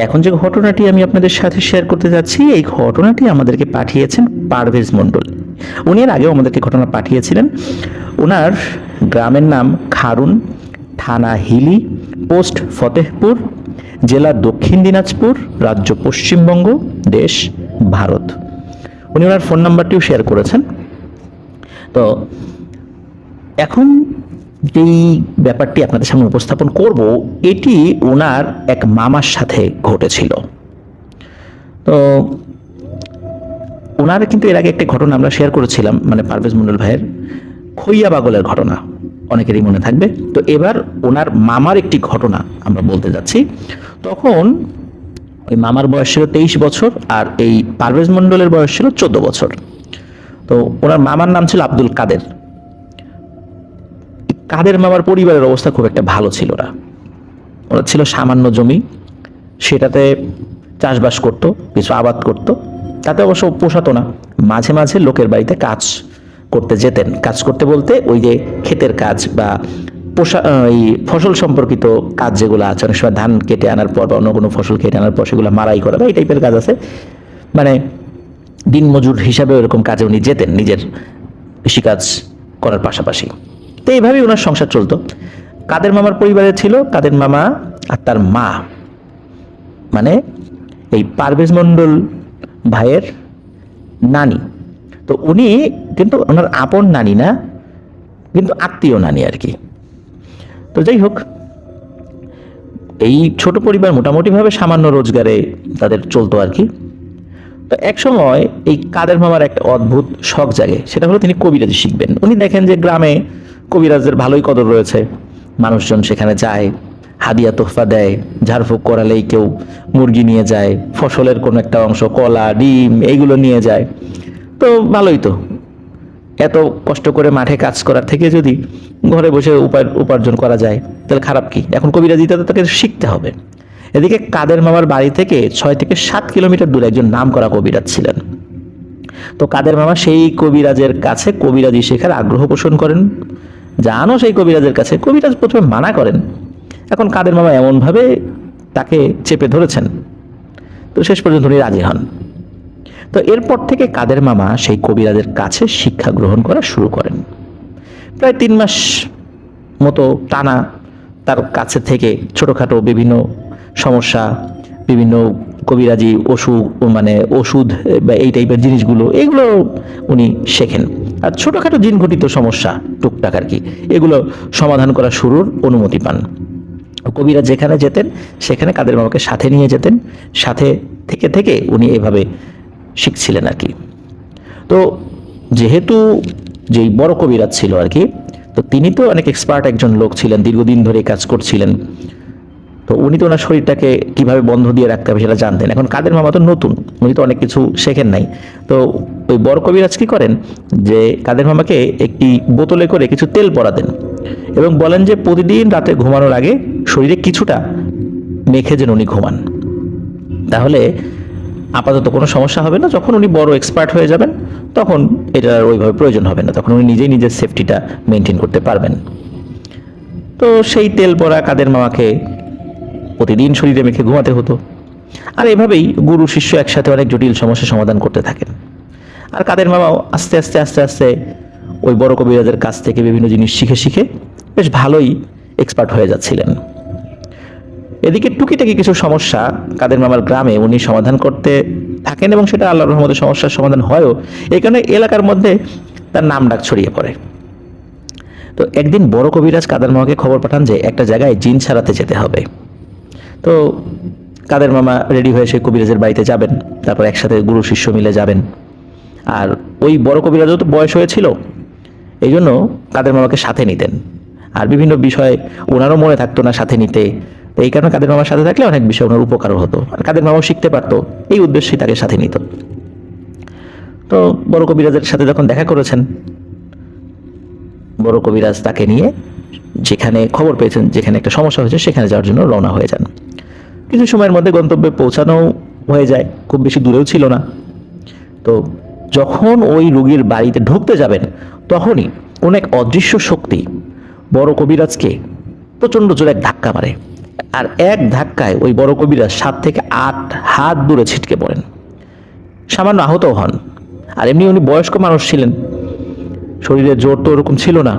এখন যে ঘটনাটি আমি আপনাদের সাথে শেয়ার করতে যাচ্ছি, এই ঘটনাটি আমাদেরকে পাঠিয়েছেন পারভেজ মণ্ডল। উনি এর আগেও আমাদেরকে ঘটনা পাঠিয়েছিলেন। ওনার গ্রামের নাম খারুন, থানা হিলি, পোস্ট ফতেহপুর, জেলা দক্ষিণ দিনাজপুর, রাজ্য পশ্চিমবঙ্গ, দেশ ভারত। উনি ওনার ফোন নাম্বারটিও শেয়ার করেছেন। তো এখন যেই ব্যাপারটি আপনাদের সামনে উপস্থাপন করব, এটি ওনার এক মামার সাথে ঘটেছিল। তো ওনার কিন্তু এর আগে একটা ঘটনা আমরা শেয়ার করেছিলাম, মানে পারভেজ মণ্ডল ভাইয়ের খইয়া বাগলের ঘটনা, অনেকেরই মনে থাকবে। তো এবার ওনার মামার একটি ঘটনা আমরা বলতে যাচ্ছি। তখন ওই মামার বয়স ছিল 23 বছর, আর এই পারভেজ মণ্ডলের বয়স ছিল 14 বছর। তো ওনার মামার নাম ছিল আব্দুল কাদের। কাদের মামার পরিবারের অবস্থা খুব একটা ভালো ছিল না। ওরা ছিল সামান্য জমি, সেটাতে চাষবাস করত, কিছু আবাদ করত, তাতে অবশ্য পোষাতো না। মাঝে মাঝে লোকের বাড়িতে কাজ করতে যেতেন। কাজ করতে বলতে ওই যে ক্ষেতের কাজ বা এই ফসল সম্পর্কিত কাজ যেগুলো আছে, অনেক সময় ধান কেটে আনার পর বা অন্য কোনো ফসল কেটে আনার পর সেগুলো মারাই করা বা এই টাইপের কাজ আছে, মানে দিনমজুর হিসাবে এরকম কাজে উনি যেতেন নিজের কৃষিকাজ করার পাশাপাশি। তো এইভাবেই ওনার সংসার চলতো। কাদের মামার পরিবারে ছিল কাদের মামা আর তার মা, মানে এই পারভেজ মণ্ডল ভাইয়ের নানি। তো উনি কিন্তু ওনার আপন নানি না, কিন্তু আত্মীয় নানি আর কি। তো যাই হোক, এই ছোট পরিবার মোটামুটিভাবে সামান্য রোজগারে তাদের চলতো আর কি। তো এক সময় এই কাদের মামার একটা অদ্ভুত শখ জাগে, সেটা হলো তিনি কবিরাজি শিখবেন। উনি দেখেন যে গ্রামে কবিরাজদের ভালোই কদর রয়েছে, মানুষজন সেখানে যায়, হাদিয়া তোহফা দেয়, ঝাড়ফুঁক করালেই কেউ মুরগি নিয়ে যায়, ফসলের কোনো একটা অংশ, কলা, ডিম, এইগুলো নিয়ে যায়। তো ভালোই তো, এত কষ্ট করে মাঠে কাজ করার থেকে যদি ঘরে বসে উপার্জন করা যায় তাহলে খারাপ কি? এখন কবিরাজিতে তো তাকে শিখতে হবে। এদিকে কাদের মামার বাড়ি থেকে 6 থেকে 7 কিলোমিটার দূরে একজন নামকরা কবিরাজ ছিলেন। তো কাদের মামা সেই কবিরাজের কাছে কবিরাজি শেখার আগ্রহ পোষণ করেন। জানো, সেই কবিরাজের কাছে কবিরাজ প্রথমে মানা করেন। এখন কাদের মামা এমনভাবে তাকে চেপে ধরেছেন, তো শেষ পর্যন্ত উনি রাজি হন। তো এরপর থেকে কাদের মামা সেই কবিরাজের কাছে শিক্ষা গ্রহণ করা শুরু করেন। প্রায় 3 মাস মতো টানা তার কাছে থেকে ছোটখাটো বিভিন্ন সমস্যা, বিভিন্ন কবিরাজি ওষুধ বা এই টাইপের জিনিসগুলো, এগুলো উনি শেখেন। আর ছোটখাটো জিন ঘটিত সমস্যা টুকটাক আর কি, এগুলো সমাধান করা শুরুর অনুমতি পান। কবিরাজ যেখানে যেতেন সেখানে কাদের মামাকে সাথে নিয়ে যেতেন, সাথে থেকে থেকে উনি এভাবে শিখছিলেন আর কি। তো যেহেতু যেই বড় কবিরাজ ছিল আর কি, তো তিনি তো অনেক এক্সপার্ট একজন লোক ছিলেন, দীর্ঘদিন ধরে কাজ করছিলেন। তো উনি তো ওনার শরীরটাকে কিভাবে বন্ধ দিয়ে রাখতে হবে সেটা জানতেন। এখন কাদের মামা তো নতুন, উনি তো অনেক কিছু শেখেন নাই। তো ওই বড় কবিরাজ কি করেন, যে কাদের মামাকে একটি বোতলে করে কিছু তেল পরা দেন এবং বলেন যে প্রতিদিন রাতে ঘুমানোর আগে শরীরে কিছুটা মেখে যেন উনি ঘুমান, তাহলে আপাতত কোনো সমস্যা হবে না। যখন উনি বড় এক্সপার্ট হয়ে যাবেন তখন এটার ওইভাবে প্রয়োজন হবে না, তখন উনি নিজেই নিজের সেফটিটা মেনটেন করতে পারবেন। তো সেই তেল পরা কাদের মামাকে প্রতিদিন শরীরে মেখে ঘুমাতে হতো। আর এভাবেই গুরু শিষ্য একসাথে অনেক জটিল সমস্যার সমাধান করতে থাকেন। আর কাদের মামাও আস্তে আস্তে আস্তে আস্তে ওই বড় কবিরাজের কাছ থেকে বিভিন্ন জিনিস শিখে শিখে বেশ ভালোই এক্সপার্ট হয়ে যাচ্ছিলেন। এদিকে টুকিটাকি কিছু সমস্যা কাদের মামার গ্রামে উনি সমাধান করতে থাকেন এবং সেটা আল্লাহর রহমতে সমস্যার সমাধান হয়ও। এই কারণে এলাকার মধ্যে তার নাম ডাক ছড়িয়ে পড়ে। তো একদিন বড় কবিরাজ কাদের মামাকে খবর পাঠান যে একটা জায়গায় জিন ছাড়াতে যেতে হবে। তো কাদের মামা রেডি হয়ে সেই কবিরাজের বাড়িতে যাবেন, তারপর একসাথে গুরু শিষ্য মিলে যাবেন। আর ওই বড় কবিরাজও তো বয়স হয়েছিল, এই জন্য কাদের মামাকে সাথে নিতেন। আর বিভিন্ন বিষয় ওনারও মনে থাকতো না সাথে নিতে, তো এই কারণে কাদের মামার সাথে থাকলে অনেক বিষয় ওনার উপকারও হতো, আর কাদের মামাও শিখতে পারতো, এই উদ্দেশ্যেই তাকে সাথে নিত। তো বড় কবিরাজের সাথে যখন দেখা করেছেন, বড় কবিরাজ তাকে নিয়ে যেখানে খবর পেয়েছেন, যেখানে একটা সমস্যা হয়েছে সেখানে যাওয়ার জন্য রওনা হয়ে যান। কিছু সময়ের মধ্যে গন্তব্যে পৌঁছানো হয়ে যায়, খুব বেশি দূরেও ছিল না। তো যখন ওই রোগীর বাড়িতে ঢুকতে যাবেন তখনই অনেক অদৃশ্য শক্তি বড় কবিরাজকে প্রচণ্ড জোরে এক ধাক্কা মারে আর এক ধাক্কায় ওই বড় কবিরাজ 7 থেকে 8 হাত দূরে ছিটকে পড়েন, সামান্য আহত হন। আর এমনি উনি বয়স্ক মানুষ ছিলেন, শরীরে জোর তো ওরকম ছিল না।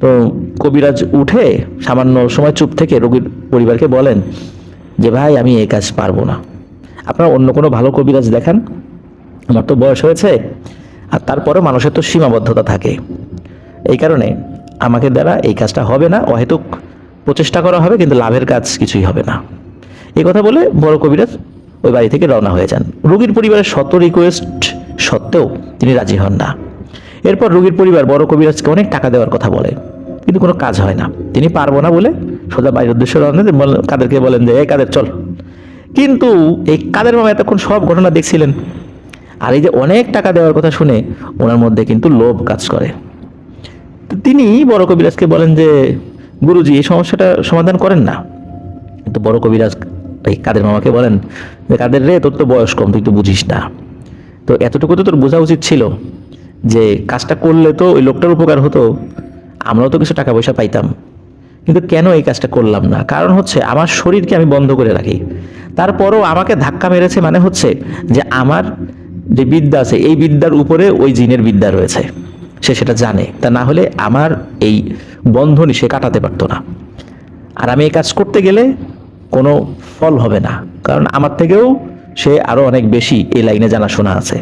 তো কবিরাজ উঠে সামান্য সময় চুপ থেকে রোগীর পরিবারকে বলেন যে ভাই, আমি এই কাজ পারবো না, আপনারা অন্য কোনো ভালো কবিরাজ দেখান, আমার তো বয়স হয়েছে, আর তারপরে মানুষের তো সীমাবদ্ধতা থাকে, এই কারণে আমাকে দ্বারা এই কাজটা হবে না, অহেতুক প্রচেষ্টা করা হবে কিন্তু লাভের কাজ কিছুই হবে না। এই কথা বলে বড় কবিরাজ ওই বাড়ি থেকে রওনা হয়ে যান। রোগীর পরিবারের শত রিকোয়েস্ট সত্ত্বেও তিনি রাজি হন না। এরপর রোগীর পরিবার বড় কবিরাজকে অনেক টাকা দেওয়ার কথা বলে, কিন্তু কোনো কাজ হয় না। তিনি পারবো না বলে সোজা বাড়ির উদ্দেশ্যে রওনা দেন। কাদেরকে বলেন যে, এই কাদের চল। কিন্তু এই কাদের মামা এতক্ষণ সব ঘটনা দেখছিলেন, আর এই যে অনেক টাকা দেওয়ার কথা শুনে ওনার মধ্যে কিন্তু লোভ কাজ করে। তো তিনি বড় কবিরাজকে বলেন যে, গুরুজি, এই সমস্যাটা সমাধান করেন না। কিন্তু বড় কবিরাজ এই কাদের মামাকে বলেন যে, কাদের রে, তোর তো বয়স কম, তুই তো বুঝিস না। তো এতটুকু তো তোর বোঝা উচিত ছিল যে কাজটা করলে তো ওই লোকটার উপকার হতো, আমরাও তো কিছু টাকা পয়সা পাইতাম। কিন্তু কেন এই কাজটা করলাম না? কারণ হচ্ছে আমার শরীরকে আমি বন্ধ করে রাখি, তারপরও আমাকে ধাক্কা মেরেছে, মানে হচ্ছে যে আমার যে বিদ্যা আছে এই বিদ্যার উপরে ওই জিনের বিদ্যা রয়েছে, সে সেটা জানে। তা না হলে আমার এই বন্ধনই সে কাটাতে পারতো না। আর আমি এই কাজ করতে গেলে কোনো ফল হবে না, কারণ আমার থেকেও সে আরো অনেক বেশি এই লাইনে জানাশোনা আছে।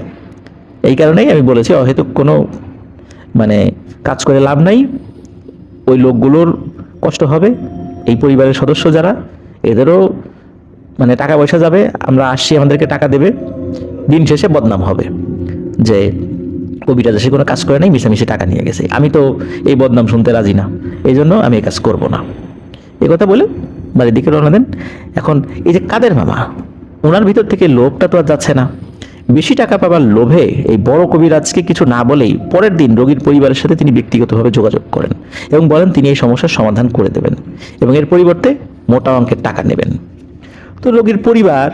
এই কারণেই আমি বলেছি অহেতুক কোনো কাজ করে লাভ নাই, ওই লোকগুলোর কষ্ট হবে, এই পরিবারের সদস্য যারা, এদেরও টাকা পয়সা যাবে, আমরা আসছি আমাদেরকে টাকা দেবে, দিন শেষে বদনাম হবে যে কবিরাজ এসে কোনো কাজ করে নাই, মিশামিশি টাকা নিয়ে গেছে। আমি তো এই বদনাম শুনতে রাজি না, এই জন্য আমি এই কাজ করব না। এই কথা বলে বাড়ির দিকে রওনা দেন। এখন এই যে কাদের মামা, ওনার ভিতর থেকে লোভটা তো আর যাচ্ছে না। বেশি টাকা পাবার লোভে এই বড় কবিরাজকে কিছু না বলেই পরের দিন রোগীর পরিবারের সাথে তিনি ব্যক্তিগতভাবে যোগাযোগ করেন এবং বলেন তিনি এই সমস্যার সমাধান করে দেবেন এবং এর পরিবর্তে মোটা অঙ্কের টাকা নেবেন। তো রোগীর পরিবার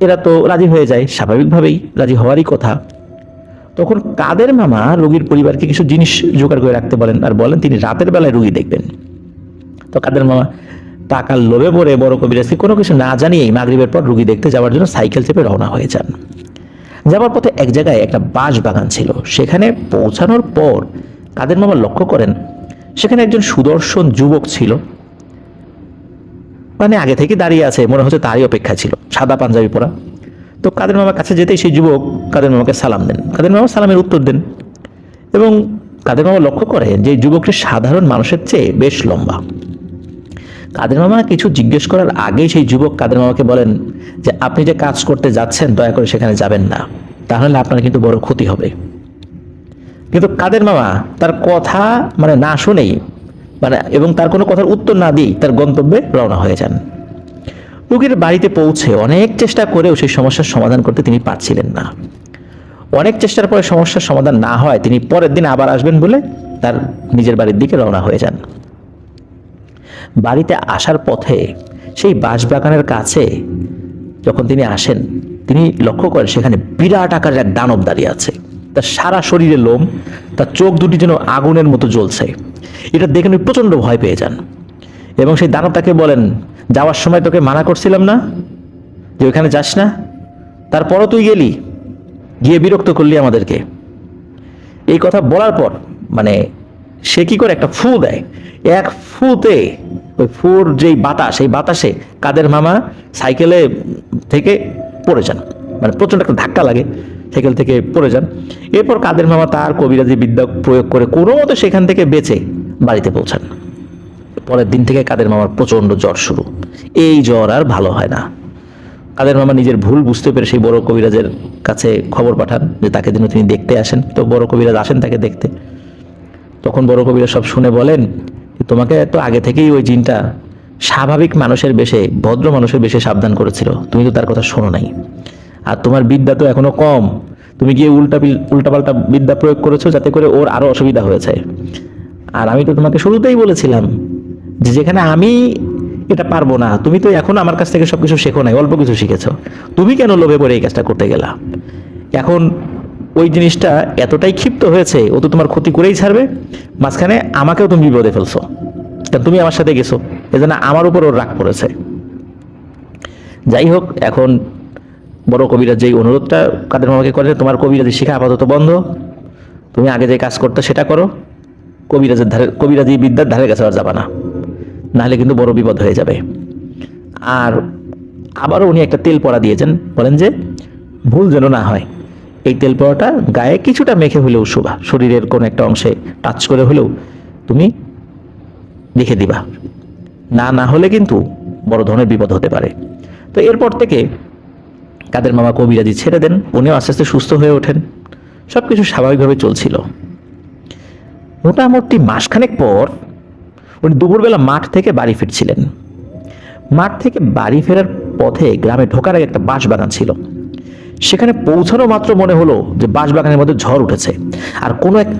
এরা তো রাজি হয়ে যায়, স্বাভাবিকভাবেই রাজি হওয়ারই কথা। তখন কাদের মামা রোগীর পরিবারকে কিছু জিনিস জোগাড় করে রাখতে বলেন আর বলেন তিনি রাতের বেলায় রোগী দেখবেন। তো কাদের মামা টাকার লোভে পড়ে বড় কবিরাজকে কোনো কিছু না জানিয়েই মাগরিবের পর রোগী দেখতে যাওয়ার জন্য সাইকেল চেপে রওনা হয়ে যান। যাওয়ার পথে এক জায়গায় একটা বাঁশ বাগান ছিল। সেখানে পৌঁছানোর পর কাদের মামা লক্ষ্য করেন সেখানে একজন সুদর্শন যুবক ছিল, আগে থেকে দাঁড়িয়ে আছে, মনে হচ্ছে তারই অপেক্ষা ছিল, সাদা পাঞ্জাবি পরা। তো কাদের মামার কাছে যেতেই সেই যুবক কাদের মামাকে সালাম দেন। কাদের মামা সালামের উত্তর দেন এবং কাদের মামা লক্ষ্য করে যে যুবকটি সাধারণ মানুষের চেয়ে বেশ লম্বা। কাদের মামা কিছু জিজ্ঞেস করার আগেই সেই যুবক কাদের মামাকে বলেন যে, আপনি যে কাজ করতে যাচ্ছেন দয়া করে সেখানে যাবেন না, তাহলে আপনার কিন্তু বড় ক্ষতি হবে। কিন্তু কাদের মামা তার কথা না শুনেই এবং তার কোনো কথার উত্তর না দিয়েই তার গন্তব্যে রওনা হয়ে যান। রোগীর বাড়িতে পৌঁছে অনেক চেষ্টা করেও সেই সমস্যার সমাধান করতে তিনি পারছিলেন না। অনেক চেষ্টার পরে সমস্যার সমাধান না হয় তিনি পরের দিন আবার আসবেন বলে তার নিজের বাড়ির দিকে রওনা হয়ে যান। বাড়িতে আসার পথে সেই বাঁশবাগানের কাছে যখন তিনি আসেন, তিনি লক্ষ্য করেন সেখানে বিরাট আকারের এক দানব দাঁড়িয়ে আছে। তার সারা শরীরে লোম, তার চোখ দুটি যেন আগুনের মতো জ্বলছে। এটা দেখে উনি প্রচন্ড ভয় পেয়ে যান এবং সেই দানব তাকে বলেন, যাওয়ার সময় তোকে মানা করছিলাম না যে ওইখানে যাস না, তারপরও তুই গেলি, গিয়ে বিরক্ত করলি আমাদেরকে। এই কথা বলার পর সে কি করে একটা ফু দেয়। এক ফুতে ওই ফুর যেই বাতাস, সেই বাতাসে কাদের মামা সাইকেলে থেকে পড়ে যান, প্রচন্ড একটা ধাক্কা লাগে, সাইকেল থেকে পড়ে যান। এরপর কাদের মামা তার কবিরাজি বিদ্যা প্রয়োগ করে কোনো মতো সেখান থেকে বেঁচে বাড়িতে পৌঁছান। পরের দিন থেকে কাদের মামার প্রচন্ড জ্বর শুরু। এই জ্বর আর ভালো হয় না। কাদের মামা নিজের ভুল বুঝতে পেরে সেই বড় কবিরাজের কাছে খবর পাঠান যে তাকে যেন তিনি দেখতে আসেন। তো বড় কবিরাজ আসেন তাকে দেখতে। তখন বড় কবিরাজ সব শুনে বলেন, তোমাকে তো আগে থেকেই ওই জিনটা স্বাভাবিক মানুষের বেশে, ভদ্র মানুষের বেশে সাবধান করেছিল, তুমি তো তার কথা শোনো নাই। আর তোমার বিদ্যা তো এখনো কম, তুমি গিয়ে উল্টাপাল্টা বিদ্যা প্রয়োগ করেছো যাতে করে ওর আরো অসুবিধা হয়েছে। আর আমি তো তোমাকে শুরুতেই বলেছিলাম যে যেখানে আমি এটা পারবো না, তুমি তো এখন আমার কাছ থেকে সবকিছু শেখো নাই, অল্প কিছু শিখেছো, তুমি কেন লোভে পড়ে এই কাজটা করতে গেলা? এখন ওই জিনিসটা এতটাই ক্ষিপ্ত হয়েছে, ও তো তোমার ক্ষতি করেই ছাড়বে, মাঝখানে আমাকেও তুমি বিপদে ফেলছো, কারণ তুমি আমার সাথে গেছো। এজন্য আমার উপর ওর রাগ পড়েছে। যাই হোক, এখন বড় কবিরাজ যেই অনুরোধটা কাদের মামাকে করে, তোমার কবিরাজি শিখা আপাতত বন্ধ, তুমি আগে যে কাজ করতে সেটা করো, কবিরাজি বিদ্যার ধারে কাছে আর যাবা না, নাহলে কিন্তু বড় বিপদ হয়ে যাবে। আর আবারও উনি একটা তেল পড়া দিয়েছেন, বলেন যে ভুল যেন না হয়, এই তেল পড়াটা গায়ে কিছুটা মেখে হলেও শোভা, শরীরের কোন একটা অংশে টাচ করে হলেও তুমি লিখে দিবা, না হলে কিন্তু বড় ধরনের বিপদ হতে পারে। তো এরপর থেকে কাদের মামা কবিরাজি ছেড়ে দেন, উনিও আস্তে আস্তে সুস্থ হয়ে ওঠেন, সবকিছু স্বাভাবিকভাবে চলছিল। মোটামুটি মাসখানেক পর উনি দুপুরবেলা মাঠ থেকে বাড়ি ফিরছিলেন। মাঠ থেকে বাড়ি ফেরার পথে গ্রামে ঢোকার আগে একটা বাঁশ বাগান ছিল। সেখানে পৌঁছানো মাত্র মনে হলো যে বাঁশ বাগানের মধ্যে ঝড় উঠেছে, আর কোনো এক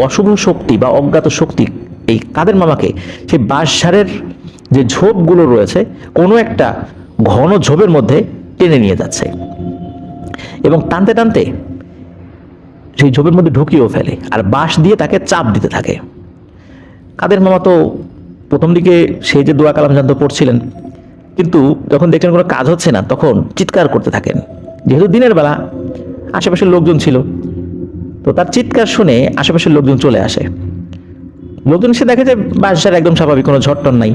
অশুভ শক্তি বা অজ্ঞাত শক্তি এই কাদের মামাকে সেই বাঁশঝাড়ের যে ঝোপগুলো রয়েছে কোনো একটা ঘন ঝোপের মধ্যে টেনে নিয়ে যাচ্ছে, এবং টানতে টানতে সেই ঝোপের মধ্যে ঢুকিয়েও ফেলে, আর বাঁশ দিয়ে তাকে চাপ দিতে থাকে। কাদের মামা তো প্রথম দিকে সেই যে দোয়া কালাম জানতে পড়ছিলেন, কিন্তু যখন দেখলেন কোনো কাজ হচ্ছে না তখন চিৎকার করতে থাকেন। যেহেতু দিনের বেলা আশেপাশের লোকজন ছিল, তো তার চিৎকার শুনে আশেপাশের লোকজন চলে আসে। লোকজন এসে দেখে যে বাঁশঝাড় একদম স্বাভাবিক, কোনো ঝড়টন নাই,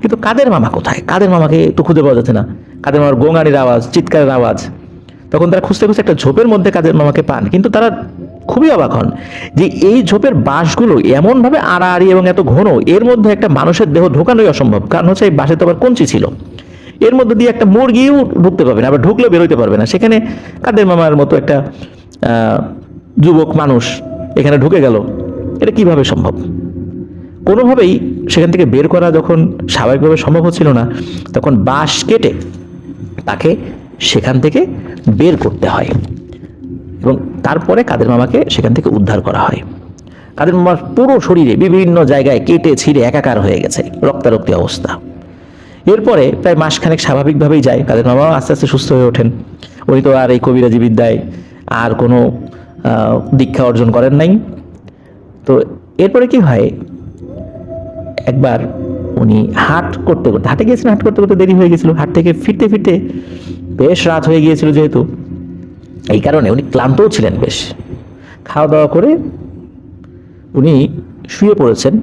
কিন্তু কাদের মামা কোথায়? কাদের মামাকে একটু খুঁজে পাওয়া যাচ্ছে না। কাদের মামার গোঙানির আওয়াজ, চিৎকারের আওয়াজ। তখন তারা খুঁজতে খুঁজতে একটা ঝোপের মধ্যে কাদের মামাকে পান, কিন্তু তারা খুবই অবাক হন যে এই ঝোপের বাঁশগুলো এমনভাবে আড়াআড়ি এবং এত ঘন, এর মধ্যে একটা মানুষের দেহ ঢোকানোই অসম্ভব। কারণ হচ্ছে এই বাঁশে তো আবার কঞ্চি ছিল, এর মধ্যে দিয়ে একটা মুরগিও ঢুকতে পারবে না, আবার ঢুকলেও বেরোতে পারবে না। সেখানে কাদের মামার মতো একটা যুবক মানুষ এখানে ঢুকে গেল, এটা কিভাবে সম্ভব? কোনোভাবেই সেখান থেকে বের করা যখন স্বাভাবিকভাবে সম্ভব হচ্ছিল না, তখন বাঁশ কেটে তাকে সেখান থেকে বের করতে হয়, এবং তারপরে কাদের মামাকে সেখান থেকে উদ্ধার করা হয়। কাদের মামার পুরো শরীরে বিভিন্ন জায়গায় কেটে ছিঁড়ে একাকার হয়ে গেছে, রক্তারক্তি অবস্থা। এরপরে প্রায় মাসখানেক স্বাভাবিকভাবেই যায়, কাদের মামাও আস্তে আস্তে সুস্থ হয়ে ওঠেন। উনি তো আর এই কবিরাজি বিদ্যায় আর কোনো দীক্ষা অর্জন করেন নাই। তো এরপরে কি হয়, একবার উনি হাট করতে হাটে গিয়েছিলেন, হাট করতে করতে দেরি হয়ে গেছিল, হাট থেকে ফিরতে ফিরতে বেশ রাত হয়ে গিয়েছিল, যেহেতু এই কারণে উনি ক্লান্তও ছিলেন বেশ। খাওয়া দাওয়া করে উনি শুয়ে পড়েছেন।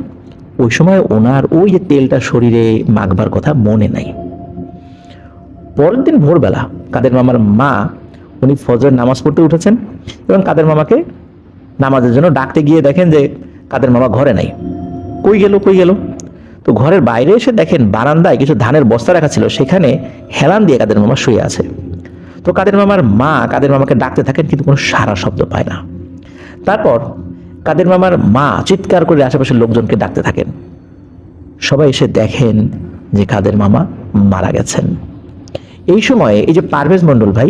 ওই সময় ওনার ওই যে তেলটা শরীরে মাখবার কথা মনে নাই। পরের দিন ভোরবেলা কাদের মামার মা, উনি ফজর নামাজ পড়তে উঠেছেন এবং কাদের মামাকে নামাজের জন্য ডাকতে গিয়ে দেখেন যে কাদের মামা ঘরে নাই। কই গেল? তো ঘরের বাইরে এসে দেখেন বারান্দায় কিছু ধানের বস্তা রাখা ছিল, সেখানে হেলান দিয়ে কাদের মামা শুয়ে আছে। তো কাদের মামার মা কাদের মামাকে ডাকতে থাকেন, কিন্তু কোনো সাড়া শব্দ পায় না। তারপর কাদের মামার মা চিৎকার করে আশেপাশের লোকজনকে ডাকতে থাকেন। সবাই এসে দেখেন যে কাদের মামা মারা গেছেন। এই সময়ে এই যে পারভেজ মণ্ডল ভাই,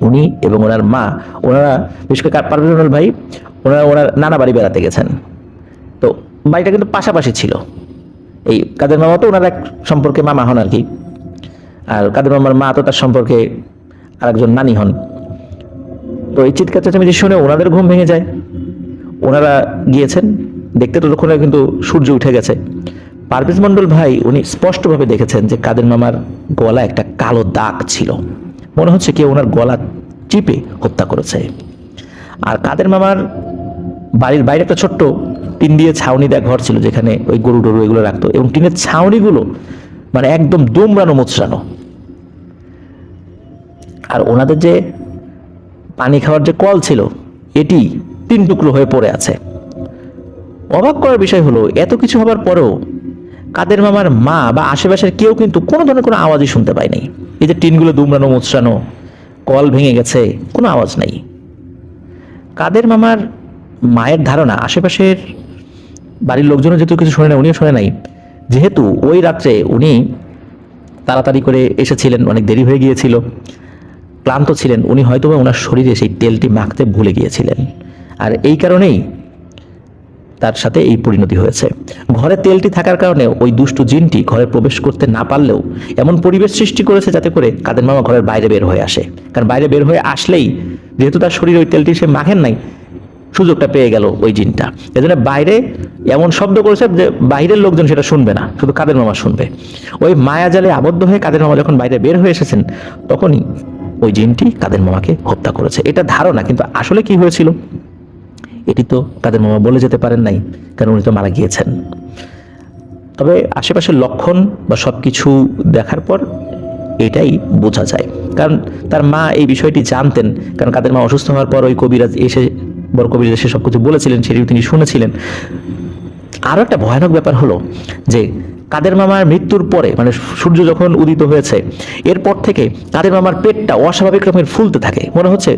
উনি এবং ওনার মা, ওনারা বিশেষ করে পারভেজ মণ্ডল ভাই ওনার নানা বাড়ি বেড়াতে গেছেন। তো বাড়িটা কিন্তু পাশাপাশি ছিল। এই কাদের মামা তো ওনার এক সম্পর্কে মামা হন আর কি, আর কাদের মামার মা তো তার সম্পর্কে আরেকজন নানি হন। তো এই চিৎকার চেঁচামেচি শুনে ওনাদের ঘুম ভেঙে যায়। ওনারা গিয়েছেন দেখতে, ততক্ষণে কিন্তু সূর্য উঠে গেছে। পারভেজ মণ্ডল ভাই উনি স্পষ্টভাবে দেখেছেন যে কাদের মামার গলা একটা কালো দাগ ছিল, মনে হচ্ছে কেউ ওনার গলা চিপে হত্যা করেছে। আর কাদের মামার বাড়ির বাইরে একটা ছোট্ট টিন দিয়ে ছাউনি দেওয়া ঘর ছিল, যেখানে ওই গরু টরু এগুলো রাখতো, এবং টিনের ছাউনিগুলো মানে একদম দুমড়ানো মুচড়ানো। আর ওনাদের যে পানি খাওয়ার যে কল ছিল, এটি 3 টুকরো হয়ে পড়ে আছে। অবাক করার বিষয় হলো, এত কিছু হবার পরেও কাদের মামার মা বা আশেপাশের কেউ কিন্তু কোনো ধরনের কোনো আওয়াজই শুনতে পায়নি। এই যে টিনগুলো দুমড়ানো মুচড়ানো, কল ভেঙে গেছে, কোনো আওয়াজ নাই। কাদের মামার মায়ের ধারণা আশেপাশের বাড়ির লোকজনও যেহেতু কিছু শোনে না, উনিও শোনে নাই, যেহেতু ওই রাত্রে উনি তাড়াতাড়ি করে এসেছিলেন, অনেক দেরি হয়ে গিয়েছিল, ক্লান্ত ছিলেন, উনি হয়তোবা ওনার শরীরে সেই তেলটি মাখতে ভুলে গিয়েছিলেন, আর এই কারণেই তার সাথে এই পরিণতি হয়েছে। ঘরে তেলটি থাকার কারণে ওই দুষ্টু জিনটি ঘরে প্রবেশ করতে না পারলেও এমন পরিবেশ সৃষ্টি করেছে যাতে করে কাদের মামা ঘরের বাইরে বের হয়ে আসে। কারণ বাইরে বের হয়ে আসলেই যেহেতু তার শরীরে ওই তেলটি সে মাখেন নাই, সুযোগটা পেয়ে গেল ওই জিনটা। এজন্য বাইরে এমন শব্দ করেছে যে বাইরের লোকজন সেটা শুনবে না, শুধু কাদের মামা শুনবে। ওই মায়াজালে আবদ্ধ হয়ে কাদের মামা যখন বাইরে বের হয়ে এসেছেন, তখনই ওই জিনটি কাদের মামাকে হত্যা করেছে। এটা ধারণা, কিন্তু আসলে কি হয়েছিল এটি তো কাদের মামা বলে যেতে পারেন নাই, কারণ উনি তো মারা গিয়েছেন। তবে আশেপাশের লক্ষণ বা সবকিছু দেখার পর এটাই বোঝা যায়, কারণ তার মা এই বিষয়টি জানতেন। কারণ কাদের মা অসুস্থ হওয়ার পর ওই কবিরাজ এসে, বড় কবিরাজ এসে সবকিছু বলেছিলেন, সেটিও তিনি শুনেছিলেন। আরও একটা ভয়ানক ব্যাপার হলো যে কাদের মামার মৃত্যুর পরে, মানে সূর্য যখন উদিত হয়েছে এরপর থেকে কাদের মামার পেটটা অস্বাভাবিক রকমের ফুলতে থাকে, মনে হচ্ছে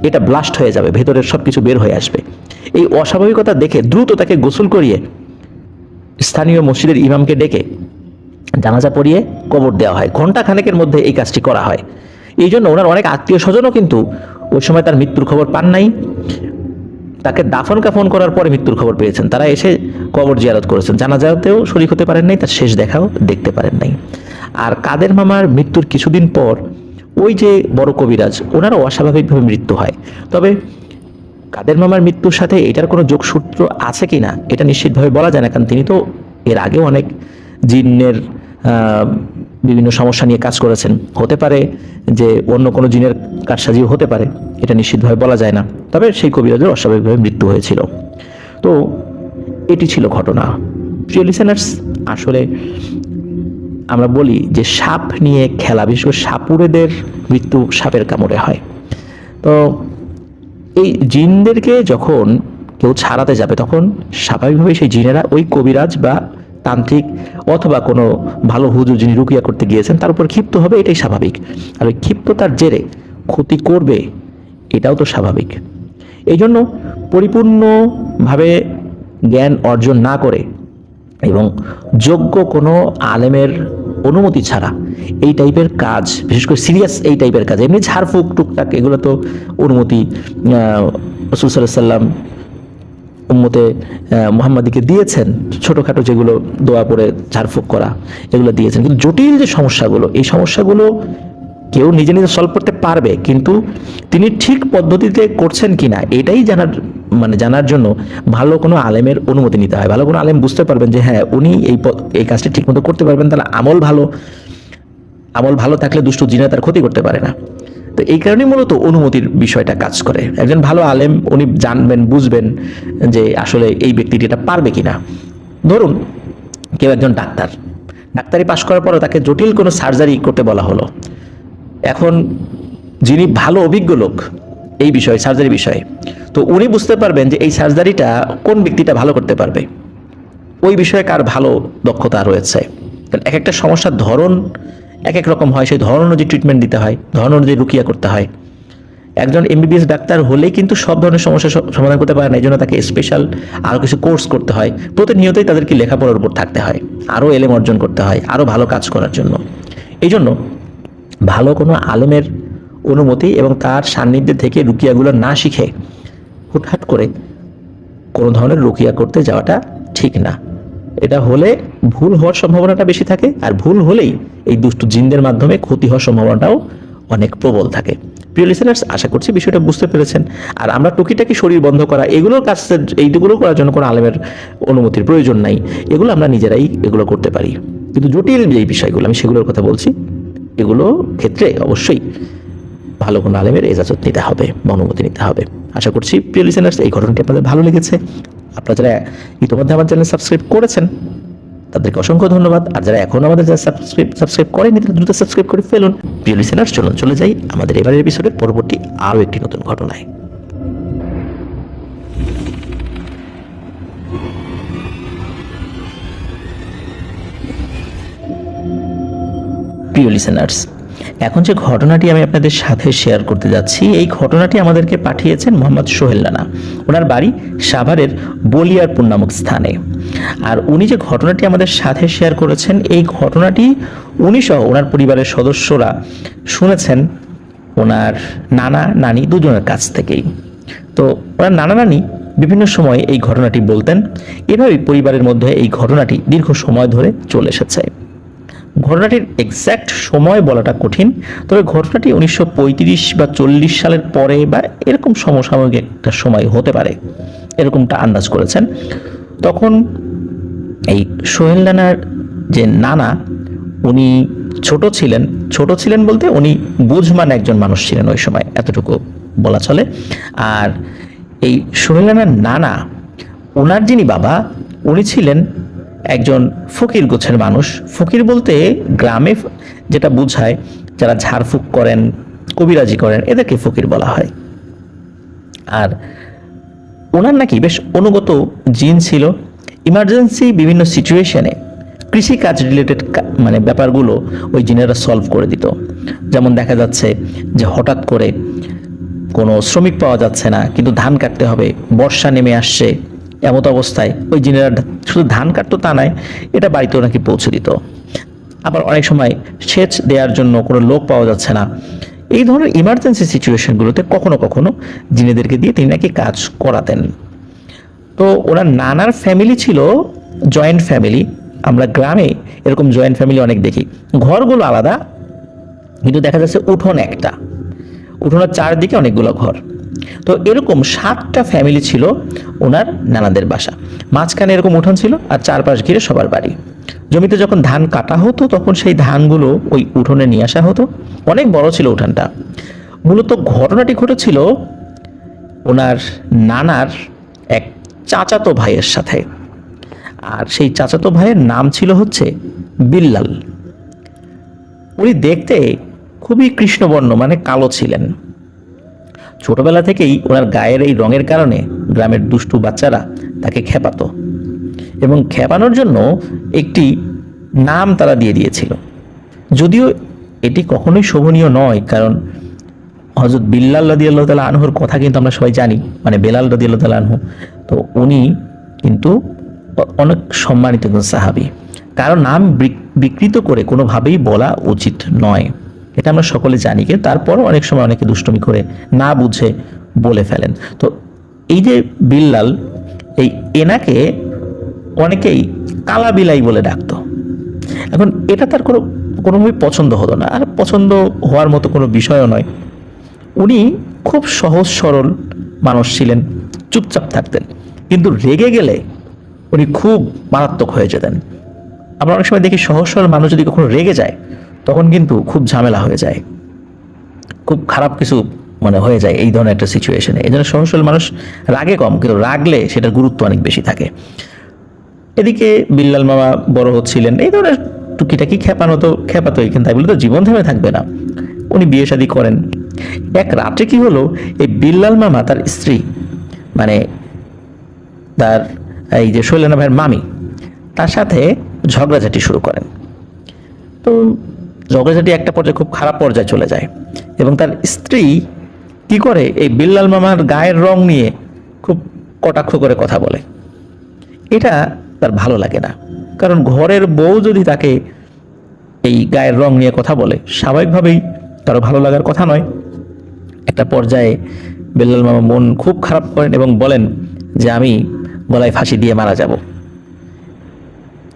এটা ব্লাস্ট হয়ে যাবে, ভেতরের সবকিছু বের হয়ে আসবে। এই অস্বাভাবিকতা দেখে দ্রুত তাকে গোসল করিয়ে স্থানীয় মসজিদের ইমামকে ডেকে জানাজা পড়িয়ে কবর দেওয়া হয়। ঘন্টা খানেকের মধ্যে এই কাজটি করা হয়। এই জন্য ওনার অনেক আত্মীয় স্বজনও কিন্তু ওই সময় তার মৃত্যুর খবর পান নাই। তাকে দাফন কাফন করার পরে মৃত্যুর খবর পেয়েছেন, তারা এসে কবর জিয়ারত করেছেন, জানাজাতেও শরীক হতে পারেন নাই, তার শেষ দেখাও দেখতে পারেন নাই। আর কাদের মামার মৃত্যুর কিছুদিন পর ওই যে বড় কবিরাজ, ওনারও অস্বাভাবিকভাবে মৃত্যু হয়। তবে কাদের মামার মৃত্যুর সাথে এটার কোনো যোগসূত্র আছে কি না এটা নিশ্চিতভাবে বলা যায় না, কারণ তিনি তো এর আগেও অনেক জিনের বিভিন্ন সমস্যা নিয়ে কাজ করেছেন। হতে পারে যে অন্য কোনো জিনের কারসাজিও হতে পারে, এটা নিশ্চিতভাবে বলা যায় না। তবে সেই কবিরাজের অস্বাভাবিকভাবে মৃত্যু হয়েছিল। তো এটি ছিল ঘটনা। প্রিয় লিসেনার্স, আসলে আমরা বলি যে সাপ নিয়ে খেলা, বিশেষ করে সাপুড়েদের মৃত্যু সাপের কামড়ে হয়। তো এই জিনদেরকে যখন কেউ ছাড়াতে যাবে, তখন স্বাভাবিকভাবেই সেই জিনেরা ওই কবিরাজ বা তান্ত্রিক অথবা কোনো ভালো হুজুর যিনি রুকিয়া করতে গিয়েছেন তার উপর ক্ষিপ্ত হবে, এটাই স্বাভাবিক। আর ওই ক্ষিপ্ততার জেরে ক্ষতি করবে, এটাও তো স্বাভাবিক। এই জন্য পরিপূর্ণভাবে জ্ঞান অর্জন না করে এবং যোগ্য কোনো আলেমের অনুমতি ছাড়া এই টাইপের কাজ, বিশেষ করে সিরিয়াস এই টাইপের কাজ, এমনি ঝাড়ফুঁক টুকটাক এগুলো তো অনুমতি রাসূল সাল্লাল্লাহু আলাইহি ওয়াসাল্লাম উম্মতে মুহাম্মাদিকে দিয়েছেন, ছোটোখাটো যেগুলো দোয়া পড়ে ঝাড়ফুঁক করা এগুলো দিয়েছেন। কিন্তু জটিল যে সমস্যাগুলো, এই সমস্যাগুলো কেউ নিজে নিজে সলভ করতে পারবে, কিন্তু তিনি ঠিক পদ্ধতিতে করছেন কিনা এটাই জানার জন্য ভালো কোনো আলেমের অনুমতি নিতে হয়। ভালো কোনো আলেম বুঝতে পারবেন যে হ্যাঁ উনি এই কাজটি ঠিকমতো করতে পারবেন, তাহলে আমল ভালো থাকলে দুষ্ট জিনে তার ক্ষতি করতে পারে না। তো এই কারণেই মূলত অনুমতির বিষয়টা কাজ করে। একজন ভালো আলেম উনি জানবেন, বুঝবেন যে আসলে এই ব্যক্তিটি এটা পারবে কিনা। ধরুন কেউ একজন ডাক্তারি পাশ করার পরও তাকে জটিল কোনো সার্জারি করতে বলা হলো। এখন যিনি ভালো অভিজ্ঞ লোক এই বিষয়ে, সার্জারি বিষয়ে, তো উনি বুঝতে পারবেন যে এই সার্জারিটা কোন ব্যক্তিটা ভালো করতে পারবে, ওই বিষয়ে কার ভালো দক্ষতা রয়েছে। এক একটা সমস্যার ধরন এক এক রকম হয়, সেই ধরন অনুযায়ী ট্রিটমেন্ট দিতে হয়, ধরন অনুযায়ী রুকিয়া করতে হয়। একজন এমবিবিএস ডাক্তার হলেই কিন্তু সব ধরনের সমস্যার সমাধান করতে পারে না, এই জন্য তাকে স্পেশাল আরও কিছু কোর্স করতে হয়। প্রতিনিয়তই তাদেরকে লেখাপড়ার উপর থাকতে হয়, আরও এলেম অর্জন করতে হয় আরও ভালো কাজ করার জন্য। এই জন্য ভালো কোনো আলেমের অনুমতি এবং তার সান্নিধ্যে থেকে রুকিয়াগুলো না শিখে হুটহাট করে কোনো ধরনের রুকিয়া করতে যাওয়াটা ঠিক না। এটা হলে ভুল হওয়ার সম্ভাবনাটা বেশি থাকে, আর ভুল হলেই এই দুষ্ট জিনদের মাধ্যমে ক্ষতি হওয়ার সম্ভাবনাটাও অনেক প্রবল থাকে। প্রিয় লিসেনার্স, আশা করছি বিষয়টা বুঝতে পেরেছেন। আর আমরা টুকিটাকি শরীর বন্ধ করা এইগুলোর কাজ, এইগুলো করার জন্য কোনো আলেমের অনুমতির প্রয়োজন নাই, এগুলো আমরা নিজেরাই এগুলো করতে পারি। কিন্তু জটিল যেই বিষয়গুলো আমি সেগুলোর কথা বলছি, এগুলো ক্ষেত্রে অবশ্যই ভালো কোনো আলেমের ইজাজত নিতে হবে, অনুমতি নিতে হবে। আশা করছি প্রিয় লিসেনার্স এই ঘটনাটি আপনাদের ভালো লেগেছে। আপনারা যারা ইতিমধ্যে আমার চ্যানেল সাবস্ক্রাইব করেছেন তাদেরকে অসংখ্য ধন্যবাদ। আর যারা এখনো আমাদের সাবস্ক্রাইব করেনি তারা দ্রুত সাবস্ক্রাইব করে ফেলুন। প্রিয় লিসেনার্স, চলে যাই আমাদের এবারের এপিসোডের পরবর্তী আরও একটি নতুন ঘটনায়। প্রিয় লিসেনার্স, এখন যে ঘটনাটি আমি আপনাদের সাথে শেয়ার করতে যাচ্ছি, এই ঘটনাটি আমাদেরকে পাঠিয়েছেন মোহাম্মদ সোহেল রানা। ওনার বাড়ি সাভারের বলিয়ারপুর নামক স্থানে। আর উনি যে ঘটনাটি আমাদের সাথে শেয়ার করেছেন, এই ঘটনাটি উনি সহ ওনার পরিবারের সদস্যরা শুনেছেন ওনার নানা নানি দুজনের কাছ থেকেই। তো ওনার নানা নানি বিভিন্ন সময় এই ঘটনাটি বলতেন। এভাবেই পরিবারের মধ্যে এই ঘটনাটি দীর্ঘ সময় ধরে চলে এসেছে। ঘটনাটির এক্স্যাক্ট সময় বলাটা কঠিন, তবে ঘটনাটি 1935 বা 40 সালের পরে বা এরকম সমসাময়িক একটা সময় হতে পারে, এরকমটা আন্দাজ করেছেন। তখন এই সোহেল রানার যে নানা, উনি ছোট ছিলেন বলতে উনি বুঝমান একজন মানুষ ছিলেন ওই সময়, এতটুকু বলা চলে। আর এই সোহেল রানার নানা, ওনার যিনি বাবা, উনি ছিলেন একজন ফকির গোছের মানুষ। ফকির বলতে গ্রামে যেটা বোঝায়, যারা ঝাড়ফুঁক করেন, কবিরাজি করেন, এদেরকে ফকির বলা হয়। আর ওনার নাকি বেশ অনুগত জিন ছিল। ইমার্জেন্সি বিভিন্ন সিচুয়েশনে কৃষিকাজ রিলেটেড মানে ব্যাপারগুলো ওই জিনেরা সলভ করে দিত। যেমন দেখা যাচ্ছে যে হঠাৎ করে কোনো শ্রমিক পাওয়া যাচ্ছে না, কিন্তু ধান কাটতে হবে, বর্ষা নেমে আসছে, এমত অবস্থায় ওই জিনেরা শুধু ধান কাটতো তা নয়, এটা বাড়িতেও নাকি পৌঁছে দিত। আবার অনেক সময় সেচ দেওয়ার জন্য কোনো লোক পাওয়া যাচ্ছে না, এই ধরনের ইমার্জেন্সি সিচুয়েশনগুলোতে কখনো কখনো জিনেদেরকে দিয়ে তিনি নাকি কাজ করাতেন। তো ওনার নানার ফ্যামিলি ছিল জয়েন্ট ফ্যামিলি। আমরা গ্রামে এরকম জয়েন্ট ফ্যামিলি অনেক দেখি, ঘরগুলো আলাদা কিন্তু দেখা যাচ্ছে উঠোন একটা, উঠোনের চারদিকে অনেকগুলো ঘর। তো এরকম 7টা ফ্যামিলি ছিল ওনার নানাদের বাসা। মাঝখানে এরকম উঠোন ছিল আর চারপাশ ঘিরে সবার বাড়ি। জমিতে যখন ধান কাটা হতো তখন সেই ধানগুলো ওই উঠোনে নিয়ে আসা হতো। অনেক বড় ছিল উঠানটা। মূলত ঘটনাটি ঘটেছিল ওনার নানার এক চাচাতো ভাইয়ের সাথে, আর সেই চাচাতো ভাইয়ের নাম ছিল হচ্ছে বিল্লাল। উনি দেখতে খুবই কৃষ্ণবর্ণ মানে কালো ছিলেন। ছোটবেলা থেকেই ওনার গায়ের এই রঙের কারণে গ্রামের দুষ্টু বাচ্চারা তাকে খেপাতো, এবং খেপানোর জন্য একটি নাম তারা দিয়ে দিয়েছিল। যদিও এটি কখনোই শোভনীয় নয়, কারণ হযরত বিল্লাল রাদিয়াল্লাহু তাআলা আনহুর কথা কিন্তু আমরা সবাই জানি, মানে বেলাল রাদিয়াল্লাহু তাআলা আনহু। তো উনি কিন্তু অনেক সম্মানিত একজন সাহাবী, কারণ নাম বিকৃত করে কোনোভাবেই বলা উচিত নয়, এটা আমরা সকলে জানি। কিন্তু তারপরও অনেক সময় অনেকে দুষ্টুমি করে না বুঝে বলে ফেলেন। তো এই যে বিল্লাল, এই এনাকে অনেকেই কালা বিলাই বলে ডাকতো। এখন এটা তার কোনোভাবেই পছন্দ হতো না, আর পছন্দ হওয়ার মতো কোনো বিষয়ও নয়। উনি খুব সহজ সরল মানুষ ছিলেন, চুপচাপ থাকতেন, কিন্তু রেগে গেলে উনি খুব মারাত্মক হয়ে যেতেন। আমরা অনেক সময় দেখি সহজ সরল মানুষ যদি কখনো রেগে যায় তখন কিন্তু খুব ঝামেলা হয়ে যায়, খুব খারাপ কিছু মানে হয়ে যায় এই ধরনের একটা সিচুয়েশনে। এই জন্য সহজ সরল মানুষ রাগে কম, কিন্তু রাগলে সেটার গুরুত্ব অনেক বেশি থাকে। এদিকে বিল্লাল মামা বড় হচ্ছিলেন, এই ধরনের টুকিটাকি খেপাতোই, কিন্তু তাই বলে তো জীবন থেমে থাকবে না। উনি বিয়ে শাদী করেন। এক রাত্রে কি হলো, এই বিল্লাল মামা তার স্ত্রী মানে তার এই যে শৈলানা ভাইয়ের মামি, তার সাথে ঝগড়াঝাটি শুরু করেন। তো ঝগড়াঝাটি একটা পর্যায়ে খুব খারাপ পর্যায়ে চলে যায়, এবং তার স্ত্রী কি করে, এই বিল্লাল মামার গায়ের রং নিয়ে খুব কটাক্ষ করে কথা বলে। এটা তার ভালো লাগে না, কারণ ঘরের বউ যদি তাকে এই গায়ের রং নিয়ে কথা বলে স্বাভাবিকভাবেই তারও ভালো লাগার কথা নয়। একটা পর্যায়ে বিল্লাল মামা মন খুব খারাপ করেন এবং বলেন যে আমি গলায় ফাঁসি দিয়ে মারা যাব,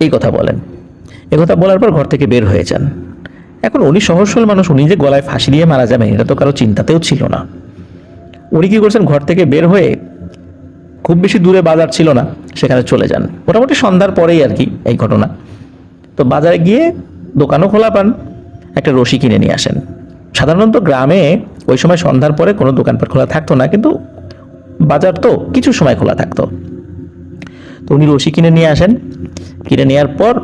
এই কথা বলেন। এই কথা বলার পর ঘর থেকে বের হয়ে যান। এখন উনি সহজ সরল মানুষ, উনি যে গলায় ফাঁসি দিয়ে মারা যাবেন এটা তো কারো চিন্তাতেও ছিল না। উনি কি করছেন, ঘর থেকে বের হয়ে খুব বেশি দূরে বাজার ছিল না, সেখানে চলে যান। মোটামুটি সন্ধ্যার পরেই আর কি এই ঘটনা। তো বাজারে গিয়ে দোকানও খোলা পান, একটা রশি কিনে নিয়ে আসেন। সাধারণত গ্রামে ওই সময় সন্ধ্যার পরে কোনো দোকানপাট খোলা থাকতো না, কিন্তু বাজার তো কিছু সময় খোলা থাকতো। তো উনি রশি কিনে নিয়ে আসেন, কিনে নেওয়ার পর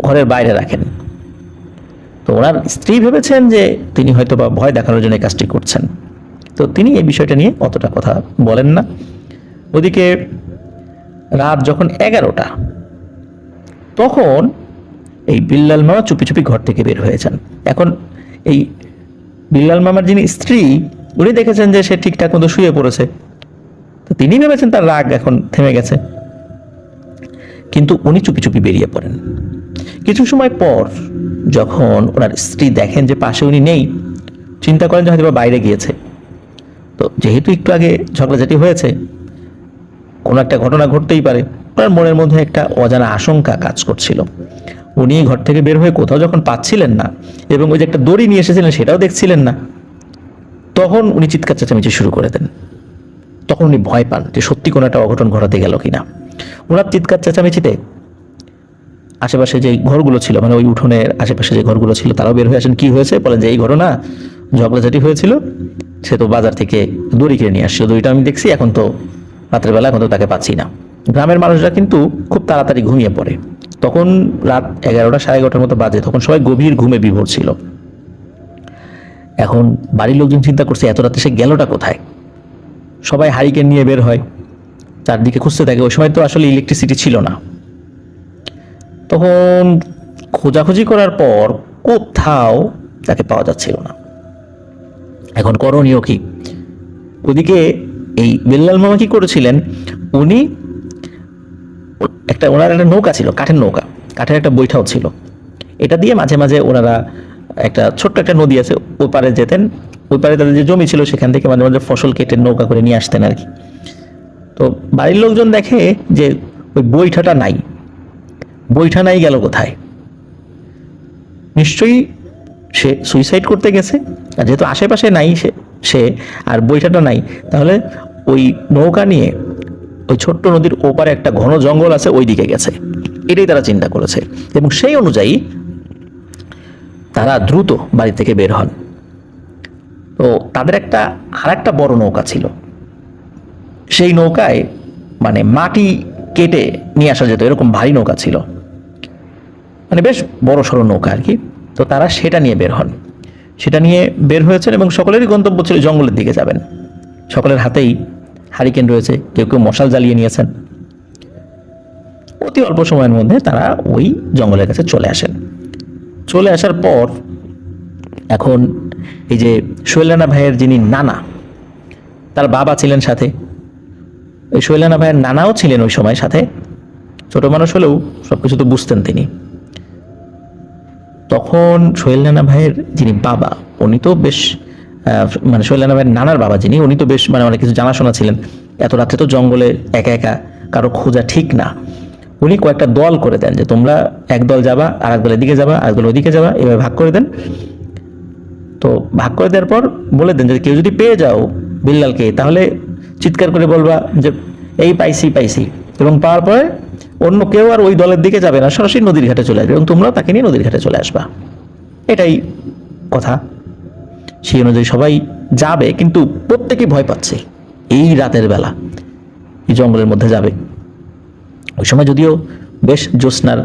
ঘরের বাইরে রাখেন। তো ওনার স্ত্রী ভেবেছেন যে তিনি হয়তো বা ভয় দেখানোর জন্য এই কাজটি করছেন, তো তিনি এই বিষয়টা নিয়ে অতটা কথা বলেন না। ওদিকে রাত যখন 11টা, তখন এই বিল্লাল মামা চুপি চুপি ঘর থেকে বের হয়েছেন। এখন এই বিল্লাল মামার যিনি স্ত্রী, উনি দেখেছেন যে সে ঠিকঠাক মতো শুয়ে পড়েছে, তো তিনি ভেবেছেন তার রাগ এখন থেমে গেছে, কিন্তু উনি চুপি চুপি বেরিয়ে পড়েন। কিছু সময় পর যখন ওনার স্ত্রী দেখেন যে পাশে উনি নেই, চিন্তা করেন যে হয়তো বাইরে গিয়েছে। তো যেহেতু একটু আগে ঝগড়াঝাটি হয়েছে, কোনো একটা ঘটনা ঘটতেই পারে, ওনার মনের মধ্যে একটা অজানা আশঙ্কা কাজ করছিল। উনি ঘর থেকে বের হয়ে কোথাও যখন পাচ্ছিলেন না এবং ওই যে একটা দড়ি নিয়ে এসেছিলেন সেটাও দেখছিলেন না, তখন উনি চিৎকার চেঁচামেচি শুরু করে দেন। তখন উনি ভয় পান যে সত্যি কোনো একটা অঘটন ঘটাতে গেল কিনা। ওনার চিৎকার চেঁচামেচিতে আশেপাশে যে ঘরগুলো ছিল, মানে ওই উঠোনের আশেপাশে যে ঘরগুলো ছিল, তারাও বের হয়ে আসেন। কি হয়েছে বলেন, যে এই ঘটনা ঝগড়াঝাটি হয়েছিল, সে তো বাজার থেকে দড়ি কিনে নিয়ে আসছিল, দড়িটা আমি দেখছি, এখন তো রাত্রের বেলা, এখন তো তাকে পাচ্ছি না। গ্রামের মানুষরা কিন্তু খুব তাড়াতাড়ি ঘুমিয়ে পড়ে। তখন রাত 11টা 11:30 মতো বাজে, তখন সবাই গভীর ঘুমে বিভোর ছিল। এখন বাড়ির লোকজন চিন্তা করছে এত রাতে সে গেলটা কোথায়। সবাই হারিকেন নিয়ে বের হয়, চারদিকে খুঁজতে থাকে। ওই সময় তো আসলে ইলেকট্রিসিটি ছিল না। তখন খোঁজাখুঁজি করার পর কোথাও তাকে পাওয়া যাচ্ছিল না। এখন করণীয় কি? ওদিকে এই বেল্লাল মামা কি করেছিলেন, উনি ওনার একটা নৌকা ছিল, কাঠের নৌকা, কাঠের একটা বৈঠাও ছিল। এটা দিয়ে মাঝে মাঝে ওনারা একটা ছোট্ট একটা নদী আছে, ওই পারে যেতেন। ওই পারে তাদের যে জমি ছিল সেখান থেকে মাঝে মাঝে ফসল কেটে নৌকা করে নিয়ে আসতেন আর কি। তো বাড়ির লোকজন দেখে যে ওই বৈঠাটা নাই। বৈঠা নাই গেল কোথায়? নিশ্চয়ই সে সুইসাইড করতে গেছে, আর যেহেতু আশেপাশে নাই সে আর বৈঠাটা নাই, তাহলে ওই নৌকা নিয়ে ওই ছোট্ট নদীর ওপারে একটা ঘন জঙ্গল আছে, ওই দিকে গেছে। এটাই তারা চিন্তা করেছে এবং সেই অনুযায়ী তারা দ্রুত বাড়ি থেকে বের হন। তো তাদের আর একটা বড় নৌকা ছিল। সেই নৌকায় মানে মাটি কেটে নিয়ে আসা যেত, এরকম ভারী নৌকা ছিল, মানে বেশ বড় সড়ো নৌকা আর কি। তো তারা সেটা নিয়ে বের হন। সেটা নিয়ে বের হয়েছেন এবং সকলেরই গন্তব্য ছিল জঙ্গলের দিকে যাবেন। সকলের হাতেই হারিকেন রয়েছে, কেউ কেউ মশাল জ্বালিয়ে নিয়েছেন। অতি অল্প সময়ের মধ্যে তারা ওই জঙ্গলের কাছে চলে আসেন। চলে আসার পর এখন এই যে সোহেল রানা ভাইয়ের যিনি নানা, তার বাবা ছিলেন সাথে, এই সোহেল রানা ভাইয়ের নানাও ছিলেন ওই সময় সাথে। ছোট মানুষ হলেও সবকিছু তো বুঝতেন তিনি। তখন সোহেল রানা ভাইয়ের যিনি বাবা, উনি তো বেশ মানে সোহেল রানা ভাইয়ের নানার বাবা যিনি, উনি তো বেশ মানে অনেক কিছু জানাশোনা ছিলেন। এত রাত্রে তো জঙ্গলে একা একা কারো খোঁজা ঠিক না। উনি কয়েকটা দল করে দেন যে তোমরা এক দল যাবা, আর এক দল এদিকে যাবা, আর এক দল ওদিকে যাবা, এভাবে ভাগ করে দেন। তো ভাগ করে দেওয়ার পর বলে দেন যে কেউ যদি পেয়ে যাও বিল্লালকে, তাহলে চিৎকার করে বলবা যে এই পাইছি পাইছি, এবং পাওয়ার পরে অন্য কেউ আর ওই দলের দিকে যাবে না, সরাসরি নদীর ঘাটে চলে আসবে এবং তোমরাও তাকে নিয়ে নদীর ঘাটে চলে আসবা। এটাই কথা। সেই অনুযায়ী সবাই যাবে, কিন্তু প্রত্যেকেই ভয় পাচ্ছে এই রাতের বেলা এই জঙ্গলের মধ্যে যাবে। ওই সময় যদিও বেশ জ্যোৎস্নার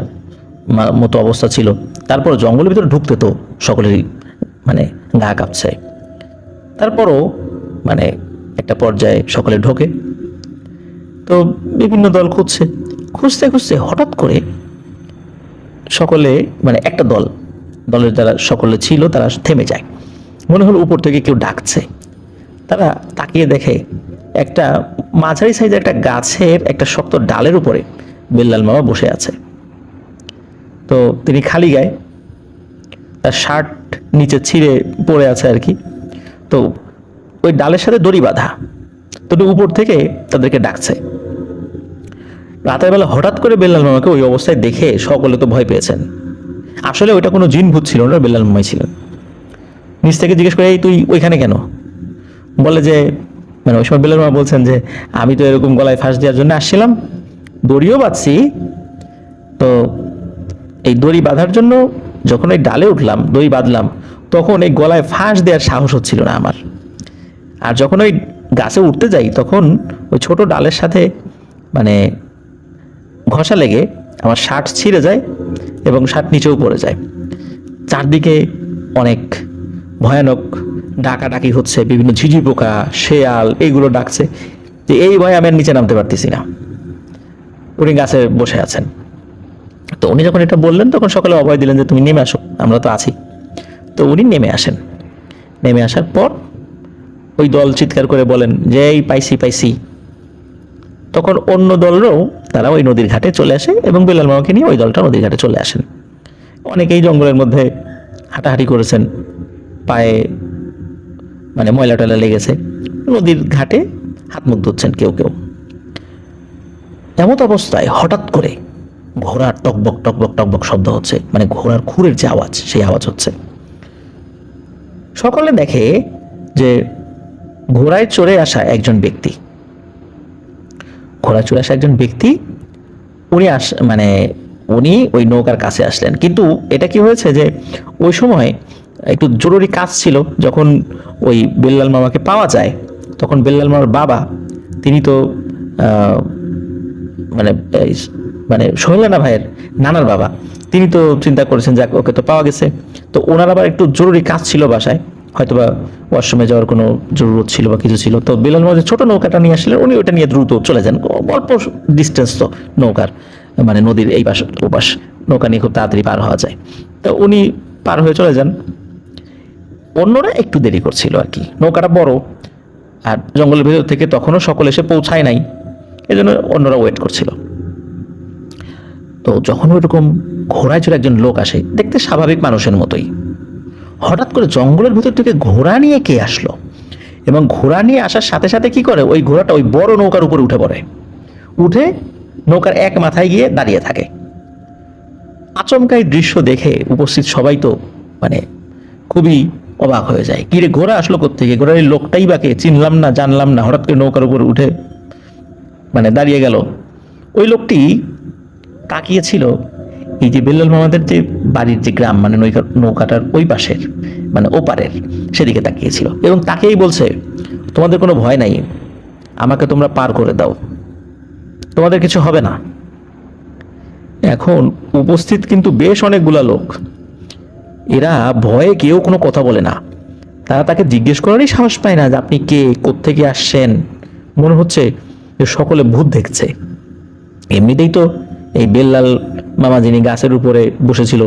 মতো অবস্থা ছিল, তারপর জঙ্গলের ভিতরে ঢুকতে তো সকলেরই মানে গা কাঁপছে। তারপরও মানে একটা পর্যায়ে সকলে ঢোকে। তো বিভিন্ন দল খুঁজতে খুঁজতে হঠাৎ করে সকলে মানে একটা দলের যারা সকলে ছিল তারা থেমে যায়। মনে হলো উপর থেকে কেউ ডাকছে। তারা তাকিয়ে দেখে একটা মাঝারি সাইজের একটা গাছের একটা শক্ত ডালের উপরে বেল্লাল মামা বসে আছে। তো তিনি খালি গায়ে, তার শার্ট নিচে ছিঁড়ে পড়ে আছে আর কি। তো ওই ডালের সাথে দড়ি বাঁধা, তো উপর থেকে তাদেরকে ডাকছে। রাতের বেলা হঠাৎ করে বেল্লাল মামাকে ওই অবস্থায় দেখে সকলে তো ভয় পেয়েছেন। আসলে ওইটা কোনো জিন ভূত ছিল না, বেল্লাল মামাই ছিলেন। নিচ থেকে জিজ্ঞেস করে এই তুই ওইখানে কেন? বলে যে মানে ওই সময় বেল্লাল মামা বলছেন যে আমি তো এরকম গলায় ফাঁস দেওয়ার জন্য আসছিলাম, দড়িও বাঁধছি। তো এই দড়ি বাঁধার জন্য যখন ওই ডালে উঠলাম, দড়ি বাঁধলাম, তখন এই গলায় ফাঁস দেওয়ার সাহস হচ্ছিল না আমার। আর যখন ওই গাছে উঠতে যাই তখন ওই ছোট ডালের সাথে মানে ঘষা লেগে আমার শার্ট ছিঁড়ে যায় এবং শার্ট নিচেও পড়ে যায়। চারদিকে অনেক ভয়ানক ডাকাডাকি হচ্ছে, বিভিন্ন ঝিঝি পোকা, শেয়াল এগুলো ডাকছে, যে এই ভয়ে আমি আর নিচে নামতে পারতেছি না। উনি গাছে বসে আছেন। তো উনি যখন এটা বললেন তখন সকলে অভয় দিলেন যে তুমি নেমে আসো, আমরা তো আছি। তো উনি নেমে আসেন। নেমে আসার পর ওই দল চিৎকার করে বলেন যে এই পাইছি পাইছি। তখন অন্য দলরাও তারা ওই নদীর ঘাটে চলে আসে এবং বেল্লাল মামাকে নিয়ে ওই দলটা নদীর ঘাটে চলে আসেন। অনেকেই জঙ্গলের মধ্যে হাঁটাহাঁটি করেছেন, পায়ে মানে ময়লা টয়লা লেগেছে, নদীর ঘাটে হাত মুখ ধুচ্ছেন কেউ কেউ। এমত অবস্থায় হঠাৎ করে ঘোড়ার টকবক টকবক টকবক শব্দ হচ্ছে, মানে ঘোড়ার খুরের যে আওয়াজ, সেই আওয়াজ হচ্ছে। সকলে দেখে যে ঘোড়ায় চড়ে আসা একজন ব্যক্তি, উনি ওই নৌকার কাছে আসলেন। কিন্তু এটা কি হয়েছে যে ওই সময় একটু জরুরি কাজ ছিল। যখন ওই বেল্লাল মামাকে পাওয়া যায়, তখন বেল্লাল মামার বাবা, তিনি তো মানে মানে সোহেল রানা ভাইয়ের নানার বাবা, তিনি তো চিন্তা করেছেন যে ওকে তো পাওয়া গেছে, তো ওনার আবার একটু জরুরি কাজ ছিল বাসায়, হয়তোবা ওয়াশরুমে যাওয়ার কোনো জরুরত ছিল বা কিছু ছিল। তো বেল্লাল মামা যে ছোট নৌকাটা নিয়ে আসলেন, উনি ওটা নিয়ে দ্রুত চলে যান। অল্প ডিস্টেন্স তো নৌকার, মানে নদীর এই পাশ ও পাশ, নৌকা নিয়ে খুব তাড়াতাড়ি পার হওয়া যায়। তো উনি পার হয়ে চলে যান। অন্যরা একটু দেরি করছিল আর কি, নৌকাটা বড় আর জঙ্গলের ভেতর থেকে তখনও সকলে এসে পৌঁছায় নাই, এই জন্য অন্যরা ওয়েট করছিল। তো যখন ওইরকম ঘোড়ায় চড়ে একজন লোক আসে, দেখতে স্বাভাবিক মানুষের মতোই, হঠাৎ করে জঙ্গলের ভেতর থেকে ঘোড়া নিয়ে কে আসলো, এবং ঘোড়া নিয়ে আসার সাথে সাথে কি করে, ওই ঘোড়াটা ওই বড় নৌকার উপরে উঠে পড়ে, উঠে নৌকার এক মাথায় গিয়ে দাঁড়িয়ে থাকে। আচমকাই দৃশ্য দেখে উপস্থিত সবাই তো মানে খুবই অবাক হয়ে যায়। কিরে, ঘোড়া আসলো কোত্থেকে, ঘোড়ার এই লোকটাই বাকে চিনলাম না, জানলাম না, হঠাৎ করে নৌকার উপর উঠে মানে দাঁড়িয়ে গেল। ওই লোকটি তাকিয়েছিল এই যে বেল্লাল মামাদের যে বাড়ির যে গ্রাম, মানে নৌকাটার ওই পাশের, মানে ওপারের, সেদিকে তাকিয়েছিল এবং তাকেই বলছে, তোমাদের কোনো ভয় নাই, আমাকে তোমরা পার করে দাও, তোমাদের কিছু হবে না। এখন উপস্থিত কিন্তু বেশ অনেকগুলা লোক, এরা ভয়ে কেউ কোনো কথা বলে না, তারা তাকে জিজ্ঞেস করারই সাহস পায় না যে আপনি কে, কোত্থেকে আসছেন। মনে হচ্ছে যে সকলে ভূত দেখছে। এমনিতেই তো এই বেল্লাল মামা যিনি গাছের উপরে বসেছিল,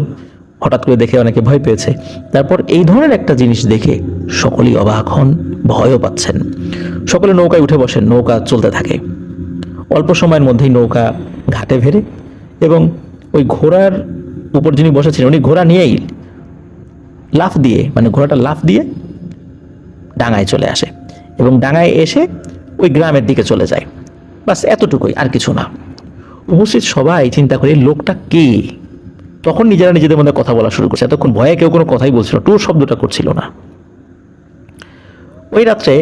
হঠাৎ করে দেখে অনেকে ভয় পেয়েছে, তারপর এই ধরনের একটা জিনিস দেখে সকলেই অবাক হন, ভয়ও পাচ্ছেন। সকলে নৌকায় উঠে বসেন, নৌকা চলতে থাকে। অল্প সময়ের মধ্যেই নৌকা ঘাটে ভেড়ে এবং ওই ঘোড়ার উপর যিনি বসেছিলেন, উনি ঘোড়া নিয়েই লাফ দিয়ে, মানে ঘোড়াটা লাফ দিয়ে ডাঙায় চলে আসে এবং ডাঙায় এসে ওই গ্রামের দিকে চলে যায়। বাস এতটুকুই, আর কিছু না। উপস্থিত সবাই চিন্তা করে লোকটা কে, তখন নিজেরা নিজেদের মধ্যে কথা বলা শুরু করছে। এতক্ষণ ভয়ে কেউ কোনো কথাই বলছিল, টুর শব্দটা করছিল না। ওই রাত্রে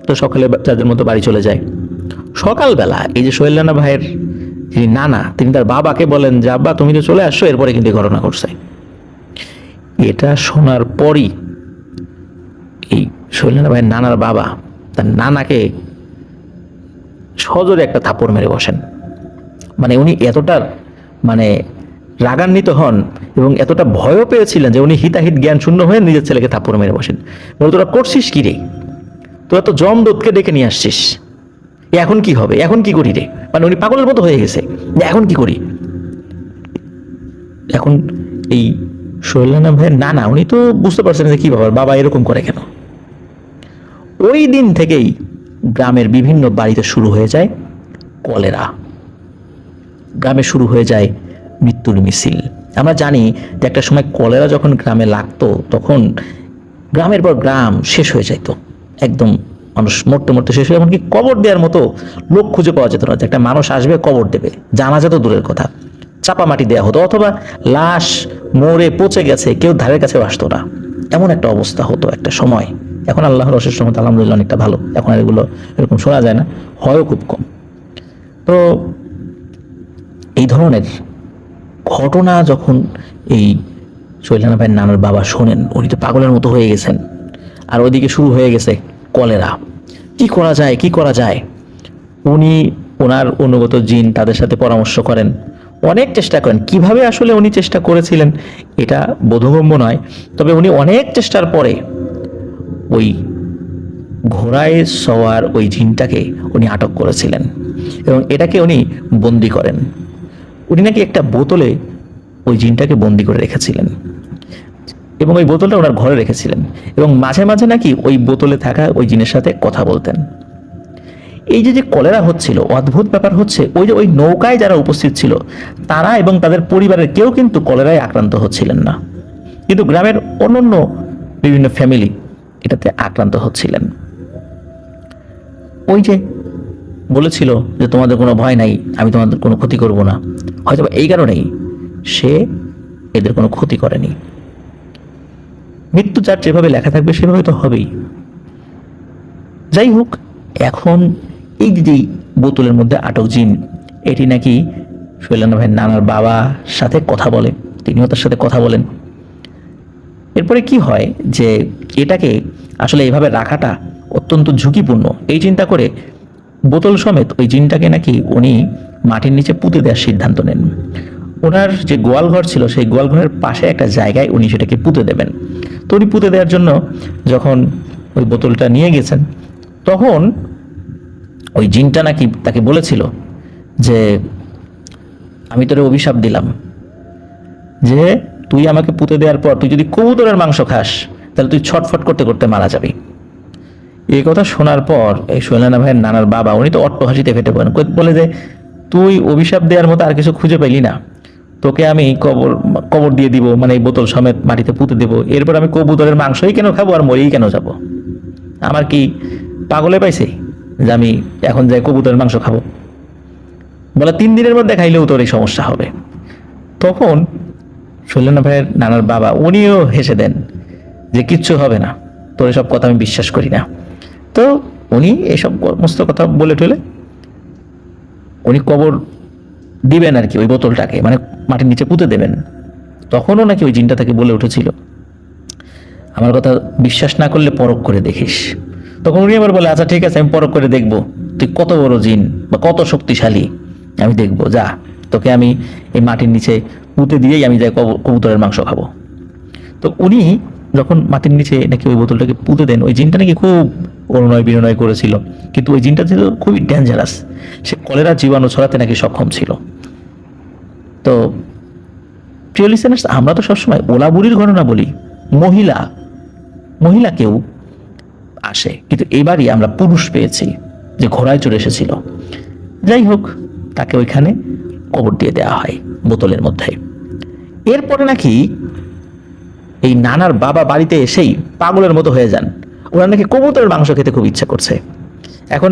তো সকালে যাদের মতো বাড়ি চলে যায়। সকালবেলা এই যে সোহেল রানা ভাইয়ের যিনি নানা, তিনি তার বাবাকে বলেন যে আব্বা তুমি তো চলে আসছো, এরপরে কিন্তু ঘটনা ঘটছে। এটা শোনার পরই এই সোহেল রানা ভাইয়ের নানার বাবা তার নানাকে সজোরে একটা থাপ্পড় মেরে বসেন। মানে উনি এতটা মানে রাগান্বিত হন এবং এতটা ভয়ও পেয়েছিলেন যে উনি হিতাহিত জ্ঞান শূন্য হয়ে নিজের ছেলেকে থাপ্পড় মেরে বসেন। বলে, তোরা করছিস কি রে, তোরা তো জমদূতকে ডেকে নিয়ে আসছিস, এখন কি হবে, এখন কি করি রে। মানে উনি পাগলের মতো হয়ে গেছে, এখন কি করি। এখন এই সোহেল রানা ভাইয়ের নানা, উনি তো বুঝতে পারছেন যে কি বাবা এরকম করে কেন। ওই দিন থেকেই গ্রামের বিভিন্ন বাড়িতে শুরু হয়ে যায় কলেরা, গ্রামে শুরু হয়ে যায় মৃত্যুর মিছিল। আমরা জানি যে একটা সময় কলেরা যখন গ্রামে লাগতো, তখন গ্রামের পর গ্রাম শেষ হয়ে যাইতো, একদম মানুষ মরতে মরতে শেষ হয়ে, এমনকি কবর দেওয়ার মতো লোক খুঁজে পাওয়া যেত না। যে একটা মানুষ আসবে কবর দেবে, জানা যেত দূরের কথা, চাপা মাটি দেওয়া হতো, অথবা লাশ মরে পচে গেছে, কেউ ধারের কাছেও আসতো না, এমন একটা অবস্থা হতো একটা সময়। এখন আল্লাহর অশেষ রহমত আলহামদুলিল্লাহ অনেকটা ভালো, এখন আর এগুলো এরকম শোনা যায় না, হয়ও খুব কম। তো এই ধরনের ঘটনা যখন এই সোহেল রানা ভাইয়ের নানার বাবা শোনেন, উনি তো পাগলের মতো হয়ে গেছেন। আর ওইদিকে শুরু হয়ে গেছে কলেরা। কি করা যায়, কি করা যায়। উনি ওনার অনুগত জিন তাদের সাথে পরামর্শ করেন, অনেক চেষ্টা করেন। কিভাবে আসলে উনি চেষ্টা করেছিলেন এটা বোধগম্য নয়, তবে উনি অনেক চেষ্টার পরে ওই ঘোড়ায় সওয়ার ওই জিনটাকে উনি আটক করেছিলেন এবং এটাকে উনি বন্দি করেন। উনি নাকি একটা বোতলে ওই জিনটাকে বন্দি করে রেখেছিলেন এবং ওই বোতলটা ওনার ঘরে রেখেছিলেন এবং মাঝে মাঝে নাকি ওই বোতলে থাকা ওই জিনের সাথে কথা বলতেন। এই যে কলেরা হচ্ছিল, অদ্ভুত ব্যাপার হচ্ছে, ওই যে ওই নৌকায় যারা উপস্থিত ছিল তারা এবং তাদের পরিবারের কেউ কিন্তু কলেরায় আক্রান্ত হচ্ছিলেন না, কিন্তু গ্রামের অন্যান্য বিভিন্ন ফ্যামিলি এটাতে আক্রান্ত হচ্ছিলেন। ওই যে বলেছিল যে তোমাদের কোনো ভয় নাই, আমি তোমাদের কোনো ক্ষতি করব না, হয়তো এই কারণেই সে এদের কোনো ক্ষতি করেনি। মৃত্যু যার যেভাবে লেখা থাকবে সেভাবে তো হবেই। যাই হোক, এখন এই যে বোতলের মধ্যে আটক জিন, এটি নাকি সোহেল রানা ভাইয়ের নানার বাবার সাথে কথা বলে, তিনিও তার সাথে কথা বলেন। এরপরে কি হয় যে এটাকে আসলে এইভাবে রাখাটা অত্যন্ত ঝুঁকিপূর্ণ, এই চিন্তা করে বোতল সমেত ওই জিনটাকে নাকি উনি মাটির নিচে পুঁতে দেওয়ার সিদ্ধান্ত নেন। ওনার যে গোয়াল ঘর ছিল সেই গোয়াল ঘরের পাশে একটা জায়গায় উনি সেটাকে পুঁতে দেবেন। তো উনি পুঁতে দেওয়ার জন্য যখন ওই বোতলটা নিয়ে গেছেন, তখন ওই জিনটা নাকি তাকে বলেছিল যে আমি তোরে অভিশাপ দিলাম যে তুই আমাকে পুঁতে দেওয়ার পর তুই যদি কবুতরের মাংস খাস তাহলে তুই ছটফট করতে করতে মারা যাবি। এই কথা শোনার পর এই সোহেল রানা ভাইয়ের নানার বাবা উনি তো অট্টহাসিতে ফেটে পড়েন, বলে যে তুই অভিশাপ দেওয়ার মতো আর কিছু খুঁজে পাইলি না, তোকে আমি কবর দিয়ে দিব, মানে এই বোতল সমেত মাটিতে পুঁতে দেবো, এরপর আমি কবুতরের মাংসই কেন খাবো আর মরেই কেন যাব? আমার কি পাগলে পাইছে যে আমি এখন যাই কবুতরের মাংস খাবো? বলে 3 দিনের মধ্যে খাইলেও তোর এই সমস্যা হবে। তখন সোহেল রানা ভাইয়ের নানার বাবা উনিও হেসে দেন যে কিচ্ছু হবে না, তোর এসব কথা আমি বিশ্বাস করি না। তো উনি এসব সমস্ত কথা বলে টলে উনি কবর দিবেন আর কি, ওই বোতলটাকে মানে মাটির নিচে পুঁতে দেবেন। তখনও নাকি ওই জিনটা তাকে বলে উঠেছিল আমার কথা বিশ্বাস না করলে পরখ করে দেখিস। তখন উনি আবার বলে আচ্ছা ঠিক আছে, আমি পরখ করে দেখবো তুই কত বড় জিন বা কত শক্তিশালী, আমি দেখবো, যা তোকে আমি এই মাটির নিচে পুঁতে দিয়েই আমি যাই কবুতরের মাংস খাবো। তো উনি যখন মাটির নিচে নাকি ওই বোতলটাকে পুঁতে দেন, ওই জিনটা নাকি খুব অনুনয় বিনয় করেছিল, কিন্তু ওই জিনটা ছিল খুবই ডেঞ্জারাস, সে কলেরা জীবাণু ছড়াতে নাকি সক্ষম ছিল। তো প্রিয় লিসেনার্স, আমরা তো সবসময় ওলাবুড়ির ঘটনা বলি, মহিলা কেউ আসে, কিন্তু এবারই আমরা পুরুষ পেয়েছি যে ঘোড়ায় চড়ে এসেছিল। যাই হোক, তাকে ওইখানে কবর দিয়ে দেওয়া হয় বোতলের মধ্যে। এরপরে নাকি এই নানার বাবা বাড়িতে এসেই পাগলের মতো হয়ে যান, ওরা নাকি কবুতরের মাংস খেতে খুব ইচ্ছা করছে। এখন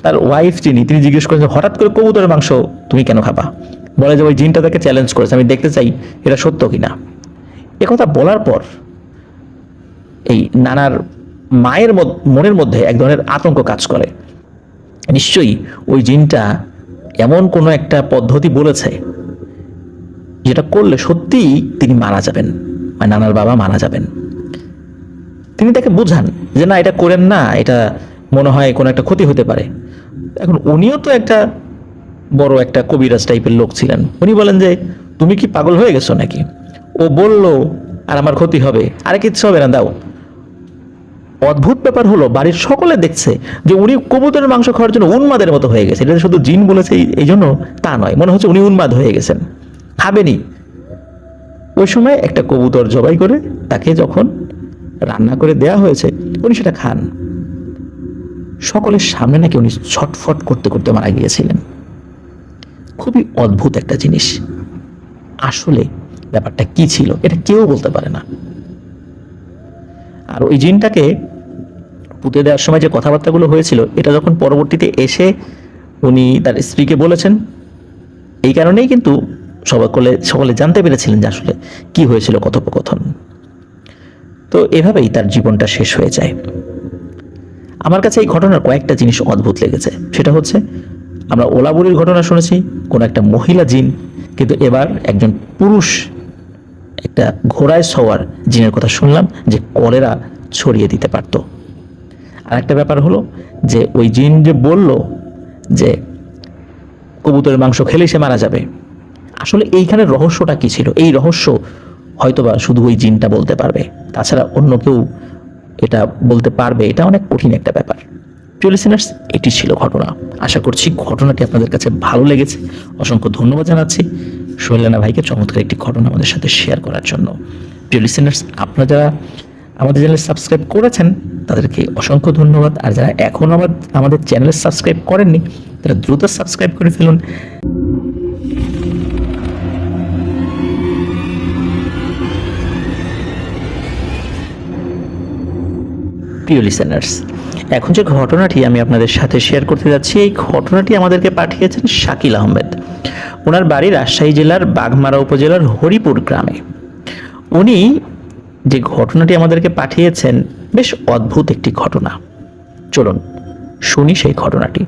তার ওয়াইফ তিনি জিজ্ঞেস করেছেন হঠাৎ করে কবুতরের মাংস তুমি কেন খাবা? বলে যে ওই জিনটা তাকে চ্যালেঞ্জ করেছে, আমি দেখতে চাই এটা সত্য কিনা। একথা বলার পর এই নানার মায়ের মনের মধ্যে এক ধরনের আতঙ্ক কাজ করে, নিশ্চয়ই ওই জিনটা এমন কোনো একটা পদ্ধতি বলেছে যেটা করলে সত্যিই তিনি মারা যাবেন, মানে নানার বাবা মারা যাবেন। তিনি তাকে বোঝান যে না এটা করেন না, এটা মনে হয় কোনো একটা ক্ষতি হতে পারে। এখন উনিও তো একটা বড় একটা কবিরাজ টাইপের লোক ছিলেন, উনি বলেন যে তুমি কি পাগল হয়ে গেছো নাকি? ও বললো আর আমার ক্ষতি হবে, আরে কিচ্ছু হবে না, দাও। অদ্ভুত ব্যাপার হলো বাড়ির সকলে দেখছে যে উনি কবুতরের মাংস খাওয়ার জন্য উন্মাদের মতো হয়ে গেছে। এটা শুধু জিন বলেছে এই জন্য তা নয়, মনে হচ্ছে উনি উন্মাদ হয়ে গেছেন, খাবেনি। ওই সময় একটা কবুতর জবাই করে তাকে যখন রান্না করে দেয়া হয়েছে উনি সেটা খান। সকলের সামনে নাকি উনি ছটফট করতে করতে মারা গিয়েছিলেন। খুবই অদ্ভুত একটা জিনিস। আসলে ব্যাপারটা কি ছিল এটা কেউ বলতে পারে না। আর ওই জিনটাকে পুঁতে দেওয়ার সময় যে কথাবার্তাগুলো হয়েছিল এটা যখন পরবর্তীতে এসে উনি তার স্ত্রীকে বলেছেন, এই কারণেই কিন্তু সকলে জানতে পেরেছিলেন যে আসলে কি হয়েছিল কথোপকথন। তো এভাবেই তার জীবনটা শেষ হয়ে যায়। আমার কাছে এই ঘটনার কয়েকটা জিনিস অদ্ভুত লেগেছে। সেটা হচ্ছে আমরা ওলাবুড়ির ঘটনা শুনেছি, কোন একটা মহিলা জিন, কিন্তু এবার একজন পুরুষ একটা ঘোড়ায় সওয়ার জিনের কথা শুনলাম যে কলেরা ছড়িয়ে দিতে পারত। আর একটা ব্যাপার হলো যে ওই জিন যে বলল যে কবুতরের মাংস খেলেই সে মারা যাবে, আসলে এইখানে রহস্যটা কি ছিল? এই রহস্য হয়তোবা শুধু ওই জিনটা বলতে পারবে, তাছাড়া অন্য কেউ এটা বলতে পারবে এটা অনেক কঠিন একটা ব্যাপার। প্রিয় লিসেনার্স, এটি ছিল ঘটনা। আশা করছি ঘটনাটি আপনাদের কাছে ভালো লেগেছে। অসংখ্য ধন্যবাদ জানাচ্ছি সোহেল রানা ভাইকে চমৎকার একটি ঘটনা আমাদের সাথে শেয়ার করার জন্য। প্রিয় লিসেনার্স, আপনারা যারা আমাদের চ্যানেল সাবস্ক্রাইব করেছেন তাদেরকে অসংখ্য ধন্যবাদ। আর যারা এখনও আমাদের চ্যানেল সাবস্ক্রাইব করেননি তারা দ্রুত সাবস্ক্রাইব করে ফেলুন। প্রিয় লিসেনার্স, এখন যে ঘটনাটি আমি আপনাদের সাথে শেয়ার করতে যাচ্ছি, এই ঘটনাটি আমাদেরকে পাঠিয়েছেন শাকিল আহমেদ। ওনার বাড়ি রাজশাহী জেলার বাঘমারা উপজেলার হরিপুর গ্রামে। উনি যে ঘটনাটি আমাদেরকে পাঠিয়েছেন বেশ অদ্ভুত একটি ঘটনা। চলুন শুনি সেই ঘটনাটি।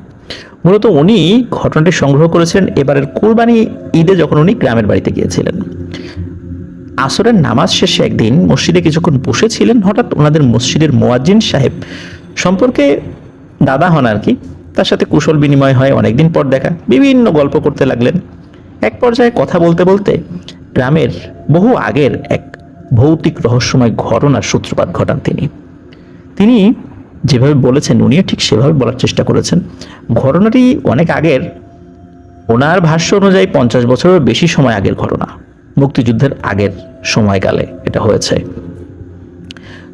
মূলত উনি ঘটনাটি সংগ্রহ করেছেন এবারের কুরবানি ঈদে, যখন উনি গ্রামের বাড়িতে গিয়েছিলেন। আসরের নামাজ শেষে একদিন মসজিদে কিছুক্ষণ বসেছিলেন। হঠাৎ ওনাদের মসজিদের মুয়াজ্জিন সাহেব সম্পর্কে দাদা হন আর কি, তার সাথে কুশল বিনিময় হয়, অনেকদিন পর দেখা, বিভিন্ন গল্প করতে লাগলেন। এক পর্যায়ে কথা বলতে বলতে গ্রামের বহু আগের এক ভৌতিক রহস্যময় ঘটনার সূত্রপাত ঘটান তিনি যেভাবে বলেছেন উনিও ঠিক সেভাবে বলার চেষ্টা করেছেন। ঘটনাটি অনেক আগের, ওনার ভাষ্য অনুযায়ী 50 বছরের বেশি সময় আগের ঘটনা, মুক্তিযুদ্ধের আগের সময়কালে এটা হয়েছে।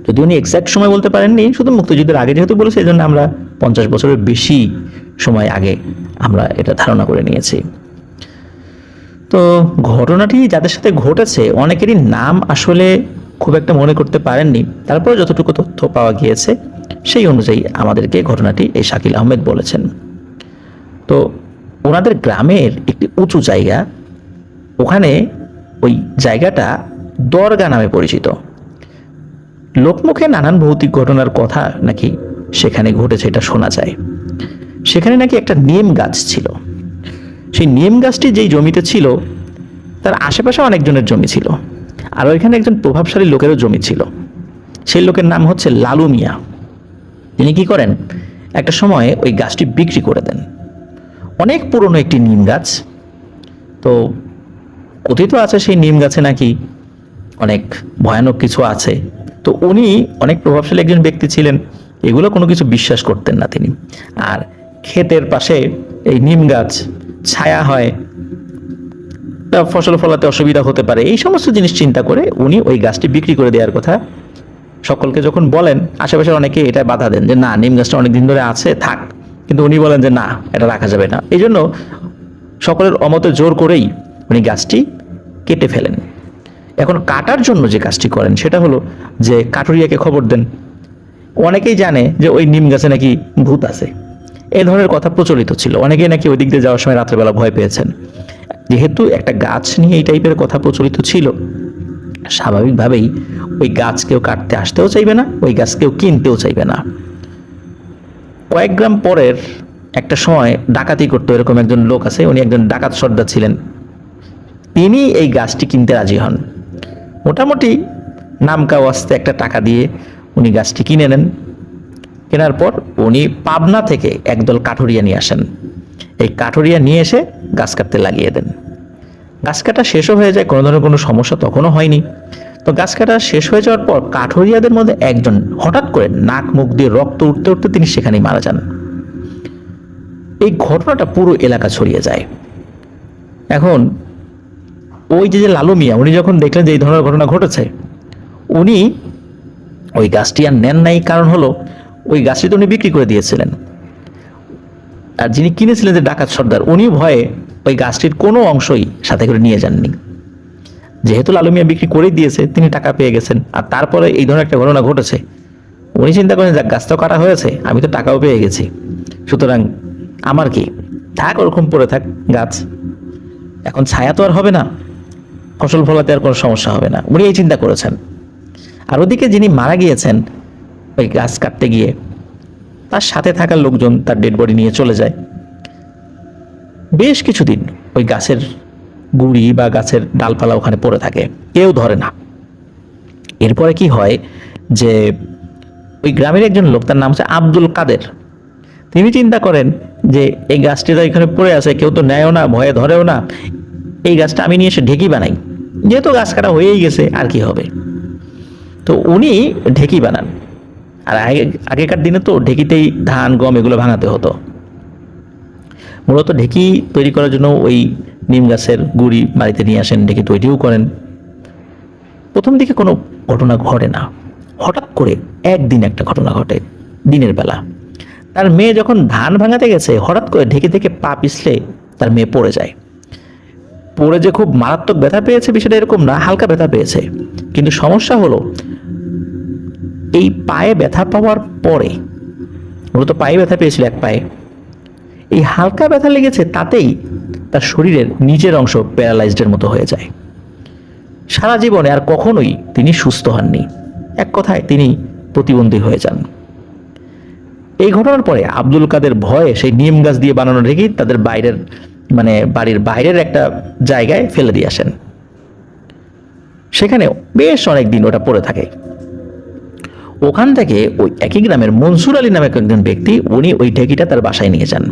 যদি উনি এক্সাক্ট সময় বলতে পারেননি, শুধু মুক্তিযুদ্ধের আগে যেহেতু বলেছে, এই জন্য আমরা 50 বছরের বেশি সময় আগে আমরা এটা ধারণা করে নিয়েছি। তো ঘটনাটি যাদের সাথে ঘটেছে অনেকেরই নাম আসলে খুব একটা মনে করতে পারেননি, তারপরে যতটুকু তথ্য পাওয়া গিয়েছে সেই অনুযায়ী আমাদেরকে ঘটনাটি এই শাকিল আহমেদ বলেছেন। তো ওনাদের গ্রামের একটি উঁচু জায়গা, ওখানে ওই জায়গাটা দরগা নামে পরিচিত। লোকমুখে নানান ভৌতিক ঘটনার কথা নাকি সেখানে ঘটেছে এটা শোনা যায়। সেখানে নাকি একটা নিম গাছ ছিল। সেই নিম গাছটি যেই জমিতে ছিল তার আশেপাশে অনেকজনের জমি ছিল, আর ওইখানে একজন প্রভাবশালী লোকেরও জমি ছিল। সেই লোকের নাম হচ্ছে লালু মিয়া। তিনি কি করেন, একটা সময়ে ওই গাছটি বিক্রি করে দেন। অনেক পুরনো একটি নিম গাছ। তো কথিত আছে সেই নিম গাছে নাকি অনেক ভয়ানক কিছু আছে। তো উনি অনেক প্রভাবশালী একজন ব্যক্তি ছিলেন, এগুলো কোনো কিছু বিশ্বাস করতেন না তিনি। আর ক্ষেতের পাশে এই নিম গাছ, ছায়া হয়, ফসল ফলাতে অসুবিধা হতে পারে, এই সমস্ত জিনিস চিন্তা করে উনি ওই গাছটি বিক্রি করে দেওয়ার কথা সকলকে যখন বলেন, আশেপাশে অনেকে এটা বাধা দেন যে না, নিম গাছটা অনেক দিন ধরে আছে, থাক। কিন্তু উনি বলেন যে না, এটা রাখা যাবে না। এই জন্য সকলের অমতে জোর করেই উনি গাছটি কেটে ফেলেন। এখন কাটার জন্য যে কাজটি করেন সেটা হলো যে কাঠুরিয়াকে খবর দেন। অনেকেই জানে যে ওই নিম গাছে নাকি ভূত আছে, এই ধরনের কথা প্রচলিত ছিল। অনেকেই নাকি ওই দিক দিয়ে যাওয়ার সময় রাত্রেবেলা ভয় পেয়েছেন। যেহেতু একটা গাছ নিয়ে এই টাইপের কথা প্রচলিত ছিল, স্বাভাবিকভাবেই ওই গাছ কেউ কাটতে আসতেও চাইবে না, ওই গাছ কেউ কিনতেও চাইবে না। কয়েক গ্রাম পরের একটা সময় ডাকাতি করতো এরকম একজন লোক আছে, উনি একজন ডাকাত সর্দার ছিলেন। তিনি এই গাছটি কিনতে রাজি হন। মোটামুটি নামকা ওয়াস্তে একটা টাকা দিয়ে উনি গাছটি কিনে নেন। কেনার পর উনি পাবনা থেকে একদল কাঠুরিয়া নিয়ে আসেন। এই কাঠুরিয়া নিয়ে এসে গাছ কাটতে লাগিয়ে দেন। গাছ কাটা শেষও হয়ে যায়, কোনো ধরনের কোনো সমস্যা তখনও হয়নি। তো গাছ কাটা শেষ হয়ে যাওয়ার পর কাঠুরিয়াদের মধ্যে একজন হঠাৎ করে নাক মুখ দিয়ে রক্ত উঠতে উঠতে তিনি সেখানেই মারা যান। এই ঘটনাটা পুরো এলাকা ছড়িয়ে যায়। এখন ওই যে লালু মিয়া, উনি যখন দেখলেন যে এই ধরনের ঘটনা ঘটেছে, উনি ওই গাছটি আর নেন নাই। কারণ হলো ওই গাছটি তো উনি বিক্রি করে দিয়েছিলেন, আর যিনি কিনেছিলেন যে ডাকাত সর্দার, উনি ভয়ে ওই গাছটির কোনো অংশই সাথে করে নিয়ে যাননি। যেহেতু লালু মিয়া বিক্রি করে দিয়েছে, তিনি টাকা পেয়ে গেছেন, আর তারপরে এই ধরনের একটা ঘটনা ঘটেছে। উনি চিন্তা করেন যাক, গাছটাও কাটা হয়েছে, আমি তো টাকাও পেয়ে গেছি, সুতরাং আমার কি, থাক ওরকম পড়ে থাক গাছ, এখন ছায়া তো আর হবে না, ফসল ফলাতে আর কোনো সমস্যা হবে না, উনি এই চিন্তা করেছেন। আর ওদিকে যিনি মারা গিয়েছেন ওই গাছ কাটতে গিয়ে, তার সাথে থাকা লোকজন তার ডেড বডি নিয়ে চলে যায়। বেশ কিছুদিন ওই গাছের গুড়ি বা গাছের ডালপালা ওখানে পড়ে থাকে, কেউ ধরে না। এরপরে কি হয় যে ওই গ্রামের একজন লোক, তার নাম হচ্ছে আব্দুল কাদের, তিনি চিন্তা করেন যে এই গাছটি তো এখানে পড়ে আছে, কেউ তো নেয়ও না, ভয়ে ধরেও না, এই গাছটা আমি নিয়ে এসে ঢেকি বানাই, যেহেতু গাছ কাটা হয়েই গেছে আর কি হবে। তো উনি ঢেকি বানান। আর আগেকার দিনে তো ঢেকিতেই ধান গম এগুলো ভাঙাতে হতো। মূলত ঢেকি তৈরি করার জন্য ওই নিম গাছের গুড়ি বাড়িতে নিয়ে আসেন, ঢেকি তৈরিও করেন। প্রথম দিকে কোনো ঘটনা ঘটে না। হঠাৎ করে একদিন একটা ঘটনা ঘটে দিনের বেলা। তার মেয়ে যখন ধান ভাঙাতে গেছে, হঠাৎ করে ঢেকি থেকে পা পিছলে তার মেয়ে পড়ে যায়। পড়ে যে খুব মারাত্মক ব্যথা পেয়েছে বিষয়টা এরকম না, হালকা ব্যথা পেয়েছে। কিন্তু সমস্যা হলো এই পায়ে ব্যথা পাওয়ার পরে মূলত পায়ে ব্যথা পেয়েছিল, এক পায়ে। এই হালকা ব্যথা লেগেছে, তাতেই তার শরীরের নিচের অংশ প্যারালাইজডের মতো হয়ে যায়। সারা জীবনে আর কখনোই তিনি সুস্থ হননি, এক কথায় তিনি প্রতিবন্ধী হয়ে যান। এই ঘটনার পরে আব্দুল কাদের ভয়ে সেই নিম গাছ দিয়ে বানানো ঢেকি তাদের বাইরের বাড়ির বাইরের একটা জায়গায় ফেলে দিয়ে আসেন। সেখানে বেশ অনেক দিন ওটা পড়ে থাকে। ওখান থেকে ওই একই গ্রামের মনসুর আলী নামে একজন ব্যক্তি, উনি ওই ঢেকিটা তার বাসায় নিয়ে যান।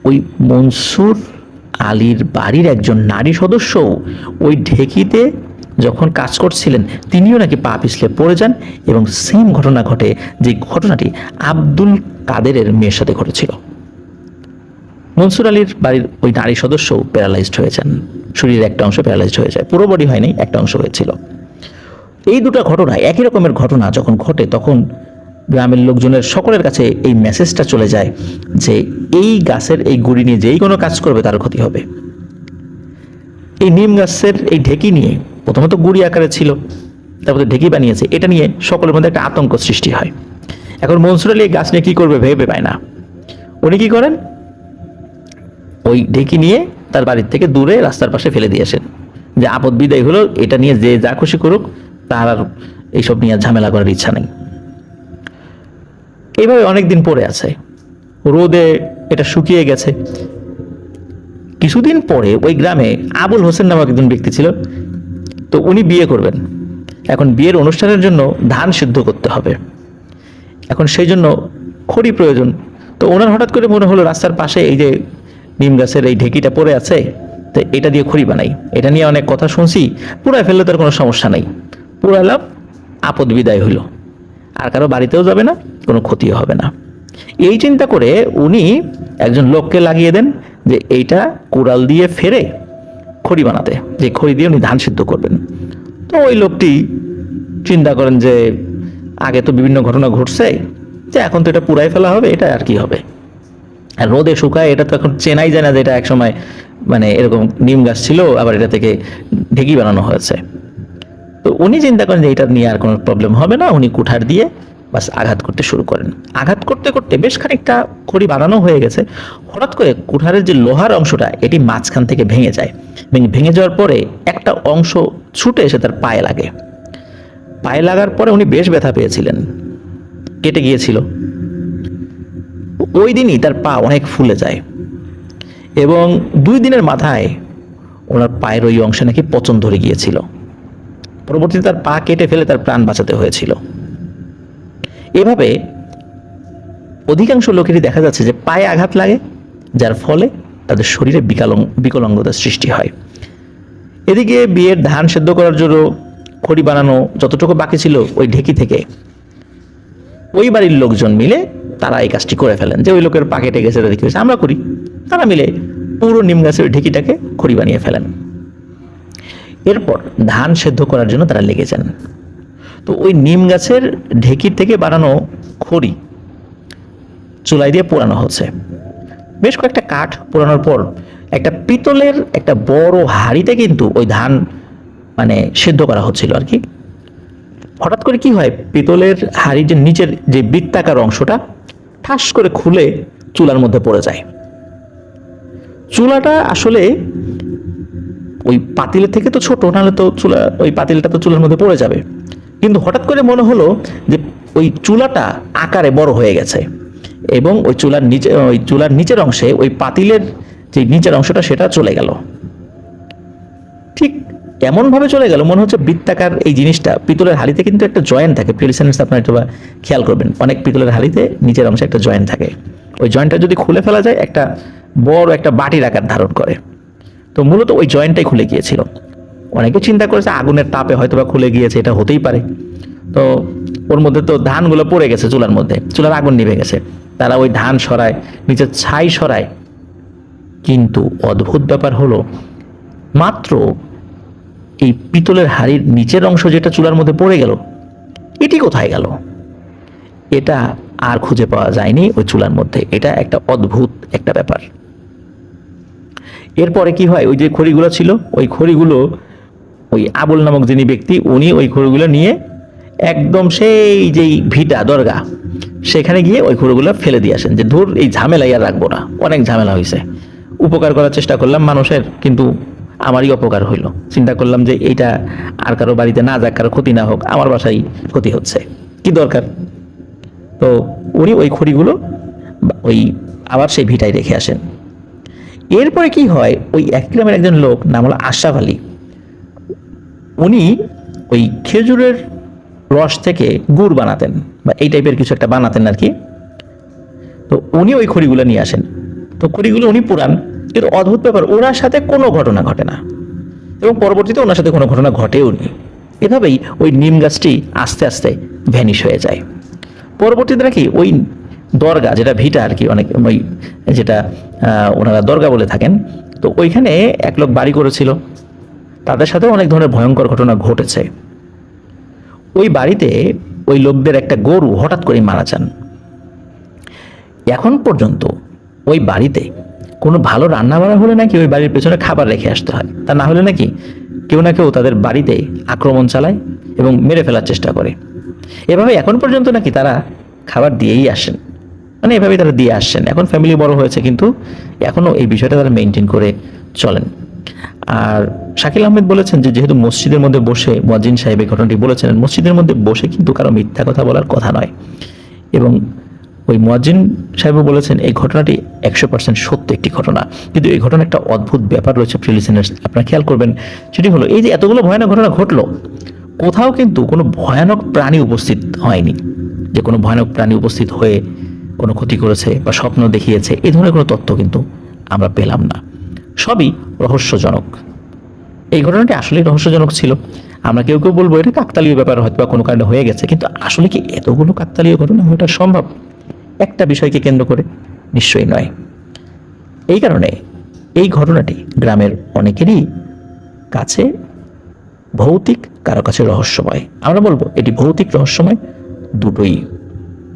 ওই মনসুর আলীর বাড়ির একজন নারী সদস্য ওই ঢেকিতে যখন কাজ করছিলেন, তিনিও নাকি পা পিছলে পড়ে যান, এবং সেম ঘটনা ঘটে যে ঘটনাটি আব্দুল কাদেরের মেয়ের সাথে ঘটেছিল। মনসুর আলীর বাড়ির ওই নারী সদস্য প্যারালাইজড হয়ে যান, শরীরের একটা অংশ প্যারালাইজড হয়ে যায়, পুরো বডি হয়নি, একটা অংশ হয়েছিল। এই দুটো ঘটনা, একই রকমের ঘটনা যখন ঘটে, তখন গ্রামের লোকজনের সকলের কাছে এই মেসেজটা চলে যায় যে এই গাছের এই গুড়ি নিয়ে যেই কোনো কাজ করবে তার ক্ষতি হবে। এই নিম গাছের এই ঢেকি নিয়ে প্রথমত গুড়ি আকারে ছিল, তারপরে ঢেকি বানিয়েছে, এটা নিয়ে সকলের মধ্যে একটা আতঙ্ক সৃষ্টি হয়। এখন মনসুর আলী এই গাছ নিয়ে কি করবে ভেবে পায় না। উনি কি করেন, ওই ঢেকি নিয়ে তার বাড়ির থেকে দূরে রাস্তার পাশে ফেলে দিয়ে আসেন, যে আপদ বিদায় হলো, এটা নিয়ে যে যা খুশি করুক, তার আর এইসব নিয়ে ঝামেলা করার ইচ্ছা নেই। এইভাবে অনেকদিন পরে আছে, রোদে এটা শুকিয়ে গেছে। কিছুদিন পরে ওই গ্রামে আবুল হোসেন নামক একজন ব্যক্তি ছিল, তো উনি বিয়ে করবেন। এখন বিয়ের অনুষ্ঠানের জন্য ধান সিদ্ধ করতে হবে, এখন সেই জন্য খড়ি প্রয়োজন। তো ওনার হঠাৎ করে মনে হলো রাস্তার পাশে এই যে নিম গাছের এই ঢেকিটা পড়ে আছে, তো এটা দিয়ে খড়ি বানাই, এটা নিয়ে অনেক কথা শুনছি, পুরাই ফেললে তার কোনো সমস্যা নেই, পুরালাম, আপদ বিদায় হইল, আর কারো বাড়িতেও যাবে না, কোনো ক্ষতিও হবে না। এই চিন্তা করে উনি একজন লোককে লাগিয়ে দেন যে এইটা কুড়াল দিয়ে ফেরে খড়ি বানাতে, যে খড়ি দিয়ে উনি ধান সিদ্ধ করবেন। তো ওই লোকটি চিন্তা করেন যে আগে তো বিভিন্ন ঘটনা ঘটছে, যে এখন তো এটা পুরাই ফেলা হবে, এটা আর কি হবে, আর রোদে শুকায়, এটা তো এখন চেনাই যায় না যে এটা একসময় এরকম নিম গাছ ছিল, আবার এটা থেকে ঢেকি বানানো হয়েছে। তো উনি চিন্তা করেন যে এটা নিয়ে আর কোনো প্রবলেম হবে না, উনি কুঠার দিয়ে বাস আঘাত করতে শুরু করেন। আঘাত করতে করতে বেশ খানিকটা খড়ি বানানো হয়ে গেছে, হঠাৎ করে কুঠারের যে লোহার অংশটা, এটি মাঝখান থেকে ভেঙে যায়। ভেঙে যাওয়ার পরে একটা অংশ ছুটে এসে তার পায়ে লাগে। পায়ে লাগার পরে উনি বেশ ব্যথা পেয়েছিলেন, কেটে গিয়েছিল। ওই দিনই তার পা অনেক ফুলে যায়, এবং 2 দিনের মাথায় ওনার পায়ের ওই অংশে নাকি পচন ধরে গিয়েছিল। পরবর্তীতে তার পা কেটে ফেলে তার প্রাণ বাঁচাতে হয়েছিল। এভাবে অধিকাংশ লোকেরই দেখা যাচ্ছে যে পায়ে আঘাত লাগে, যার ফলে তাদের শরীরে বিকলাঙ্গতার সৃষ্টি হয়। এদিকে বিয়ের ধান সেদ্ধ করার জন্য খড়ি বানানো যতটুকু বাকি ছিল ওই ঢেকি থেকে, ওই বাড়ির লোকজন মিলে তারা এই কাজটি করে ফেলেন, যে ওই লোকের পা কেটে গেছে, দেখে আমরা করি। তারা মিলে পুরো নিম গাছের ওই ঢেকিটাকে খড়ি বানিয়ে ফেলেন। এরপর ধান সেদ্ধ করার জন্য তারা লেগে যান। তো ওই নিম গাছের ঢেকির থেকে বানানো খড়ি চুলায় দিয়ে পোড়ানো হচ্ছে। বেশ কয়েকটা কাঠ পোড়ানোর পর একটা পিতলের একটা বড় হাঁড়িতে কিন্তু ওই ধান সেদ্ধ করা হচ্ছিল আর কি। হঠাৎ করে কি হয়, পিতলের হাঁড়ির যে নিচের যে বৃত্তাকার অংশটা ঠাস করে খুলে চুলার মধ্যে পড়ে যায়। চুলাটা আসলে ওই পাতিলের থেকে তো ছোট, নাহলে তো ওই পাতিলটা তো চুলার মধ্যে পড়ে যাবে। কিন্তু হঠাৎ করে মনে হলো যে ওই চুলাটা আকারে বড় হয়ে গেছে, এবং ওই চুলার নিচের অংশে ওই পাতিলের যে নিচের অংশটা সেটা চলে গেল। ঠিক এমন ভাবে চলে গেল মনে হচ্ছে বৃত্তাকার এই জিনিসটা। পিতলের হাঁড়িতে কিন্তু একটা জয়েন্ট থাকে, প্রিলিসেন্স আপনারা একটু খেয়াল করবেন, অনেক পিতলের হাঁড়িতে নিচের অংশে একটা জয়েন্ট থাকে। ওই জয়েন্টটা যদি খুলে ফেলা যায় একটা বড় একটা বাটির আকার ধারণ করে। তো মূলত ওই জয়েন্টটাই খুলে গিয়েছিল। অনেকে চিন্তা করেছে আগুনের তাপে হয়তোবা খুলে গিয়েছে, এটা হতেই পারে। তো ওর মধ্যে তো ধানগুলো পড়ে গেছে চুলার মধ্যে, চুলার আগুন নিভে গেছে। তারা ওই ধান সরায়, নিচে ছাই সরায়, কিন্তু অদ্ভুত ব্যাপার হলো মাত্র এই পিতলের হাঁড়ির নিচের অংশ যেটা চুলার মধ্যে পড়ে গেল, এটি কোথায় গেল? এটা আর খুঁজে পাওয়া যায়নি ওই চুলার মধ্যে। এটা একটা অদ্ভুত একটা ব্যাপার। এরপরে কি হয়, ওই যে খড়িগুলো ছিল, ওই খড়িগুলো ওই আবুল নামক যিনি ব্যক্তি, উনি ওই খড়িগুলো নিয়ে একদম সেই যেই ভিটা দরগা, সেখানে গিয়ে ওই খড়িগুলো ফেলে দিয়ে আসেন, যে ধুর এই ঝামেলাই আর রাখবো না, অনেক ঝামেলা হয়েছে। উপকার করার চেষ্টা করলাম মানুষের, কিন্তু আমারই অপকার হইলো। চিন্তা করলাম যে এইটা আর কারো বাড়িতে না যাক, কারো ক্ষতি না হোক, আমার বাসায় ক্ষতি হচ্ছে, কি দরকার। তো উনি ওই খড়িগুলো ওই আবার সেই ভিটায় রেখে আসেন। এরপরে কি হয়, ওই এক গ্রামের একজন লোক নাম হলো আশরাফ আলী, উনি ওই খেজুরের রস থেকে গুড় বানাতেন বা এই টাইপের কিছু একটা বানাতেন আর কি। তো উনি ওই খড়িগুলো নিয়ে আসেন। তো খড়িগুলো উনি পুরান, কিন্তু অদ্ভুত ব্যাপার, ওনার সাথে কোনো ঘটনা ঘটে না এবং পরবর্তীতে ওনার সাথে কোনো ঘটনা ঘটেও নি। এভাবেই ওই নিম গাছটি আস্তে আস্তে ভ্যানিশ হয়ে যায়। পরবর্তীতে নাকি ওই দরগা, যেটা ভিটা আর কি, অনেক ওই যেটা ওনারা দরগা বলে থাকেন, তো ওইখানে এক লোক বাড়ি করেছিল, তাদের সাথে অনেক ধরনের ভয়ঙ্কর ঘটনা ঘটেছে। ওই বাড়িতে ওই লোকদের একটা গরু হঠাৎ করে মারা যান। এখন পর্যন্ত ওই বাড়িতে কোনো ভালো রান্না বান্না হলে নাকি ওই বাড়ির পেছনে খাবার রেখে আসতে হয়, তা না হলে নাকি কেউ না কেউ তাদের বাড়িতে আক্রমণ চালায় এবং মেরে ফেলার চেষ্টা করে। এভাবে এখন পর্যন্ত নাকি তারা খাবার দিয়েই আসেন, মানে এভাবেই তারা দিয়ে আসছেন। এখন ফ্যামিলি বড় হয়েছে, কিন্তু এখনও এই বিষয়টা তারা মেনটেন করে চলেন। আর শাকিল আহমেদ বলেছেন যে যেহেতু মসজিদের মধ্যে বসে মুয়াজ্জিন সাহেব এই ঘটনাটি বলেছিলেন, মসজিদের মধ্যে বসে কিন্তু কারো মিথ্যা কথা বলার কথা নয়। এবং ওই মুয়াজ্জিন সাহেবও বলেছেন এই ঘটনাটি 100% সত্য একটি ঘটনা। কিন্তু এই ঘটনা একটা অদ্ভুত ব্যাপার রয়েছে, প্রিয় লিসেনার্স, আপনারা খেয়াল করবেন। সেটি হলো এই যে এতগুলো ভয়ানক ঘটনা ঘটলো, কোথাও কিন্তু কোনো ভয়ানক প্রাণী উপস্থিত হয়নি, যে কোনো ভয়ানক প্রাণী উপস্থিত হয়ে কোনো ক্ষতি করেছে বা স্বপ্ন দেখিয়েছে, এই ধরনের কোনো তথ্য কিন্তু আমরা পেলাম না। সবই রহস্যজনক। এই ঘটনাটি আসলেই রহস্যজনক ছিল। আমরা কেউ কেউ বলবো এটা কাকতালীয় ব্যাপার, হয়তো বা কোনো কারণে হয়ে গেছে, কিন্তু আসলে কি এতগুলো কাকতালীয় ঘটনা হওয়াটা সম্ভব একটা বিষয়কে কেন্দ্র করে? নিশ্চয়ই নয়। এই কারণে এই ঘটনাটি গ্রামের অনেকেরই কাছে ভৌতিক, কারো কাছে রহস্যময়। আমরা বলবো এটি ভৌতিক রহস্যময় দুটোই।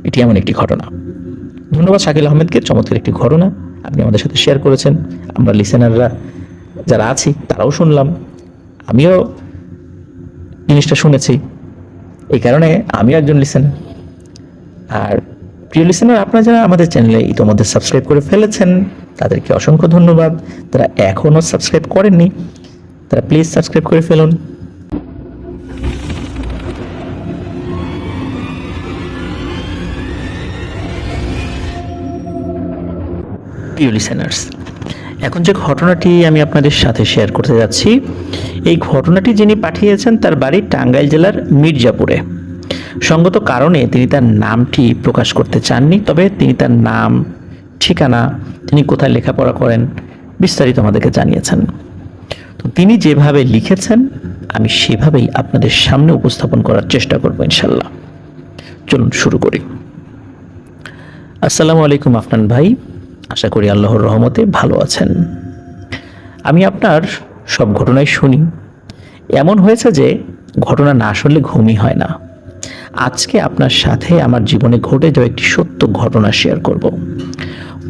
এটি এমন একটি ঘটনা। ধন্যবাদ শাকিল আহমেদকে, চমৎকার একটি ঘটনা আপনি আমাদের সাথে শেয়ার করেছেন। আমরা লিসেনাররা যারা আছি তারাও শুনলাম, আমিও জিনিসটা শুনেছি, এই কারণে আমিও একজন লিসেনার। আর প্রিয় লিসেনার, আপনারা যারা আমাদের চ্যানেলে ইতিমধ্যে সাবস্ক্রাইব করে ফেলেছেন তাদেরকে অসংখ্য ধন্যবাদ। তারা এখনও সাবস্ক্রাইব করেননি, তারা প্লিজ সাবস্ক্রাইব করে ফেলুন। প্রিয় লিসেনার্স, এখন যে ঘটনাটি আমি আপনাদের সাথে শেয়ার করতে যাচ্ছি, এই ঘটনাটি যিনি পাঠিয়েছেন তার বাড়ি টাঙ্গাইল জেলার মির্জাপুরে। সঙ্গত কারণে তিনি তার নামটি প্রকাশ করতে চাননি, তবে তিনি তার নাম, ঠিকানা, তিনি কোথায় লেখাপড়া করেন বিস্তারিত আমাদেরকে জানিয়েছেন। তো তিনি যেভাবে লিখেছেন আমি সেভাবেই আপনাদের সামনে উপস্থাপন করার চেষ্টা করব ইনশাল্লাহ। চলুন শুরু করি। আসসালামু আলাইকুম আফনান ভাই, আশা করি আল্লাহর রহমতে ভালো আছেন। আমি আপনার সব ঘটনাই শুনি। এমন হয়েছে যে ঘটনা না শুনলে ঘুমই হয় না। আজকে আপনার সাথে আমার জীবনে ঘটে যাওয়া একটি সত্য ঘটনা শেয়ার করব।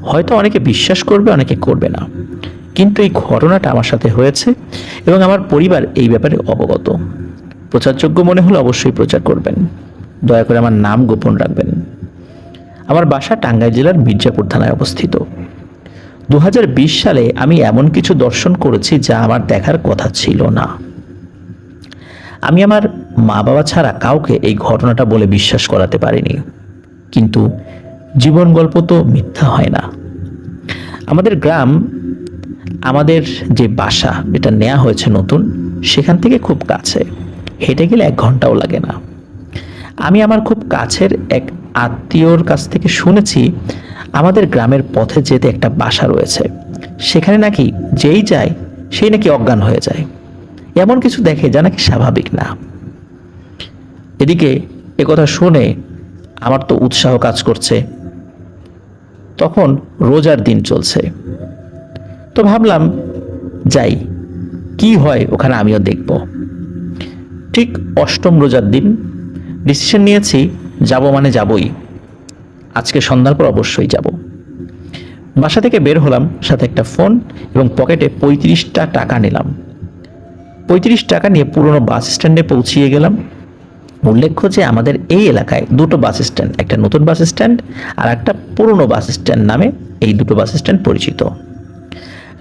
হয়তো অনেকে বিশ্বাস করবে, অনেকে করবে না, কিন্তু এই ঘটনাটা আমার সাথে হয়েছে এবং আমার পরিবার এই ব্যাপারে অবগত। প্রচারযোগ্য মনে হলে অবশ্যই প্রচার করবেন। দয়া করে আমার নাম গোপন রাখবেন। আমার বাসা টাঙ্গাইল জেলার মির্জাপুর থানায় অবস্থিত। 2020 সালে আমি এমন কিছু দর্শন করেছি যা আমার দেখার কথা ছিল না। আমি আমার মা বাবা ছাড়া কাউকে এই ঘটনাটা বলে বিশ্বাস করাতে পারিনি, কিন্তু জীবন গল্প তো মিথ্যা হয় না। আমাদের গ্রাম, আমাদের যে বাসা যেটা নেওয়া হয়েছে নতুন, সেখান থেকে খুব কাছে, হেঁটে গেলে 1 ঘন্টাও লাগে না। আমি আমার খুব কাছের এক আত্মীয়র কাছ থেকে শুনেছি আমাদের গ্রামের পথে যেতে একটা বাসা রয়েছে, সেখানে নাকি যেই যায় সেই নাকি অজ্ঞান হয়ে যায়, এমন কিছু দেখে যা নাকি স্বাভাবিক না। এদিকে একথা শুনে আমার তো উৎসাহ কাজ করছে। তখন রোজার দিন চলছে, তো ভাবলাম যাই, কি হয় ওখানে আমিও দেখব। ঠিক 8ম রোজার দিন ডিসিশন নিয়েছি, যাব মানে যাবই, আজকে সন্ধ্যার পর অবশ্যই যাব। বাসা থেকে বের হলাম, সাথে একটা ফোন এবং পকেটে 35টা টাকা নিলাম। 35 টাকা নিয়ে পুরনো বাস স্ট্যান্ডে পৌঁছিয়ে গেলাম। উল্লেখ্য যে আমাদের এই এলাকায় দুটো বাস স্ট্যান্ড, একটা নতুন বাস স্ট্যান্ড আর একটা পুরনো বাস স্ট্যান্ড নামে এই দুটো বাস স্ট্যান্ড পরিচিত।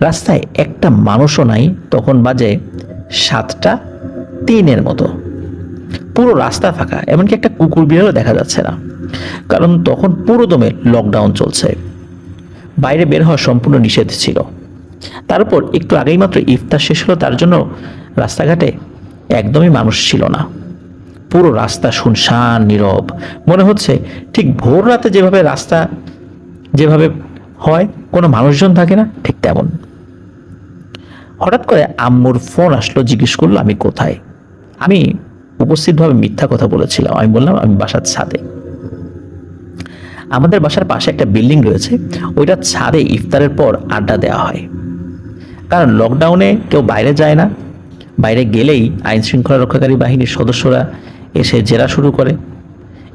রাস্তায় একটা মানুষও নাই, তখন বাজে 7:03 মতো। পুরো রাস্তা ফাঁকা, এমনকি একটা কুকুর বিড়ালও দেখা যাচ্ছে না, কারণ তখন পুরো দমে লকডাউন চলছে। বাইরে বের হওয়া সম্পূর্ণ নিষেধ ছিল। তারপর একটু আগেই মাত্র ইফতার শেষ হলো, তার জন্য রাস্তাঘাটে একদমই মানুষ ছিল না। পুরো রাস্তা শুনশান নীরব, মনে হচ্ছে ঠিক ভোর রাতে যেভাবে রাস্তা যেভাবে হয়, কোনো মানুষজন থাকে না, ঠিক তেমন। হঠাৎ করে আম্মুর ফোন আসলো, জিজ্ঞেস করলো আমি কোথায়। আমি উপস্থিতভাবে মিথ্যা কথা বলেছিলাম। আমি বললাম আমি বাসার ছাদে। আমাদের বাসার পাশে একটা বিল্ডিং রয়েছে, ওইটার ছাদে ইফতারের পর আড্ডা দেওয়া হয়। কারণ লকডাউনে কেউ বাইরে যায় না, বাইরে গেলেই আইন শৃঙ্খলা রক্ষাকারী বাহিনীর সদস্যরা এসে জেরা শুরু করে,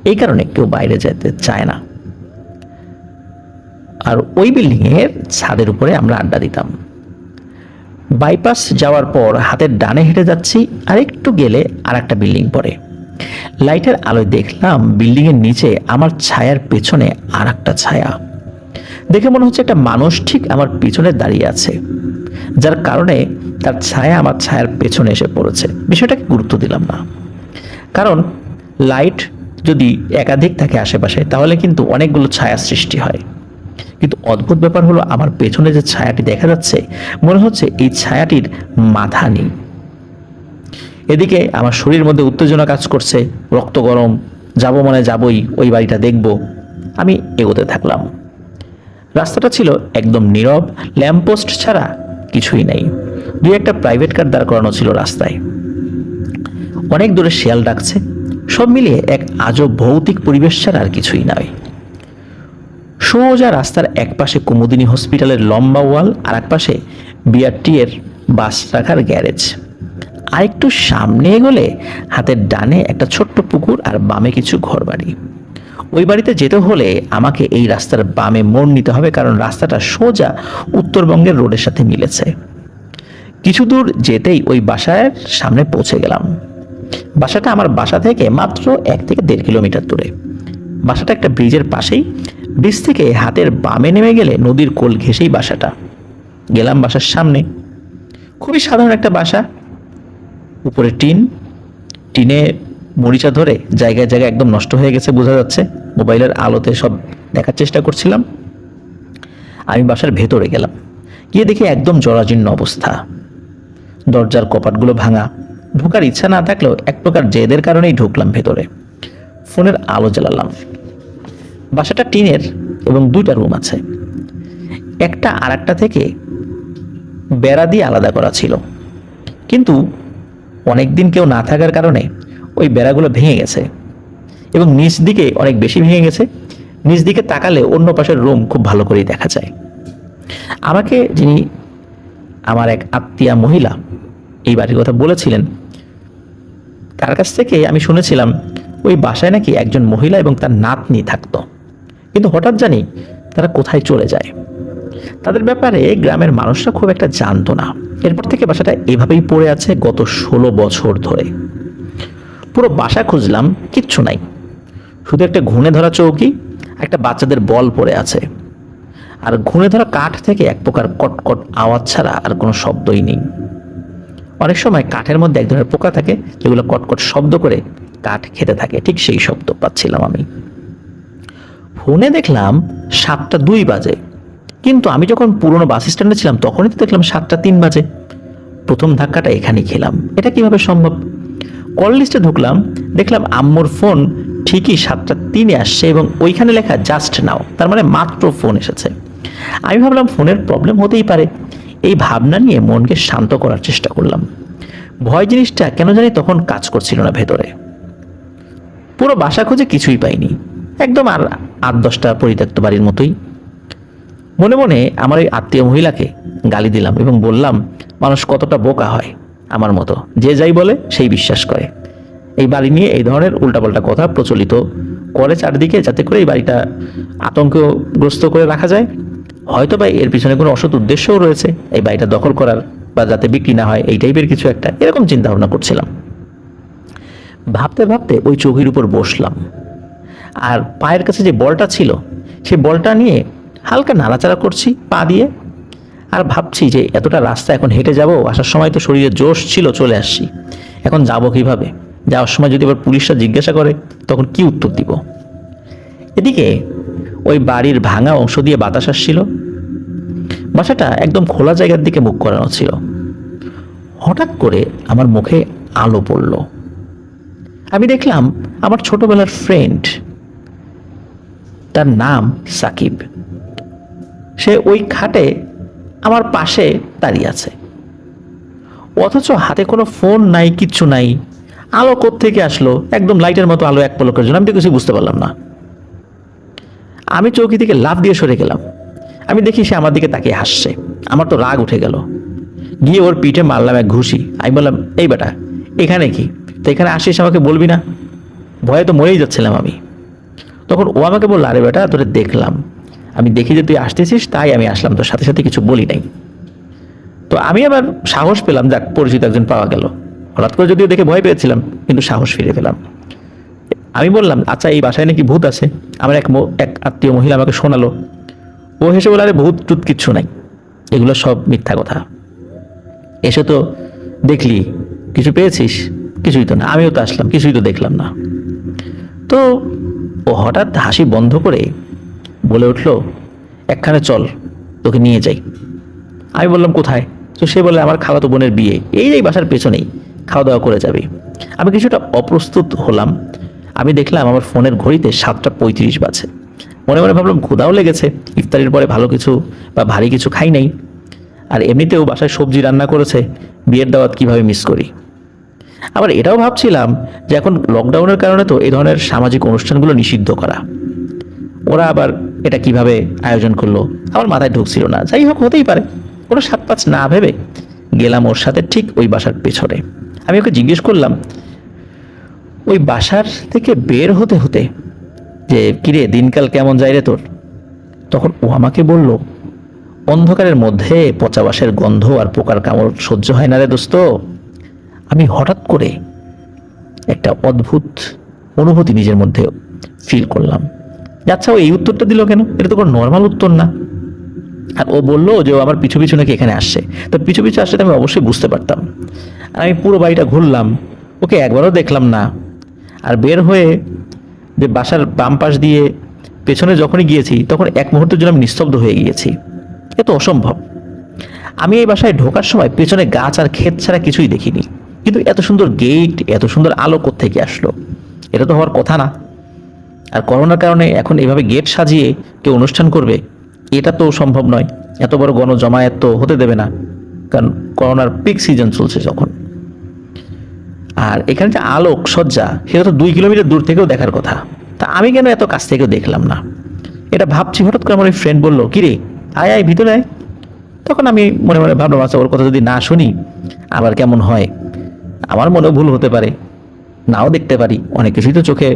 এই কারণে কেউ বাইরে যেতে চায় না। আর ওই বিল্ডিংয়ের ছাদের উপরে আমরা আড্ডা দিতাম। বাইপাস যাওয়ার পর হাতের ডানে হেঁটে যাচ্ছি, আর একটু গেলে আর একটা বিল্ডিং পড়ে। লাইটের আলোয় দেখলাম বিল্ডিংয়ের নিচে আমার ছায়ার পেছনে আর একটা ছায়া। দেখে মনে হচ্ছে একটা মানুষ ঠিক আমার পিছনে দাঁড়িয়ে আছে, যার কারণে তার ছায়া আমার ছায়ার পেছনে এসে পড়েছে। বিষয়টাকে গুরুত্ব দিলাম না, কারণ লাইট যদি একাধিক থাকে আশেপাশে তাহলে কিন্তু অনেকগুলো ছায়া সৃষ্টি হয়। কিন্তু অদ্ভুত ব্যাপার হলো, আমার পেছনে যে ছায়াটি দেখা যাচ্ছে মনে হচ্ছে এই ছায়াটির মাথা নেই। এদিকে আমার শরীরের মধ্যে উত্তেজনা কাজ করছে, রক্ত গরম, যাব মানে যাবই, ওই বাড়িটা দেখব। আমি এগোতে থাকলাম। রাস্তাটা ছিল একদম নীরব, ল্যাম্পপোস্ট ছাড়া কিছুই নেই। দুই একটা প্রাইভেট কার দাঁড় করানো ছিল রাস্তায়। অনেক দূরে শিয়াল ডাকছে। সব মিলিয়ে এক আজব ভৌতিক পরিবেশ ছাড়া আর কিছুই নয়। সোজা রাস্তার এক পাশে কুমুদিনী হসপিটালের লম্বা ওয়াল, আর এক পাশে বিআরটি এর বাস রাখার গ্যারেজ। আর একটু সামনে এগোলে হাতের ডানে একটা ছোট্ট পুকুর, আর বামে কিছু ঘরবাড়ি। ওই বাড়িতে যেতে হলে আমাকে এই রাস্তার বামে মোড় নিতে হবে, কারণ রাস্তাটা সোজা উত্তরবঙ্গের রোডের সাথে মিলেছে। কিছু দূর যেতেই ওই বাসার সামনে পৌঁছে গেলাম। বাসাটা আমার বাসা থেকে মাত্র 1 থেকে 1.5 কিলোমিটার দূরে। বাসাটা একটা ব্রিজের পাশেই। ব্রিজ থেকে হাতের বামে নেমে গেলে নদীর কোল ঘেঁষেই বাসাটা। গেলাম বাসার সামনে। খুবই সাধারণ একটা বাসা, উপরে টিনে মরিচা ধরে জায়গায় জায়গায় একদম নষ্ট হয়ে গেছে বোঝা যাচ্ছে। মোবাইলের আলোতে সব দেখার চেষ্টা করছিলাম। আমি বাসার ভেতরে গেলাম, গিয়ে দেখি একদম জরাজীর্ণ অবস্থা। দরজার কপাটগুলো ভাঙা। ঢোকার ইচ্ছা না থাকলেও এক প্রকার জেদের কারণেই ঢুকলাম ভেতরে। ফোনের আলো জ্বালালাম। বাসাটা টিনের এবং 2টা রুম আছে। একটা আর একটা থেকে বেড়া দিয়ে আলাদা করা ছিল, কিন্তু অনেকদিন কেউ না থাকার কারণে ওই বেড়াগুলো ভেঙে গেছে এবং নিচ দিকে অনেক বেশি ভেঙে গেছে। নিচ দিকে তাকালে অন্য পাশের রুম খুব ভালো করেই দেখা যায়। আমাকে যিনি আমার এক আত্মীয়া মহিলা এই বাড়ির কথা বলেছিলেন, তার কাছ থেকে আমি শুনেছিলাম ওই বাসায় নাকি একজন মহিলা এবং তার নাতনি থাকতো, কিন্তু হঠাৎ জানি তারা কোথায় চলে যায়। তাদের ব্যাপারে গ্রামের মানুষরা খুব একটা জানতো না। এরপর থেকে বাসাটা এভাবেই পড়ে আছে গত 16 বছর ধরে। পুরো বাসা খুঁজলাম, কিচ্ছু নাই। শুধু একটা ঘুণে ধরা চৌকি, একটা বাচ্চাদের বল পড়ে আছে, আর ঘুণে ধরা কাঠ থেকে এক প্রকার কটকট আওয়াজ ছাড়া আর কোনো শব্দই নেই। অনেক সময় কাঠের মধ্যে এক ধরনের পোকা থাকে যেগুলো কটকট শব্দ করে কাঠ খেতে থাকে, ঠিক সেই শব্দ পাচ্ছিলাম আমি। ফোনে দেখলাম 7:02 বাজে, কিন্তু আমি যখন পুরনো বাস স্ট্যান্ডে ছিলাম তখনই তো দেখলাম 7:03 বাজে। প্রথম ধাক্কাটা এখানেই খেলাম। এটা কিভাবে সম্ভব? কল লিস্টে ঢুকলাম, দেখলাম আম্মুর ফোন ঠিকই 7:03 আসছে এবং ওইখানে লেখা জাস্ট নাও, তার মানে মাত্র ফোন এসেছে। আমি ভাবলাম ফোনের প্রবলেম হতেই পারে। এই ভাবনা নিয়ে মনকে শান্ত করার চেষ্টা করলাম। ভয় জিনিসটা কেন জানি তখন কাজ করছিল না ভেতরে। পুরো বাসা খুঁজে কিছুই পাইনি, একদম আর 8-10টা পরিত্যক্ত বাড়ির মতোই। মনে মনে আমার ওই আত্মীয় মহিলাকে গালি দিলাম এবং বললাম মানুষ কতটা বোকা হয়, আমার মতো যে যাই বলে সেই বিশ্বাস করে। এই বাড়ি নিয়ে এই ধরনের উল্টাপাল্টা কথা প্রচলিত করে চারদিকে, যাতে করে এই বাড়িটা আতঙ্কগ্রস্ত করে রাখা যায়। হয়তো বা এর পিছনে কোনো অসৎ উদ্দেশ্যও রয়েছে, এই বাড়িটা দখল করার বা যাতে বিক্রি না হয় এই টাইপের কিছু একটা, এরকম চিন্তা ভাবনা করছিলাম। ভাবতে ভাবতে ওই চৌকির উপর বসলাম, আর পায়ের কাছে যে বলটা ছিল সেই বলটা নিয়ে হালকা নাড়াচাড়া করছি পা দিয়ে, আর ভাবছি যে এতটা রাস্তা এখন হেঁটে যাব, আসার সময় তো শরীরে জোশ ছিল, চলে আসছি, এখন যাব কিভাবে, যাওয়ার সময় যদি আবার পুলিশরা জিজ্ঞাসা করে তখন কি উত্তর দিব। এদিকে ওই বাড়ির ভাঙা অংশ দিয়ে বাতাস আসছিল, বাসাটা একদম খোলা জায়গার দিকে মুখ করানো ছিল। হঠাৎ করে আমার মুখে আলো পড়ল, আমি দেখলাম আমার ছোটবেলার ফ্রেন্ড, তার নাম সাকিব, সে ওই খাটে আমার পাশে দাঁড়িয়ে আছে, অথচ হাতে কোনো ফোন নাই, কিচ্ছু নাই। আলো কোত্থেকে আসলো, একদম লাইটের মতো আলো এক পলকের জন্য, আমি তো কিছু বুঝতে পারলাম না। আমি চৌকি থেকে লাফ দিয়ে সরে গেলাম, আমি দেখি সে আমার দিকে তাকিয়ে হাসছে। আমার তো রাগ উঠে গেল, গিয়ে ওর পিঠে মারলাম এক ঘুষি। আমি বললাম, এই বেটা এখানে কি, তো এখানে আসিস আমাকে বলবি না? ভয়ে তো মরেই যাচ্ছিলাম আমি। তখন ও আমাকে বললো, আরে বেটা তোরে দেখলাম, আমি দেখি যে তুই আসতেছিস তাই আমি আসলাম, তোর সাথে সাথে কিছু বলি নাই। তো আমি আবার সাহস পেলাম, যাক পরিচিত একজন পাওয়া গেল। হঠাৎ করে যদিও দেখে ভয় পেয়েছিলাম, কিন্তু সাহস ফিরে পেলাম। আমি বললাম, আচ্ছা এই বাসায় নাকি ভূত আছে? আমার এক আত্মীয় মহিলা আমাকে শোনালো। ও হেসে বলে, আরে ভূত টুত কিচ্ছু নাই, এগুলো সব মিথ্যা কথা, এসে তো দেখলি, কিছু পেয়েছিস? কিছুই তো না। আমিও তো আসলাম, কিছুই তো দেখলাম না। তো ও হঠাৎ হাসি বন্ধ করে বলে উঠলো, একখানে চল তোকে নিয়ে যাই। আমি বললাম, কোথায়? তো সে বলে, আমার খালাতো বোনের বিয়ে, এই বাসার পেছনেই, খাওয়া দাওয়া করে যাবে। আমি কিছুটা অপ্রস্তুত হলাম। আমি দেখলাম আমার ফোনের ঘড়িতে 7:35 বাজে। মনে মনে ভাবলাম ক্ষুধাও লেগেছে, ইফতারির পরে ভালো কিছু বা ভারী কিছু খাই নাই, আর এমনিতেও বাসায় সবজি রান্না করেছে, বিয়ের দাওয়াত কিভাবে মিস করি। আবার এটাও ভাবছিলাম যে এখন লকডাউনের কারণে তো এই ধরনের সামাজিক অনুষ্ঠানগুলো নিষিদ্ধ করা, ওরা আবার এটা কিভাবে আয়োজন করলো আমার মাথায় ঢুকছিল না। যাই হোক, হতেই পারে। ওরা 7-5 না ভেবে গেলাম ওর সাথে ঠিক ওই বাসার পেছনে। আমি ওকে জিজ্ঞেস করলাম ওই বাসার থেকে বের হতে হতে যে, কিরে দিনকাল কেমন যায় রে তোর? তখন ও আমাকে বলল, অন্ধকারের মধ্যে পচা বাঁশের গন্ধ আর পোকার কামড় সহ্য হয় না রে দোস্ত। আমি হঠাৎ করে একটা অদ্ভুত অনুভূতি নিজের মধ্যে ফিল করলাম। আচ্ছা ও এই উত্তরটা দিল কেন? এটা তো কোনো নর্মাল উত্তর না। আর ও বললো যে ও আমার পিছু পিছু নাকি এখানে আসছে, তো পিছু পিছু আসলে আমি অবশ্যই বুঝতে পারতাম। আর আমি পুরো বাড়িটা ঘুরলাম, ওকে একবারও দেখলাম না। আর বের হয়ে যে বাসার বাম পাশ দিয়ে পেছনে যখনই গিয়েছি, তখন এক মুহূর্তের জন্য আমি নিস্তব্ধ হয়ে গিয়েছি। এ তো অসম্ভব। আমি এই বাসায় ঢোকার সময় পেছনে গাছ আর ক্ষেত ছাড়া কিছুই দেখিনি, কিন্তু এত সুন্দর গেট, এত সুন্দর আলো কোত্থেকে আসলো? এটা তো হওয়ার কথা না। আর করোনার কারণে এখন এভাবে গেট সাজিয়ে কেউ অনুষ্ঠান করবে, এটা তো সম্ভব নয়। এত বড় গণজমায়েত তো হতে দেবে না, কারণ করোনার পিক সিজন চলছে যখন। আর এখানে যে আলোক সজ্জা, সেটা তো 2 কিলোমিটার দূর থেকেও দেখার কথা, তা আমি কেন এত কাছ থেকেও দেখলাম না? এটা ভাবছি, হঠাৎ করে আমার ওই ফ্রেন্ড বললো, কিরে আয় আয় ভিতরে আয়। তখন আমি মনে মনে ভাবলাম, আচ্ছা ওর কথা যদি না শুনি আবার কেমন হয়, আমার মনেও ভুল হতে পারে, নাও দেখতে পারি, অনেক কিছুই তো চোখে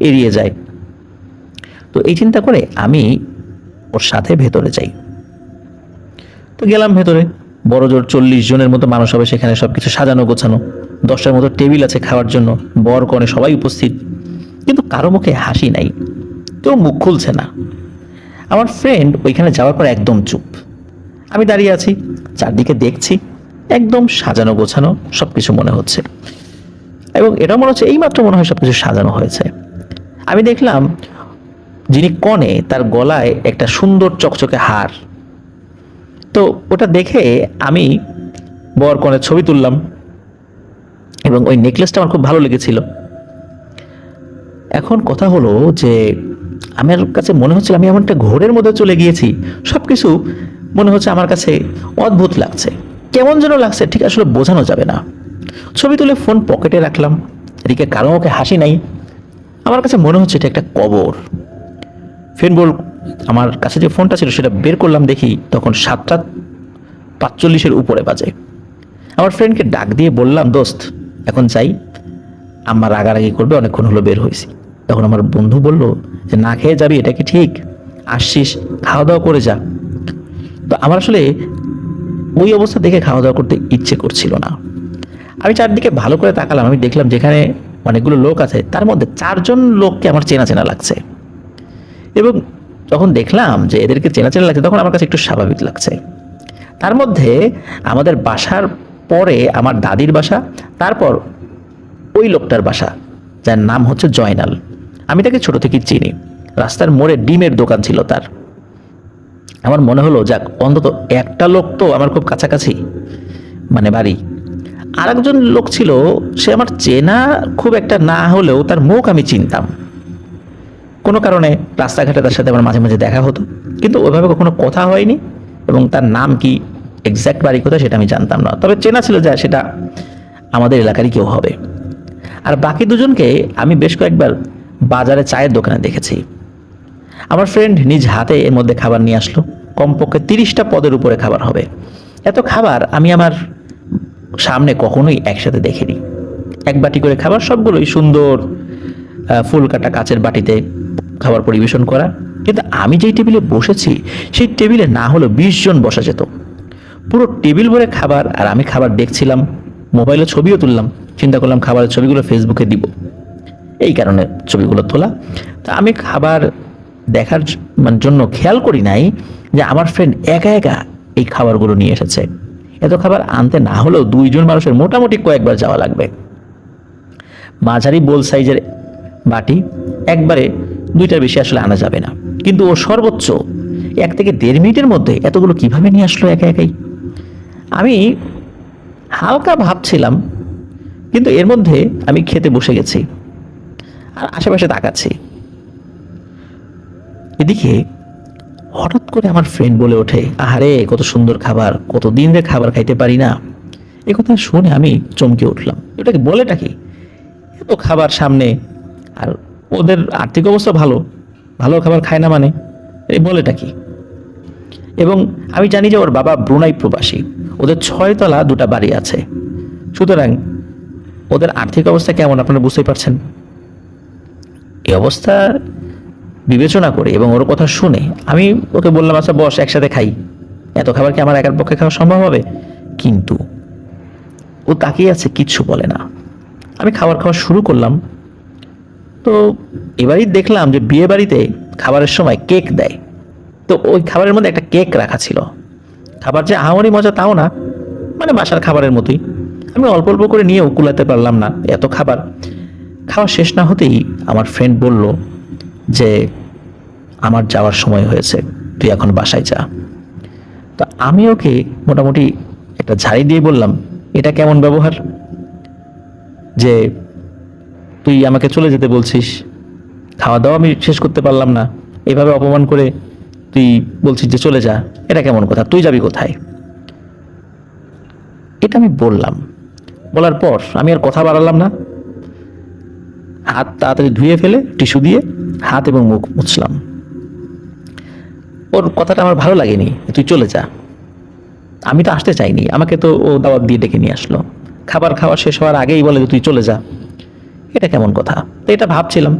এড়িয়ে যায়। তো এই চিন্তা করে আমি ওর সাথে ভেতরে যাই। তো গেলাম ভেতরে, বড় জোর 40 জনের মতো মানুষ হবে সেখানে, সবকিছু সাজানো গোছানো, 10টার মতো টেবিল আছে খাওয়ার জন্য, বর কনে সবাই উপস্থিত, কিন্তু কারো মুখে হাসি নাই, কেউ মুখ খুলছে না। আমার ফ্রেন্ড ওইখানে যাওয়ার পর একদম চুপ। আমি দাঁড়িয়ে আছি, চারদিকে দেখছি, একদম সাজানো গোছানো সবকিছু মনে হচ্ছে, এবং এটাও মনে হচ্ছে এইমাত্র মনে হয় সবকিছু সাজানো হয়েছে। আমি দেখলাম যিনি কনে, তার গলায় একটা সুন্দর চকচকে হার। তো ওটা দেখে আমি বর কনের ছবি তুললাম, এবং ওই নেকলেসটা আমার খুব ভালো লেগেছিল। এখন কথা হলো যে আমার কাছে মনে হচ্ছিল আমি এমন একটা ঘোরের মধ্যে চলে গিয়েছি, সবকিছু মনে হচ্ছে আমার কাছে অদ্ভুত লাগছে, কেমন যেন লাগছে, ঠিক আসলে বোঝানো যাবে না। ছবি তুলে ফোন পকেটে রাখলাম, এদিকে কারো মুখে হাসি নাই। আমার কাছে মনে হচ্ছে এটা একটা কবর। ফ্রেন্ড বল, আমার কাছে যে ফোনটা ছিল সেটা বের করলাম, দেখি তখন 7:45 উপরে বাজে। আমার ফ্রেন্ডকে ডাক দিয়ে বললাম, দোস্ত এখন যাই, আম্মা রাগারাগি করবে, অনেকক্ষণ হলো বের হয়েছি। তখন আমার বন্ধু বলল যে, না খেয়ে যাবি? এটা কি ঠিক? আসছিস, খাওয়া দাওয়া করে যা। তো আমার আসলে ওই অবস্থা দেখে খাওয়া দাওয়া করতে ইচ্ছে করছিল না। আমি চারদিকে ভালো করে তাকালাম, আমি দেখলাম যেখানে অনেকগুলো লোক আছে, তার মধ্যে 4 জন লোককে আমার চেনা চেনা লাগছে। এবং যখন দেখলাম যে এদেরকে চেনা চেনা লাগছে, তখন আমার কাছে একটু স্বাভাবিক লাগছে। তার মধ্যে আমাদের বাসার পরে আমার দাদির বাসা, তারপর ওই লোকটার বাসা, যার নাম হচ্ছে জয়নাল। আমি তাকে ছোট থেকেই চিনি। রাস্তার মোড়ে ডিমের দোকান ছিল তার। আমার মনে হলো, যাক, অন্তত একটা লোক তো আমার খুব কাছাকাছি, মানে বাড়ি। আর একজন লোক ছিল, সে আমার চেনা খুব একটা না হলেও তার মুখ আমি চিনতাম। কোনো কারণে রাস্তাঘাটে তার সাথে আমার মাঝে মাঝে দেখা হতো, কিন্তু ওইভাবে কখনো কথা হয়নি। এবং তার নাম কি, এক্স্যাক্ট বাড়ি কোথায়, সেটা আমি জানতাম না। তবে চেনা ছিল যে সেটা আমাদের এলাকারই কেউ হবে। আর বাকি দুজনকে আমি বেশ কয়েকবার বাজারে চায়ের দোকানে দেখেছি। আমার ফ্রেন্ড নিজ হাতে এর মধ্যে খাবার নিয়ে আসলো। কমপক্ষে 30টা পদের উপরে খাবার হবে। এত খাবার আমি আমার সামনে কখনোই একসাথে দেখিনি। এক বাটি করে খাবার, সবগুলোই সুন্দর ফুল কাটা কাচের বাটিতে খাবার পরিবেশন করা। কিন্তু আমি যেই টেবিলে বসেছি, সেই টেবিলে না হলো 20 জন বসা যেত। পুরো টেবিল ভরে খাবার, আর আমি খাবার দেখছিলাম, মোবাইলে ছবিও তুললাম। চিন্তা করলাম খাবারের ছবিগুলো ফেসবুকে দিব, এই কারণে ছবিগুলো তোলা। তা আমি খাবার দেখার জন্য খেয়াল করি নাই যে আমার ফ্রেন্ড একা একা এই খাবারগুলো নিয়ে এসেছে। এত খাবার আনতে না হলেও 2 জন মানুষের মোটামুটি কয়েকবার যাওয়া লাগবে। মাঝারি বোল সাইজের বাটি, একবারে 2টার বেশি আসলে আনা যাবে না, কিন্তু ও সর্বোচ্চ 1 থেকে 1.5 মিনিটের মধ্যে এতগুলো কিভাবে নিয়ে আসলো একা একাই। আমি হালকা ভাবছিলাম, কিন্তু এর মধ্যে আমি খেতে বসে গেছি আর আশেপাশে তাকাচ্ছি। এদিকে হঠাৎ করে আমার ফ্রেন্ড বলে ওঠে, আহারে কত সুন্দর খাবার, কতদিন ধরে খাবার খাইতে পারি না। এ কথা শুনে আমি চমকে উঠলাম। এটাকে বলেটা কি, এত খাবার সামনে, আর ওদের আর্থিক অবস্থা ভালো, ভালো খাবার খায় না, মানে এই বলেটা কি। এবং আমি জানি যে ওর বাবা ব্রুনাই প্রবাসী, ওদের 6 তলা 2টা বাড়ি আছে। সুতরাং ওদের আর্থিক অবস্থা কেমন আপনারা বুঝতেই পারছেন। এই অবস্থা বিবেচনা করে এবং ওর কথা শুনে আমি ওকে বললাম, আচ্ছা বস, একসাথে খাই। এত খাবার কি আমার একার পক্ষে খাওয়া সম্ভব হবে? কিন্তু ও তাকিয়ে আছে, কিচ্ছু বলে না। আমি খাবার খাওয়া শুরু করলাম। তো এবারই দেখলাম যে বিয়ে বাড়িতে খাবারের সময় কেক দেয়। তো ওই খাবারের মধ্যে একটা কেক রাখা ছিল। খাবার যে আহামরি মজা তাও না, মানে বাসার খাবারের মতোই। আমি অল্প অল্প করে নিয়েও কুলাতে পারলাম না এত খাবার। খাওয়া শেষ না হতেই আমার ফ্রেন্ড বলল যে আমার যাওয়ার সময় হয়েছে, তুই এখন বাসায় যা। তো আমি ওকে মোটামুটি একটা ঝাড়ি দিয়ে বললাম, এটা কেমন ব্যবহার যে তুই আমাকে চলে যেতে বলছিস? খাওয়া দাওয়া আমি শেষ করতে পারলাম না, এভাবে অপমান করে তুই বলছিস যে চলে যা, এটা কেমন কথা? তুই যাবি কোথায়? এটা আমি বললাম। বলার পর আমি আর কথা বাড়ালাম না। হাত তাড়াতাড়ি ধুয়ে ফেলে টিস্যু দিয়ে হাত এবং মুখ মুছলাম। ওর কথাটা আমার ভালো লাগেনি, তুই চলে যা। আমি তো আসতে চাইনি, আমাকে তো ও দাওয়াত দিয়ে ডেকে নিয়ে আসলো। খাবার খাওয়া শেষ হওয়ার আগেই বলে যে তুই চলে যা, এটা কেমন কথা? তো এটা ভাবছিলাম।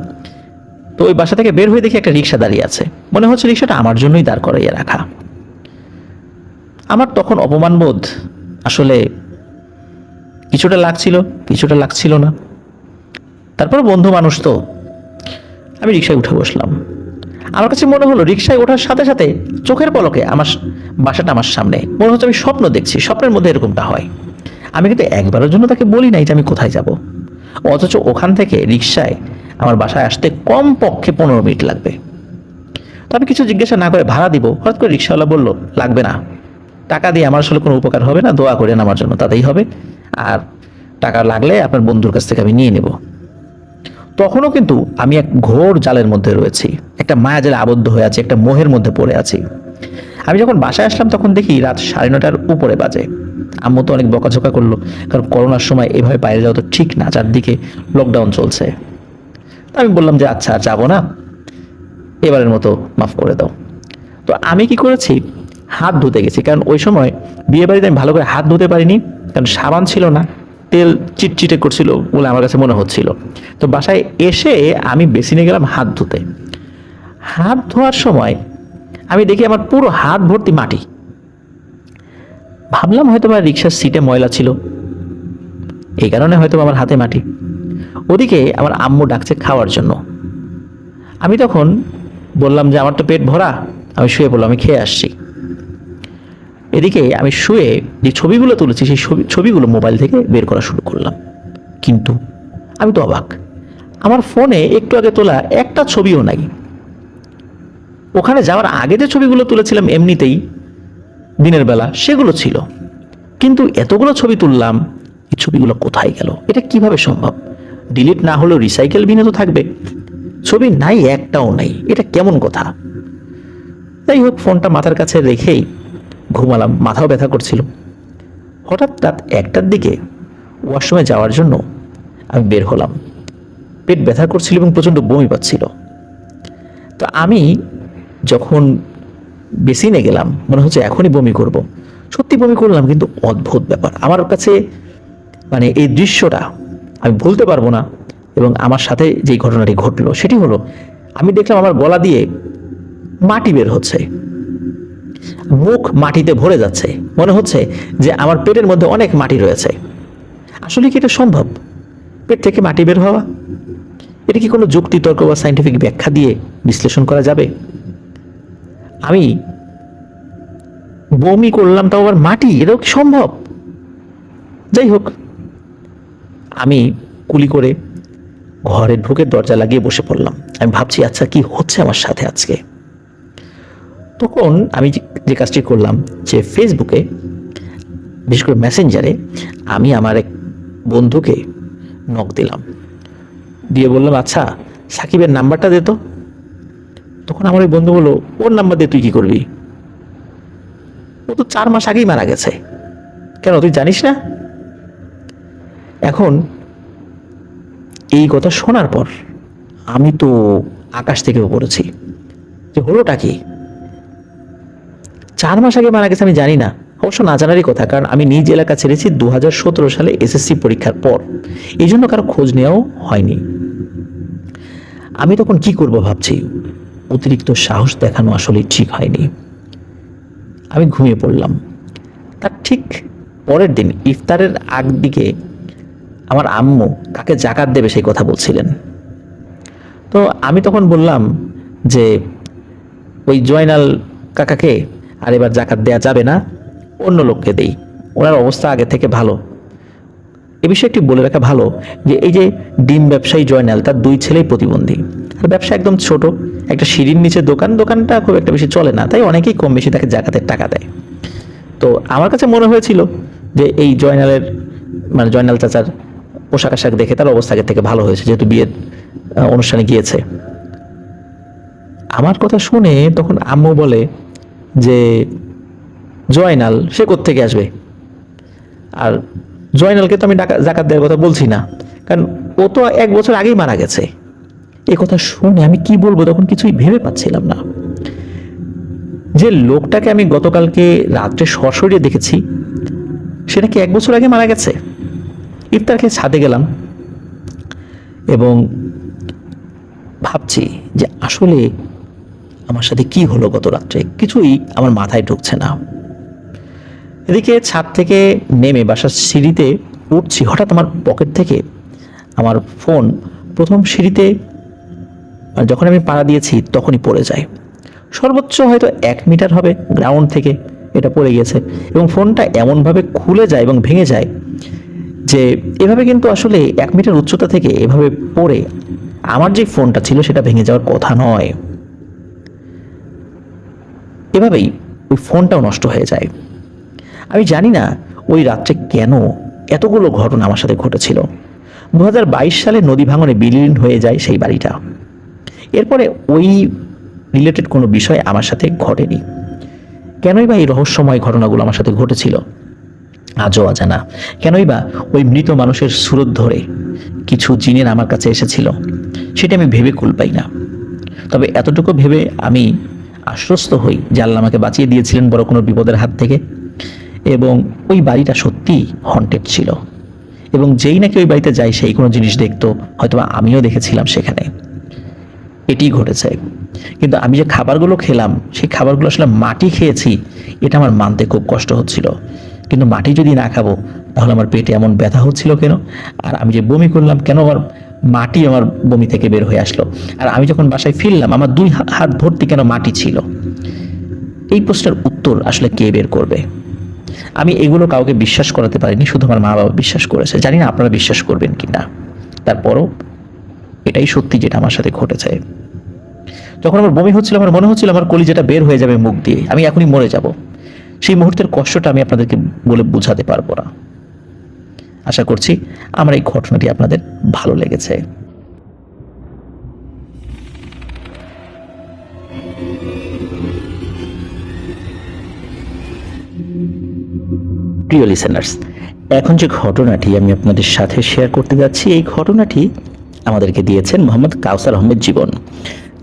তো ওই বাসা থেকে বের হয়ে দেখি একটা রিক্সা দাঁড়িয়ে আছে। মনে হচ্ছে রিক্সাটা আমার জন্যই দাঁড় করাইয়ে রাখা। আমার তখন অপমানবোধ আসলে কিছুটা লাগছিল, কিছুটা লাগছিল না। তারপর বন্ধু মানুষ তো, আমি রিক্সায় উঠে বসলাম। আমার কাছে মনে হলো রিক্সায় ওঠার সাথে সাথে চোখের পলকে আমার বাসাটা আমার সামনে। মনে হচ্ছে আমি স্বপ্ন দেখছি, স্বপ্নের মধ্যে এরকমটা হয়। আমি কিন্তু একবারের জন্য তাকে বলি নাই যে আমি কোথায় যাব, অথচ ওখান থেকে রিক্সায় আমার বাসায় আসতে কমপক্ষে 15 মিনিট লাগবে। তো আমি কিছু জিজ্ঞাসা না করে ভাড়া দিব, হঠাৎ করে রিক্সাওয়ালা বলল, লাগবে না, টাকা দিয়ে আমার আসলে কোনো উপকার হবে না, দোয়া করেন আমার জন্য, তাতেই হবে। আর টাকা লাগলে আপনার বন্ধুর কাছ থেকে আমি নিয়ে নেব। তখনও কিন্তু আমি এক ঘোর জালের মধ্যে রয়েছি, একটা মায়াজালে আবদ্ধ হয়ে আছি, একটা মোহের মধ্যে পড়ে আছি। আমি যখন বাসায় আসলাম তখন দেখি রাত 9:30টার উপরে বাজে। আম্মু তো অনেক বকাঝকা করলো, কারণ করোনার সময় এভাবে বাইরে যাওয়া তো ঠিক না, চারদিকে লকডাউন চলছে। আমি বললাম যে আচ্ছা যাবো না, এবারের মতো মাফ করে দাও। তো আমি কি করেছি, হাত ধুতে গেছি, কারণ ওই সময় বিয়ে বাড়িতে আমি ভালো করে হাত ধুতে পারিনি, কারণ সাবান ছিল না, তেল চিটচিটে করছিল বলে আমার কাছে মনে হচ্ছিল। তো বাসায় এসে আমি বেসিনে গেলাম হাত ধুতে। হাত ধোয়ার সময় আমি দেখি আমার পুরো হাত ভর্তি মাটি। ভাবলাম হয়তো বা রিক্সার সিটে ময়লা ছিল, এই কারণে হয়তো আমার হাতে মাটি। ওদিকে আমার আম্মু ডাকছে খাওয়ার জন্য। আমি তখন বললাম যে আমার তো পেট ভরা, আমি শুয়ে পড়লাম, আমি খেয়ে আসছি। এদিকে আমি শুয়ে যে ছবিগুলো তুলেছি সেই ছবিগুলো মোবাইল থেকে বের করা শুরু করলাম, কিন্তু আমি তো অবাক, আমার ফোনে একটু আগে তোলা একটা ছবিও নাই। ওখানে যাওয়ার আগে যে ছবিগুলো তুলেছিলাম এমনিতেই দিনের বেলা সেগুলো ছিল, কিন্তু এতগুলো ছবি তুললাম, এই ছবিগুলো কোথায় গেল? এটা কিভাবে সম্ভব? ডিলিট না হলেও রিসাইকেল বিনে তো থাকবে, ছবি নাই, একটাও নাই, এটা কেমন কথা? যাই হোক, ফোনটা মাথার কাছে রেখেই ঘুমালাম, মাথাও ব্যথা করছিল। হঠাৎ রাত 1টার দিকে ওয়াশরুমে যাওয়ার জন্য আমি বের হলাম। পেট ব্যথা করছিল এবং প্রচণ্ড বমি পাচ্ছিল। তো আমি যখন বেসিনে গেলাম, মনে হচ্ছে এখনই বমি করব, সত্যি বমি করলাম। কিন্তু অদ্ভুত ব্যাপার, আমার কাছে মানে এই দৃশ্যটা আমি ভুলতে পারবো না। এবং আমার সাথে যে ঘটনাটি ঘটলো সেটি হলো, আমি দেখলাম আমার গলা দিয়ে মাটি বের হচ্ছে, মুখ মাটিতে ভরে যাচ্ছে, মনে হচ্ছে যে আমার পেটের মধ্যে অনেক মাটি রয়েছে। আসলে কি এটা সম্ভব, পেট থেকে মাটি বের হওয়া? এটা কি কোনো যুক্তি তর্ক বা সায়েন্টিফিক ব্যাখ্যা দিয়ে বিশ্লেষণ করা যাবে? আমি বমি করলাম, তাও আবার মাটি, এটাও কি সম্ভব? যাই হোক, আমি কুলি করে ঘরে ঢুকে দরজা লাগিয়ে বসে পড়লাম। আমি ভাবছি, আচ্ছা কি হচ্ছে আমার সাথে আজকে? তখন আমি যে কাজটি করলাম, যে ফেসবুকে, বিশেষ করে মেসেঞ্জারে, আমি আমার এক বন্ধুকে নক দিলাম, দিয়ে বললাম, আচ্ছা সাকিবের নাম্বারটা দে তো। তখন আমার ওই বন্ধু বললো, ওর নাম্বার দিয়ে তুই কি করবি? ও তো 4 মাস আগেই মারা গেছে। কেন, তুই জানিস না? এখন এই কথা শোনার পর আমি তো আকাশ থেকে পড়েছি, যে হলোটা কি? 4 মাস আগে মারা গেছে আমি জানি না, অবশ্য না জানারই কথা, কারণ আমি নিজ এলাকা ছেড়েছি 2017 সালে এসএসসি পরীক্ষার পর, এই জন্য কারো খোঁজ নেওয়াও হয়নি। আমি তখন কি করব ভাবছি, অতিরিক্ত সাহস দেখানো আসলে ঠিক হয়নি। আমি ঘুমিয়ে পড়লাম। তার ঠিক পরের দিন ইফতারের আগ দিকে আমার আম্মু কাকে জাকাত দেবে সেই কথা বলছিলেন। তো আমি তখন বললাম যে ওই জয়নাল কাকাকে আর এবার জাকাত দেয়া যাবে না, অন্য লোককে দেই, ওনার অবস্থা আগে থেকে ভালো। এ বিষয়ে একটি বলে রাখা ভালো যে এই যে ডিম ব্যবসায়ী জয়নাল, তার 2 ছেলেই প্রতিবন্ধী, আর ব্যবসা একদম ছোট, একটা সিঁড়ির নিচে দোকান, দোকানটা খুব একটা বেশি চলে না, তাই অনেকেই কম বেশি তাকে জাকাতের টাকা দেয়। তো আমার কাছে মনে হয়েছিল যে এই জয়নালের মানে জয়নাল চাচার পোশাক আশাক দেখে তার অবস্থা আগের থেকে ভালো হয়েছে, যেহেতু বিয়ের অনুষ্ঠানে গিয়েছে। আমার কথা শুনে তখন আম্মু বলে যে জয়নাল সে কোত্থেকে আসবে? আর জয়নালকে তো আমি জাকাত দেওয়ার কথা বলছি না, কারণ ও তো 1 বছর আগেই মারা গেছে। এই কথা শুনে আমি কি বলবো তখন কিছুই ভেবে পাচ্ছিলাম না। যে লোকটাকে আমি গতকালকে রাত্রে সরাসরি দেখেছি, সেটা কি 1 বছর আগে মারা গেছে? ইফতার খেয়ে ছাদে গেলাম এবং ভাবছি যে আসলে আমার সাথে কি হলো গত রাত্রে, কিছুই আমার মাথায় ঢুকছে না। এদিকে ছাদ থেকে নেমে বাসার সিঁড়িতে উঠছি, হঠাৎ আমার পকেট থেকে আমার ফোন প্রথম সিঁড়িতে যখন আমি পাড়া দিয়েছি তখনই পড়ে যায়। সর্বোচ্চ হয়তো 1 মিটার হবে গ্রাউন্ড থেকে এটা পড়ে গেছে, এবং ফোনটা এমনভাবে খুলে যায় এবং ভেঙে যায় যে এভাবে কিন্তু আসলে 1 মিটার উচ্চতা থেকে এভাবে পড়ে আমার যে ফোনটা ছিল সেটা ভেঙে যাওয়ার কথা নয়। এভাবেই ওই ফোনটাও নষ্ট হয়ে যায়। আমি জানি না ওই রাত্রে কেন এতগুলো ঘটনা আমার সাথে ঘটেছিল। 2022 সালে নদী ভাঙনে বিলীন হয়ে যায় সেই বাড়িটা। এরপরে ওই রিলেটেড কোনো বিষয় আমার সাথে ঘটেনি। কেনই বা এই রহস্যময় ঘটনাগুলো আমার সাথে ঘটেছিল আজও অজানা। কেনই বা ওই মৃত মানুষের সুরত ধরে কিছু জিনের আমার কাছে এসেছিল সেটা আমি ভেবে কুল পাই না। তবে এতটুকু ভেবে আমি আশ্বস্ত হই যে আল্লাহ আমাকে বাঁচিয়ে দিয়েছিলেন বড় কোনো বিপদের হাত থেকে, এবং ওই বাড়িটা সত্যিই হন্টেড ছিল, এবং যেই নাকি ওই বাড়িতে যাই সেই কোনো জিনিস দেখতো, হয়তো আমিও দেখেছিলাম সেখানে। এটি ঘটেছে। কিন্তু আমি যে খাবারগুলো খেলাম সেই খাবারগুলো আসলে মাটি খেয়েছি এটা আমার মানতে খুব কষ্ট হচ্ছিল। কিন্তু মাটি যদি না খাবো তাহলে আমার পেটে এমন ব্যথা হচ্ছিল কেন? আর আমি যে বমি করলাম কেন, আমার মাটি আমার বমি থেকে বের হয়ে আসলো। আর আমি যখন বাসায় ফিরলাম আমার 2 হাত ভর্তি কেন মাটি ছিল। এই প্রশ্নের উত্তর আসলে কে বের করবে? আমি এগুলো কাউকে বিশ্বাস করাতে পারিনি, শুধু আমার মা বাবা বিশ্বাস করেছে। জানি না আপনারা বিশ্বাস করবেন কিনা। তারপরও এটাই সত্যি যেটা আমার সাথে ঘটেছে। যখন আমার বমি হচ্ছিল আমার মনে হচ্ছিল আমার কলিজাটা বের হয়ে যাবে মুখ দিয়ে, আমি এখনই মরে যাব। সেই মুহূর্তের কষ্টটা আমি আপনাদেরকে বলে বোঝাতে পারবো না। আশা করছি আমার এই ঘটনাটি আপনাদের ভালো লেগেছে। প্রিয় লিসেনার্স, এখন যে ঘটনাটি আমি আপনাদের সাথে শেয়ার করতে যাচ্ছি, এই ঘটনাটি আমাদেরকে দিয়েছেন মোহাম্মদ কাউসার আহমেদ জীবন,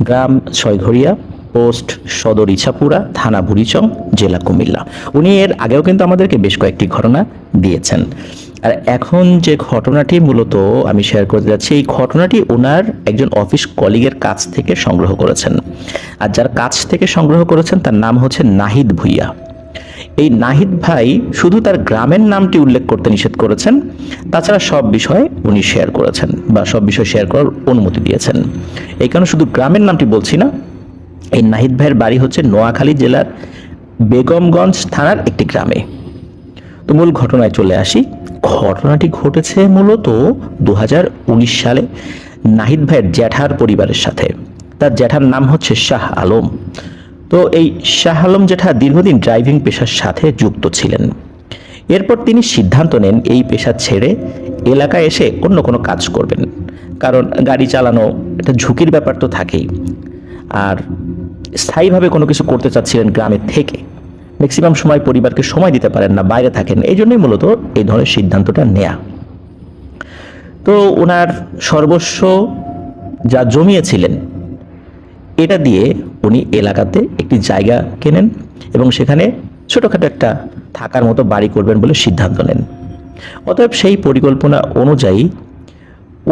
গ্রাম ছয়ঘরিয়া, পোস্ট সদর ইছাপুরা, থানা বুড়িচং, জেলা কুমিল্লা। উনি এর আগেও কিন্তু আমাদেরকে বেশ কয়েকটি ঘটনা দিয়েছেন। আর এখন যে ঘটনাটি মূলত আমি শেয়ার করতে যাচ্ছি, এই ঘটনাটি ওনার একজন অফিস কলিগের কাছ থেকে সংগ্রহ করেছেন। আর যার কাছ থেকে সংগ্রহ করেছেন তার নাম হচ্ছে নাহিদ ভুইয়া। এই নাহিদ ভাই শুধু তার গ্রামের নামটি উল্লেখ করতে নিষেধ করেছেন, তাছাড়া সব বিষয় উনি শেয়ার করেছেন বা সব বিষয় শেয়ার করার অনুমতি দিয়েছেন। এই কারণে শুধু গ্রামের নামটি বলছি না। এই নাহিদ ভাইয়ের বাড়ি হচ্ছে নোয়াখালী জেলার বেগমগঞ্জ থানার একটি গ্রামে। তো মূল ঘটনায় চলে আসি। ঘটনাটি ঘটেছে মূলত 2019 সালে নাহিদ ভাইয়ের জ্যাঠার পরিবারের সাথে। তার জ্যাঠার নাম হচ্ছে শাহ আলম। তো এই শাহ আলম জ্যাঠা দীর্ঘদিন ড্রাইভিং পেশার সাথে যুক্ত ছিলেন। এরপর তিনি সিদ্ধান্ত নেন এই পেশা ছেড়ে এলাকায় এসে অন্য কোনো কাজ করবেন, কারণ গাড়ি চালানো একটা ঝুঁকির ব্যাপার তো থাকেই। আর স্থায়ীভাবে কোনো কিছু করতে চাচ্ছিলেন গ্রামের থেকে। ম্যাক্সিমাম সময় পরিবারকে সময় দিতে পারেন না, বাইরে থাকেন, এই জন্যই মূলত এই ধরনের সিদ্ধান্তটা নেয়া। তো ওনার সর্বস্ব যা জমিয়েছিলেন এটা দিয়ে উনি এলাকাতে একটি জায়গা কেনেন এবং সেখানে ছোটোখাটো একটা থাকার মতো বাড়ি করবেন বলে সিদ্ধান্ত নেন। অতএব সেই পরিকল্পনা অনুযায়ী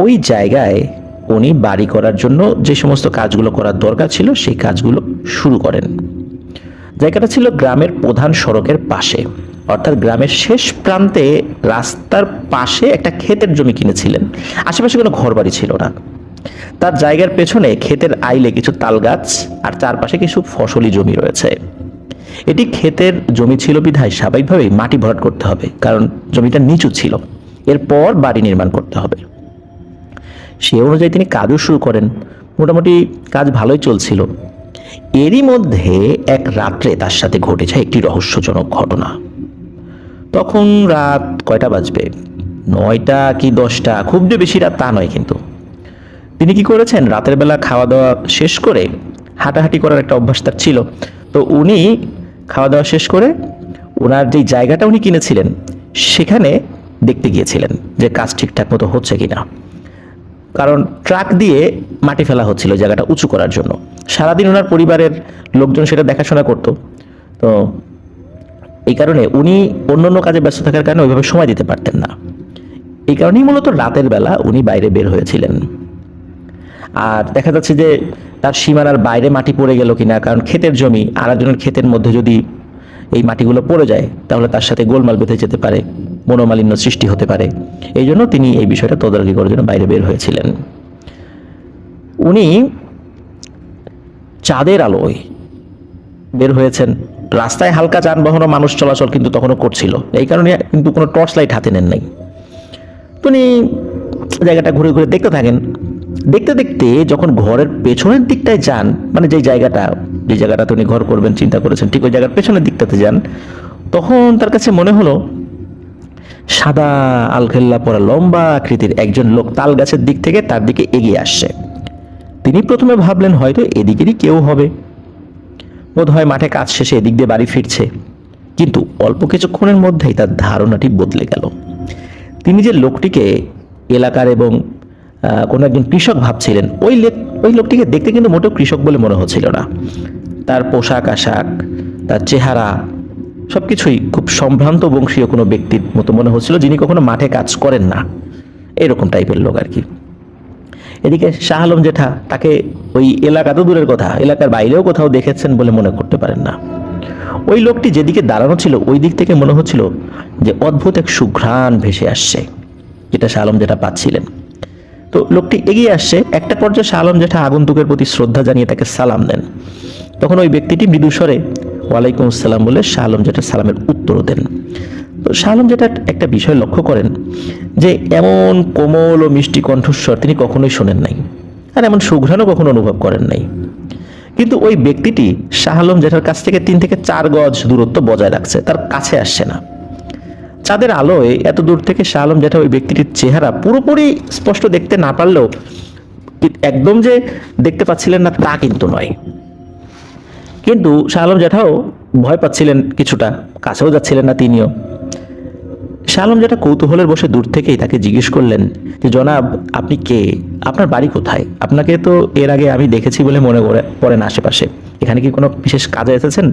ওই জায়গায় উনি বাড়ি করার জন্য যে সমস্ত কাজগুলো করার দরকার ছিল সেই কাজগুলো শুরু করেন। জায়গাটা ছিল গ্রামের প্রধান সড়কের পাশে, অর্থাৎ গ্রামের শেষ প্রান্তে রাস্তার পাশে একটা ক্ষেতের জমি কিনেছিলেন। আশেপাশে কোনো ঘরবাড়ি ছিল না। তার জায়গার পেছনে ক্ষেতের আইলে কিছু তাল গাছ আর চারপাশে কিছু ফসলি জমি রয়েছে। এটি ক্ষেতের জমি ছিল বিধায় স্বাভাবিকভাবেই মাটি ভরাট করতে হবে, কারণ জমিটা নিচু ছিল। এরপর বাড়ি নির্মাণ করতে হবে। সে অনুযায়ী তিনি কাজও শুরু করেন। মোটামুটি কাজ ভালোই চলছিল। এরই মধ্যে এক রাত্রে তার সাথে ঘটে যায় একটি রহস্যজনক ঘটনা। তখন রাত কয়টা বাজবে, 9টা কি 10টা, খুব যে বেশি রাত তা নয়। কিন্তু তিনি কি করেছেন, রাতের বেলা খাওয়া দাওয়া শেষ করে হাঁটাহাঁটি করার একটা অভ্যাস তার ছিল। তো উনি খাওয়া দাওয়া শেষ করে ওনার যে জায়গাটা উনি কিনেছিলেন সেখানে দেখতে গিয়েছিলেন যে কাজ ঠিকঠাক মতো হচ্ছে কিনা। কারণ ট্রাক দিয়ে মাটি ফেলা হচ্ছিল জায়গাটা উঁচু করার জন্য। সারাদিন ওনার পরিবারের লোকজন সেটা দেখাশোনা করতো। তো এই কারণে উনি অন্য কাজে ব্যস্ত থাকার কারণে ওইভাবে সময় দিতে পারতেন না। এই কারণেই মূলত রাতের বেলা উনি বাইরে বের হয়েছিলেন। আর দেখা যাচ্ছে যে তার সীমানার বাইরে মাটি পড়ে গেল কিনা, কারণ ক্ষেতের জমি, আর একজনের ক্ষেতের মধ্যে যদি এই মাটিগুলো পড়ে যায় তাহলে তার সাথে গোলমাল বেঁধে যেতে পারে, মনোমালিন্য সৃষ্টি হতে পারে। এই জন্য তিনি এই বিষয়টা তদারকি করার জন্য বাইরে বের হয়েছিলেন। উনি চাঁদের আলোয় বের হয়েছেন। রাস্তায় হালকা যানবাহন ও মানুষ চলাচল কিন্তু তখনও করছিল, এই কারণে কিন্তু কোনো টর্চ লাইট হাতে নেন নাই। উনি জায়গাটা ঘুরে ঘুরে দেখতে থাকেন। দেখতে দেখতে যখন ঘরের পেছনের দিকটায় যান, মানে যে জায়গাটাতে উনি ঘর করবেন চিন্তা করেছেন, ঠিক ওই জায়গার পেছনের দিকটাতে যান, তখন তার কাছে মনে হলো সাদা আলখেল্লা পরা লম্বা আকৃতির একজন লোক তাল গাছের দিক থেকে তার দিকে এগিয়ে আসছে। তিনি প্রথমে ভাবলেন হয়তো এদিকেরই কেউ হবে, বোধ হয় মাঠে কাজ শেষে এদিক দিয়ে বাড়ি ফিরছে। কিন্তু অল্প কিছুক্ষণের মধ্যেই তার ধারণাটি বদলে গেল। তিনি যে লোকটিকে এলাকার এবং কোনো একজন কৃষক ভাবছিলেন, ওই লোকটিকে দেখতে কিন্তু মোটেও কৃষক বলে মনে হচ্ছিল না। তার পোশাক আশাক, তার চেহারা সবকিছুই খুব সম্ভ্রান্ত বংশীয় কোনো ব্যক্তির মতো মনে হচ্ছিল, যিনি কখনো মাঠে কাজ করেন না, এরকম টাইপের লোক আর কি। এদিকে শাহ আলম জেঠা তাকে ওই এলাকা তো দূরের কথা, এলাকার বাইরেও কোথাও দেখেছেন বলে মনে করতে পারেন না। ওই লোকটি যেদিকে দাঁড়ানো ছিল ওই দিক থেকে মনে হচ্ছিল যে অদ্ভুত এক সুঘ্রাণ ভেসে আসছে, যেটা শাহ আলম জেঠা পাচ্ছিলেন। তো তো লোকটি এগিয়ে আসছে, একটা পর্যায়ে শাহ আলম জেঠা আগন্তুকের প্রতি শ্রদ্ধা জানিয়ে তাকে সালাম দেন। তখন ওই ব্যক্তিটি মৃদু স্বরে ওয়ালাইকুম আসসালাম বলে শাহ আলম জেঠা সালামের উত্তর দেন। তো শাহ আলম জেঠা একটা বিষয় লক্ষ্য করেন যে এমন কোমল ও মিষ্টি কণ্ঠস্বর তিনি কখনোই শোনেন নাই, আর এমন সুঘ্রাণও কখনো অনুভব করেন নাই। কিন্তু ওই ব্যক্তিটি শাহ আলম জেঠার কাছ থেকে 3 থেকে 4 গজ দূরত্ব বজায় রাখছে, তার কাছে আসছে না। চাঁদের আলোয় এত দূর থেকে শাহ আলম জেঠা ওই ব্যক্তিটির চেহারা পুরোপুরি স্পষ্ট দেখতে না পারলেও একদম যে দেখতে পাচ্ছিলেন না তা কিন্তু নয়। কিন্তু শাহ আলম জেঠাও ভয় পাচ্ছিলেন কিছুটা, কাছেও যাচ্ছিলেন না তিনিও। শাহ আলম জেঠা কৌতূহলের বসে দূর থেকেই তাকে জিজ্ঞেস করলেন যে জনাব, আপনি কে? আপনার বাড়ি কোথায়? আপনাকে তো এর আগে আমি দেখেছি বলে মনে পড়েন আশেপাশে। এখানে কি কোনো বিশেষ কাজে এসেছেন?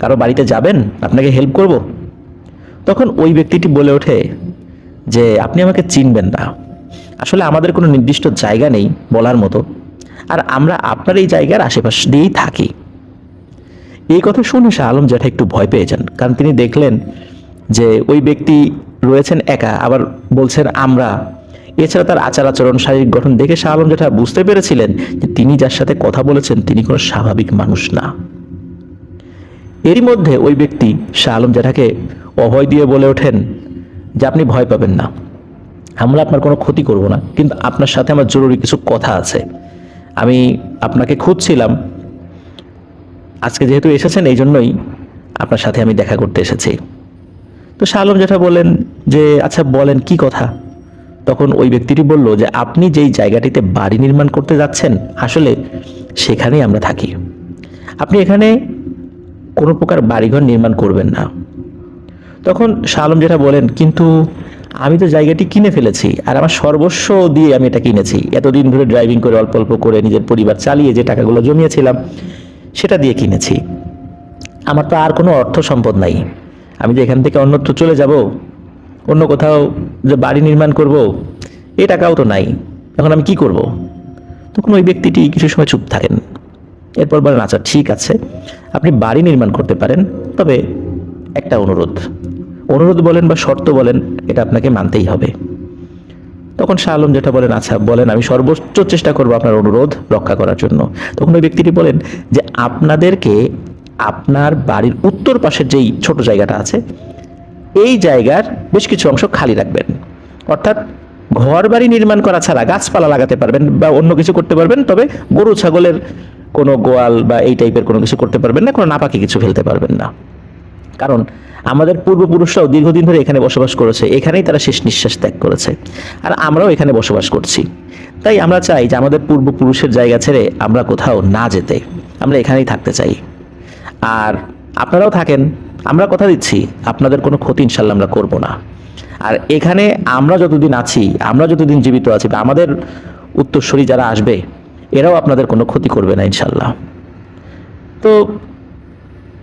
কারো বাড়িতে যাবেন? আপনাকে হেল্প করব? তখন ওই ব্যক্তিটি বলে ওঠে যে আপনি আমাকে চিনবেন না, আসলে আমাদের কোনো নির্দিষ্ট জায়গা নেই বলার মতো, আর আমরা আপনার এই জায়গার আশেপাশ দিয়েই থাকি। এই কথা শুনে শাহ আলম জেঠা একটু ভয় পেয়ে যান, কারণ তিনি দেখলেন যে ওই ব্যক্তি রয়েছেন একা, আবার বলছেন আমরা। এছাড়া তার আচার আচরণ, শারীরিক গঠন দেখে শাহ আলম জেঠা বুঝতে পেরেছিলেন যে তিনি যার সাথে কথা বলেছেন তিনি কোনো স্বাভাবিক মানুষ না। এরই মধ্যে ওই ব্যক্তি শাহ আলম জেঠাকে অভয় দিয়ে বলে ওঠেন যে আপনি ভয় পাবেন না, আমরা আপনার কোনো ক্ষতি করব না, কিন্তু আপনার সাথে আমার জরুরি কিছু কথা আছে। আমি আপনাকে খুঁজছিলাম, আজকে যেহেতু এসেছেন এই জন্যই আপনার সাথে আমি দেখা করতে এসেছি। তো শাহ আলম জেঠা বলেন যে আচ্ছা বলেন কি কথা। তখন ওই ব্যক্তিটি বলল যে আপনি যেই জায়গাটিতে বাড়ি নির্মাণ করতে যাচ্ছেন আসলে সেখানেই আমরা থাকি, আপনি এখানে কোনো প্রকার বাড়িঘর নির্মাণ করবেন না। তখন শাহ আলম জেঠা বলেন কিন্তু আমি তো জায়গাটি কিনে ফেলেছি, আর আমার সর্বস্ব দিয়ে আমি এটা কিনেছি, এতদিন ধরে ড্রাইভিং করে অল্প অল্প করে নিজের পরিবার চালিয়ে যে টাকাগুলো জমিয়েছিলাম সেটা দিয়ে কিনেছি। আমার তো আর কোনো অর্থ সম্পদ নাই, আমি যে এখান থেকে অন্যত্র চলে যাব, অন্য কোথাও যে বাড়ি নির্মাণ করব, এই টাকাও তো নাই, এখন আমি কি করব? তখন ওই ব্যক্তিটি কিছু সময় চুপ থাকেন, এরপর বলেন আচ্ছা ঠিক আছে, আপনি বাড়ি নির্মাণ করতে পারেন, তবে একটা অনুরোধ বলেন বা শর্ত বলেন, এটা আপনাকে মানতেই হবে। তখন শাহ আলম জেঠা বলেন আচ্ছা বলেন, আমি সর্বোচ্চ চেষ্টা করব আপনার অনুরোধ রক্ষা করার জন্য। তখন ওই ব্যক্তিটি বলেন যে আপনাদেরকে আপনার বাড়ির উত্তর পাশের যেই ছোট জায়গাটা আছে এই জায়গার বেশ কিছু অংশ খালি রাখবেন, অর্থাৎ ঘর বাড়ি নির্মাণ করা ছাড়া গাছপালা লাগাতে পারবেন বা অন্য কিছু করতে পারবেন, তবে গরু ছাগলের কোনো গোয়াল বা এই টাইপের কোনো কিছু করতে পারবেন না, কোনো নাপাকি কিছু ফেলতে পারবেন না। কারণ আমাদের পূর্বপুরুষরাও দীর্ঘদিন ধরে এখানে বসবাস করেছে, এখানেই তারা শেষ নিঃশ্বাস ত্যাগ করেছে, আর আমরাও এখানে বসবাস করছি। তাই আমরা চাই যে আমাদের পূর্বপুরুষের জায়গা ছেড়ে আমরা কোথাও না যেতে, আমরা এখানেই থাকতে চাই। আর আপনারাও থাকেন, আমরা কথা দিচ্ছি আপনাদের কোনো ক্ষতি ইনশাল্লাহ আমরা করব না। আর এখানে আমরা যতদিন আছি, আমরা যতদিন জীবিত আছি, বা আমাদের উত্তরসূরি যারা আসবে এরাও আপনাদের কোনো ক্ষতি করবে না ইনশাল্লাহ। তো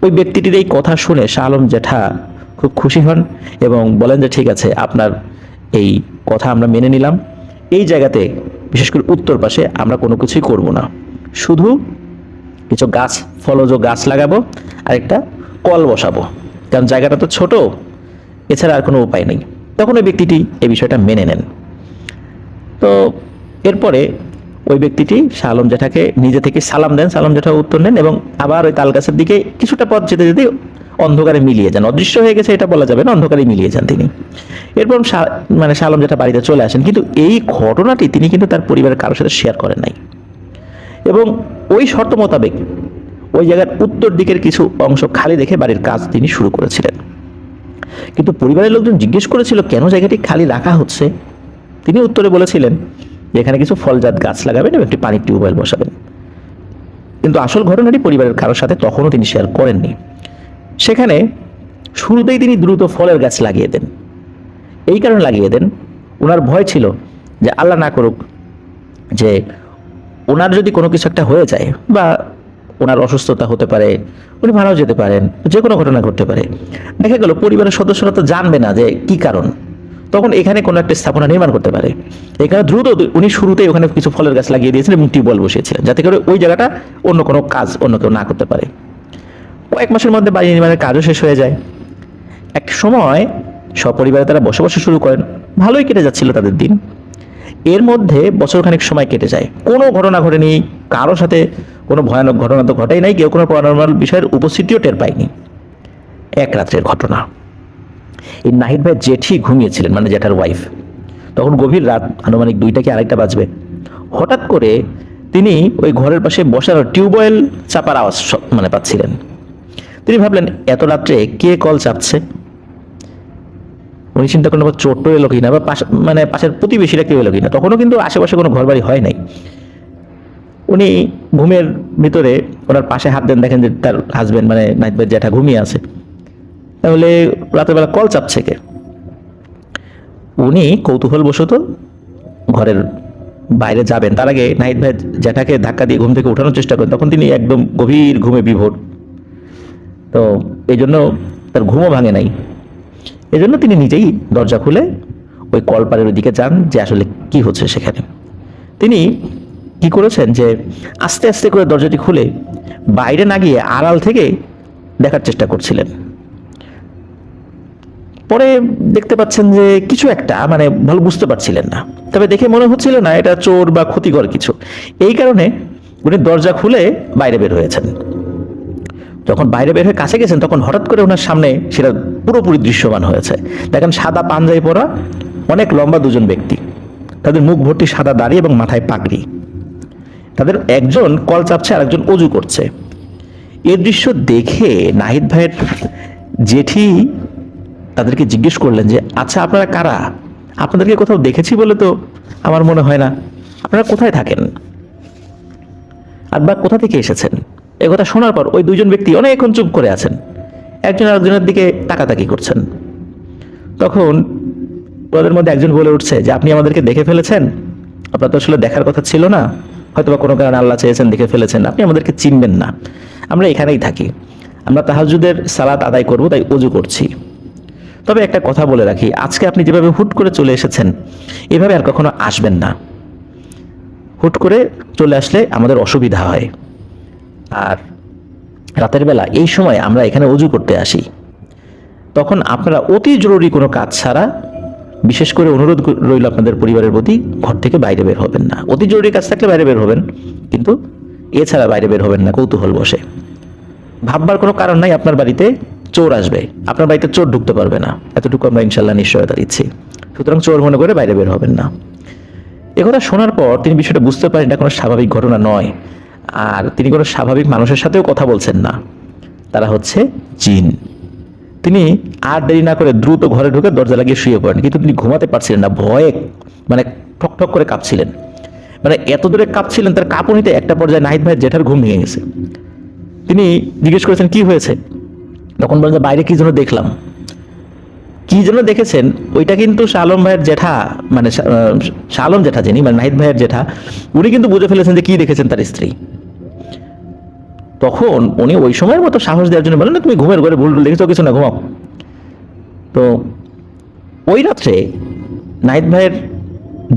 ওই ব্যক্তিটির এই কথা শুনে শাহ আলম জেঠা খুব খুশি হন এবং বলেন যে ঠিক আছে, আপনার এই কথা আমরা মেনে নিলাম। এই জায়গাতে বিশেষ করে উত্তর পাশে আমরা কোনো কিছুই করব না, শুধু কিছু গাছ, ফলজ গাছ লাগাবো আর একটা কল বসাবো, কারণ জায়গাটা তো ছোট, এছাড়া আর কোনো উপায় নেই। তখন ওই ব্যক্তিটি এই বিষয়টা মেনে নেন। তো এরপরে ওই ব্যক্তিটি শাহ আলম জেঠাকে নিজে থেকে সালাম দেন, সালাম জেঠা উত্তর নেন এবং আবার ওই তাল গাছের দিকে কিছুটা পথ যেতে যেতে অন্ধকারে মিলিয়ে যান। অদৃশ্য হয়ে গেছে এটা বলা যাবে না, অন্ধকারে মিলিয়ে যান তিনি। এরপর শাহ আলম জেঠা বাড়িতে চলে আসেন, কিন্তু এই ঘটনাটি তিনি কিন্তু তার পরিবারের কারোর সাথে শেয়ার করেন নাই এবং ওই শর্ত মোতাবেক ওই জায়গার উত্তর দিকের কিছু অংশ খালি রেখে বাড়ির কাজ তিনি শুরু করেছিলেন। কিন্তু পরিবারের লোকজন জিজ্ঞেস করেছিল কেন জায়গাটি খালি রাখা হচ্ছে। তিনি উত্তরে বলেছিলেন যে এখানে কিছু ফলজাত গাছ লাগাবেন এবং একটি পানির টিউবওয়েল বসাবেন। কিন্তু আসল ঘটনাটি পরিবারের কারোর সাথে তখনও তিনি শেয়ার করেননি। সেখানে শুরুতেই তিনি দ্রুত ফলের গাছ লাগিয়ে দেন। এই কারণে লাগিয়ে দেন, ওনার ভয় ছিল যে আল্লাহ না করুক যে ওনার যদি কোনো কিছু একটা হয়ে যায় বা ওনার অসুস্থতা হতে পারে, উনি মারাও যেতে পারেন, যে কোনো ঘটনা ঘটতে পারে। দেখা গেল পরিবারের সদস্যরা তো জানবে না যে কি কারণ, তখন এখানে কোনো একটা স্থাপনা নির্মাণ করতে পারে। এখানে দ্রুত উনি শুরুতেই ওখানে কিছু ফলের গাছ লাগিয়ে দিয়েছিলেন এবং টিউবওয়েল বসিয়েছিলেন, যাতে করে ওই জায়গাটা অন্য কোনো কাজ অন্য কেউ না করতে পারে। কয়েক মাসের মধ্যে বাড়ি নির্মাণের কাজও শেষ হয়ে যায়। এক সময় সপরিবারে তারা বসবাস শুরু করেন, ভালোই কেটে যাচ্ছিল তাদের দিন। এর মধ্যে বছরখানেক সময় কেটে যায়, কোনো ঘটনা ঘটেনি, কারোর সাথে কোনো ভয়ানক ঘটনা তো ঘটেই নাই, কেউ কোনো প্যারানরমাল বিষয়ের উপস্থিতিও টের পায়নি। এক রাত্রের ঘটনা, এই নাহিদ ভাই জেঠি ঘুমিয়েছিলেন, মানে জ্যাঠার ওয়াইফ। তখন গভীর রাত, আনুমানিক 2টা কি 2:30 বাজবে। হঠাৎ করে তিনি ওই ঘরের পাশে বসার টিউবওয়েল চাপার আওয়াজ মানে পাচ্ছিলেন। তিনি ভাবলেন এত রাত্রে কে কল চাপছে। উনি চিন্তা করলেন চোর টোর এলো কিনা, বা মানে পাশের প্রতিবেশীরা কেউ এলো কিনা। তখনও কিন্তু আশেপাশে কোনো ঘরবাড়ি হয় নাই। উনি ঘুমের ভিতরে ওনার পাশে হাত দেন, দেখেন যে তার হাজবেন্ড মানে নাহিদ ভাই জ্যাঠা ঘুমিয়ে আছে। তাহলে রাতের বেলা কল চাপছে কে? উনি কৌতূহলবশত ঘরের বাইরে যাবেন, তার আগে নাহিদ ভাই জ্যাঠাকে ধাক্কা দিয়ে ঘুম থেকে উঠানোর চেষ্টা করেন। তখন তিনি একদম গভীর ঘুমে বিভোর, তো এই জন্য তার ঘুমও ভাঙে নাই। এই জন্য তিনি নিজেই দরজা খুলে ওই কলপারের দিকে যান যে আসলে কি হচ্ছে সেখানে। তিনি কি করেছেন যে আস্তে আস্তে করে দরজাটি খুলে বাইরে না গিয়ে আড়াল থেকে দেখার চেষ্টা করছিলেন। পরে দেখতে পাচ্ছেন যে কিছু একটা, মানে ভালো বুঝতে পারছিলেন না, তবে দেখে মনে হচ্ছিল না এটা চোর বা ক্ষতিকর কিছু। এই কারণে উনি দরজা খুলে বাইরে বের হয়েছেন। যখন বাইরে বের হয়ে কাছে গেছেন, তখন হঠাৎ করে ওনার সামনে সেটা পুরোপুরি দৃশ্যমান হয়েছে। দেখেন সাদা পাঞ্জাবি পরা অনেক লম্বা দুজন ব্যক্তি, তাদের মুখ ভর্তি সাদা দাড়ি এবং মাথায় পাগড়ি। তাদের একজন কল চাপছে আর একজন অজু করছে। এই দৃশ্য দেখে নাহিদ ভাইয়ের জেঠি তাদেরকে জিজ্ঞেস করলেন যে আচ্ছা আপনারা কারা? আপনাদেরকে কোথাও দেখেছি বলে তো আমার মনে হয় না। আপনারা কোথায় থাকেন আর বা কোথা থেকে এসেছেন? এ কথা শোনার পর ওই দুইজন ব্যক্তি অনেকক্ষণ চুপ করে আছেন, একজন আরেকজনের দিকে তাকাতাকি করছেন। তখন ওদের মধ্যে একজন বলে উঠছে যে আপনি আমাদেরকে দেখে ফেলেছেন, আপনার তো আসলে দেখার কথা ছিল না, হয়তোবা কোনো কারণে আল্লাহ চেয়েছেন দেখে ফেলেছেন, আপনি আমাদেরকে চিনবেন না। আমরা এখানেই থাকি, আমরা তাহাজ্জুদের সালাত আদায় করব, তাই ওযু করছি। তবে একটা কথা বলে রাখি, আজকে আপনি যেভাবে হুট করে চলে এসেছেন এভাবে আর কখনো আসবেন না। হুট করে চলে আসলে আমাদের অসুবিধা হয়। আর রাতের বেলা এই সময় আমরা এখানে ওযু করতে আসি, তখন আপনারা অতি জরুরি কোনো কাজ ছাড়া, বিশেষ করে অনুরোধ রইল আপনাদের পরিবারের প্রতি, ঘর থেকে বাইরে বের হবেন না। অতি জরুরি কাজ থাকলে বাইরে বের হবেন, কিন্তু এছাড়া বাইরে বের হবেন না কৌতূহল বসে। ভাববার কোনো কারণ নাই আপনার বাড়িতে চোর আসবে, আপনার বাড়িতে চোর ঢুকতে পারবে না, এতটুকু আমরা ইনশাল্লাহ নিশ্চয়তা দিচ্ছি। সুতরাং চোর মনে করে বাইরে বের হবেন না। একথা শোনার পর তিনি বিষয়টা বুঝতে পারেন এটা কোনো স্বাভাবিক ঘটনা নয়, আর তিনি কোনো স্বাভাবিক মানুষের সাথেও কথা বলছেন না, তারা হচ্ছে জিন। তিনি আর দেরি না করে দ্রুত ঘরে ঢুকে দরজা লাগিয়ে শুয়ে পড়েন, কিন্তু তিনি ঘুমাতে পারছিলেন না, ভয়ে মানে ঠক ঠক করে কাঁপছিলেন। মানে এত দূরে কাঁপছিলেন, তার কাঁপুনিতে একটা পর্যায়ে নাহিদ ভাইয়ের জেঠার ঘুম ভেঙে গেছে। তিনি জিজ্ঞেস করেছেন কি হয়েছে, তখন বলেন যে বাইরে কি যেন দেখলাম। কি যেন দেখেছেন ওইটা কিন্তু শাহ আলম ভাইয়ের জেঠা, মানে শাহ আলম জেঠা যিনি, মানে নাহিদ ভাইয়ের জেঠা, উনি কিন্তু বুঝে ফেলেছেন যে কি দেখেছেন তার স্ত্রী। তখন উনি ওই সময়ের মতো সাহস দেওয়ার জন্য বলেন না তুমি ঘুমের ঘরে ভুল দেখেছো, কিছু না, ঘুমাও। তো ওই রাত্রে নাহিদ ভাইয়ের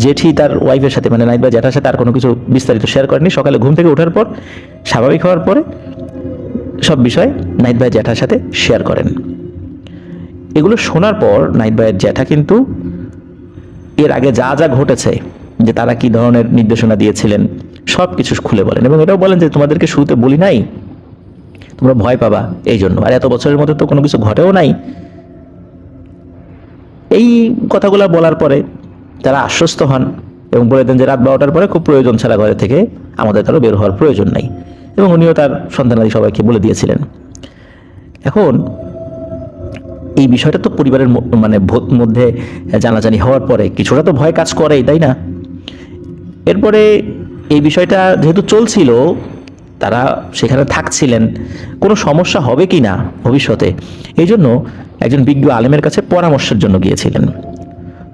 জেঠি তার ওয়াইফের সাথে, মানে নাহিদ ভাই জেঠার সাথে আর কোনো কিছু বিস্তারিত শেয়ার করেনি। সকালে ঘুম থেকে ওঠার পর স্বাভাবিক হওয়ার পরে সব বিষয় নাহিদ ভাই জ্যাঠার সাথে শেয়ার করেন। এগুলো শোনার পর নাহিদ ভাইয়ের জ্যাঠা কিন্তু এর আগে যা যা ঘটেছে, যে তারা কি ধরনের নির্দেশনা দিয়েছিলেন সব কিছু খুলে বলেন, এবং এটাও বলেন যে তোমাদেরকে শুরুতে বলি নাই, তোমরা ভয় পাবা এই জন্য, আর এত বছরের মধ্যে তো কোনো কিছু ঘটেও নাই। এই কথাগুলো বলার পরে তারা আশ্বস্ত হন এবং বলে দেন যে রাত 12টার পরে খুব প্রয়োজন ছাড়া ঘরে থেকে আমাদের কারো বের হওয়ার প্রয়োজন নাই, এবং উনিও তার সন্তানাদি সবাইকে বলে দিয়েছিলেন। এখন এই বিষয়টা তো পরিবারের মানে মধ্যে জানাজানি হওয়ার পরে কিছুটা তো ভয় কাজ করেই, তাই না? এরপরে এই বিষয়টা যেহেতু চলছিল, তারা সেখানে থাকছিলেন, কোনো সমস্যা হবে কি না ভবিষ্যতে, এই জন্য একজন বিজ্ঞ আলেমের কাছে পরামর্শের জন্য গিয়েছিলেন।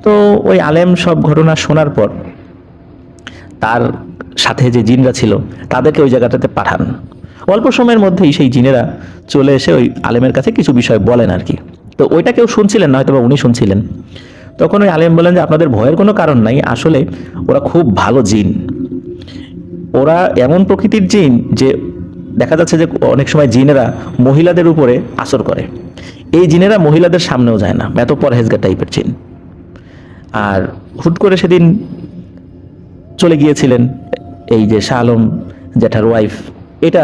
তো ওই আলেম সব ঘটনা শোনার পর তার সাথে যে জিনরা ছিল তাদেরকে ওই জায়গাটাতে পাঠান। অল্প সময়ের মধ্যেই সেই জিনেরা চলে এসে ওই আলেমের কাছে কিছু বিষয় বলেন আর কি। তো ওইটা কেউ শুনছিলেন না, হয়তো বা উনি শুনছিলেন। তখন ওই আলেম বলেন যে আপনাদের ভয়ের কোনো কারণ নাই, আসলে ওরা খুব ভালো জিন, ওরা এমন প্রকৃতির জিন যে দেখা যাচ্ছে যে অনেক সময় জিনেরা মহিলাদের উপরে আসর করে। এই জিনেরা মহিলাদের সামনেও যায় না, এত পরহেজগার টাইপের জিন। আর হুট করে সেদিন চলে গিয়েছিলেন এই যে শাহ আলম জ্যাঠার ওয়াইফ, এটা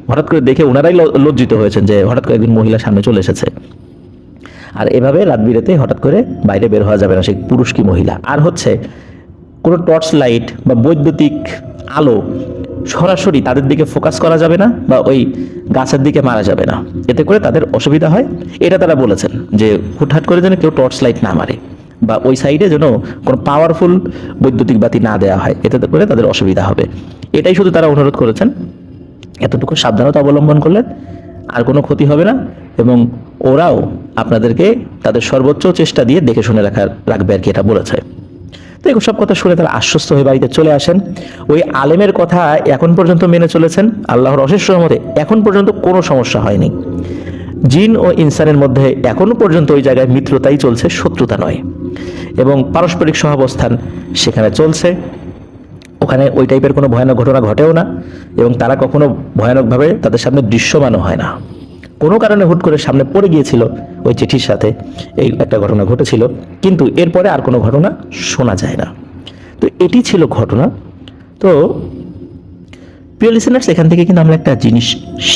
হঠাৎ করে দেখে ওনারাই লজ্জিত হয়েছেন যে হঠাৎ করে একদিন মহিলা সামনে চলে এসেছে। আর এভাবে রাত বিরেতে হঠাৎ করে বাইরে বের হওয়া যাবে না, সেই পুরুষ কি মহিলা। আর হচ্ছে কোনো টর্চ লাইট বা বৈদ্যুতিক আলো সরাসরি তাদের দিকে ফোকাস করা যাবে না, বা ওই গাছের দিকে মারা যাবে না, এতে করে তাদের অসুবিধা হয়। এটা তারা বলেছেন যে হুটহাট করে যেন কেউ টর্চ লাইট না মারে, বা ওই সাইডে যেন কোনো পাওয়ারফুল বৈদ্যুতিক বাতি না দেওয়া হয়, এতে করে তাদের অসুবিধা হবে। এটাই শুধু তারা অনুরোধ করেছেন। এতটুকু সাবধানতা অবলম্বন করলে আর কোনো ক্ষতি হবে না, এবং ওরাও আপনাদেরকে তাদের সর্বোচ্চ চেষ্টা দিয়ে দেখে শুনে রাখবে আর কি, এটা বলেছে। তো এই সব কথা শুনে তারা আশ্বস্ত হয়ে বাড়িতে চলে আসেন। ওই আলেমের কথা এখন পর্যন্ত মেনে চলেছেন, আল্লাহর অশেষ রহমতে এখন পর্যন্ত কোনো সমস্যা হয়নি। জিন ও ইনসানের মধ্যে এখনো পর্যন্ত ওই জায়গায় মিত্রতাই চলছে, শত্রুতা নয়, এবং পারস্পরিক সহাবস্থান সেখানে চলছে। ওখানে ওই টাইপের কোনো ভয়ানক ঘটনা ঘটেও না, এবং তারা কখনো ভয়ানকভাবে তাদের সামনে দৃশ্যমানও হয় না। কোনো কারণে হুট করে সামনে পড়ে গিয়েছিল ওই চিঠির সাথে, এই একটা ঘটনা ঘটেছিল, কিন্তু এরপরে আর কোনো ঘটনা শোনা যায় না। তো এটি ছিল ঘটনা। তো প্রিয় লিসেনার্স, এখান থেকে কিন্তু আমরা একটা জিনিস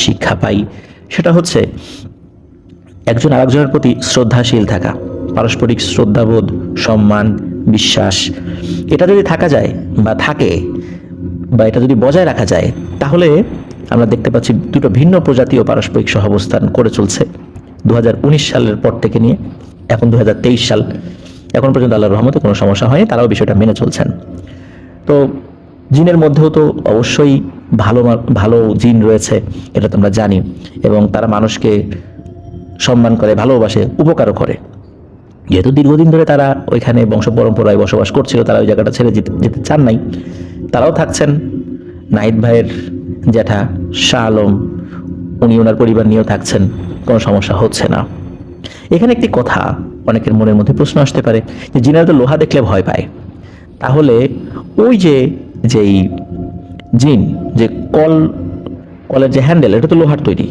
শিক্ষা পাই, সেটা হচ্ছে একজন আরেকজনের প্রতি শ্রদ্ধাশীল থাকা, পারস্পরিক শ্রদ্ধাবোধ, সম্মান, বিশ্বাস, এটা যদি থাকা যায় বা থাকে, বা এটা যদি বজায় রাখা যায়, তাহলে আমরা দেখতে পাচ্ছি দুটো ভিন্ন প্রজাতীয় পারস্পরিক সহাবস্থান করে চলছে 2019 সালের পর থেকে নিয়ে এখন 2023 সাল, এখন পর্যন্ত আল্লাহর রহমতে কোনো সমস্যা হয়নি, তারাও বিষয়টা মেনে চলছেন। তো জিনের মধ্যেও তো অবশ্যই ভালো ভালো জিন রয়েছে, এটা তো আমরা জানি, এবং তারা মানুষকে সম্মান করে, ভালোবাসে, উপকারও করে। যেহেতু দীর্ঘদিন ধরে তারা ওইখানে বংশ পরম্পরায় বসবাস করছিল, তারা ওই জায়গাটা ছেড়ে যেতে চান নাই, তারাও থাকছেন। নাহিদ ভাইয়ের জ্যাঠা শাহ আলম, উনি ওনার পরিবার নিয়েও থাকছেন, কোনো সমস্যা হচ্ছে না। এখানে একটি কথা অনেকের মনের মধ্যে প্রশ্ন আসতে পারে যে জিনারা তো লোহা দেখলে ভয় পায়, তাহলে ওই যেই জিন, যে কলের যে হ্যান্ডেল, এটা তো লোহার তৈরি,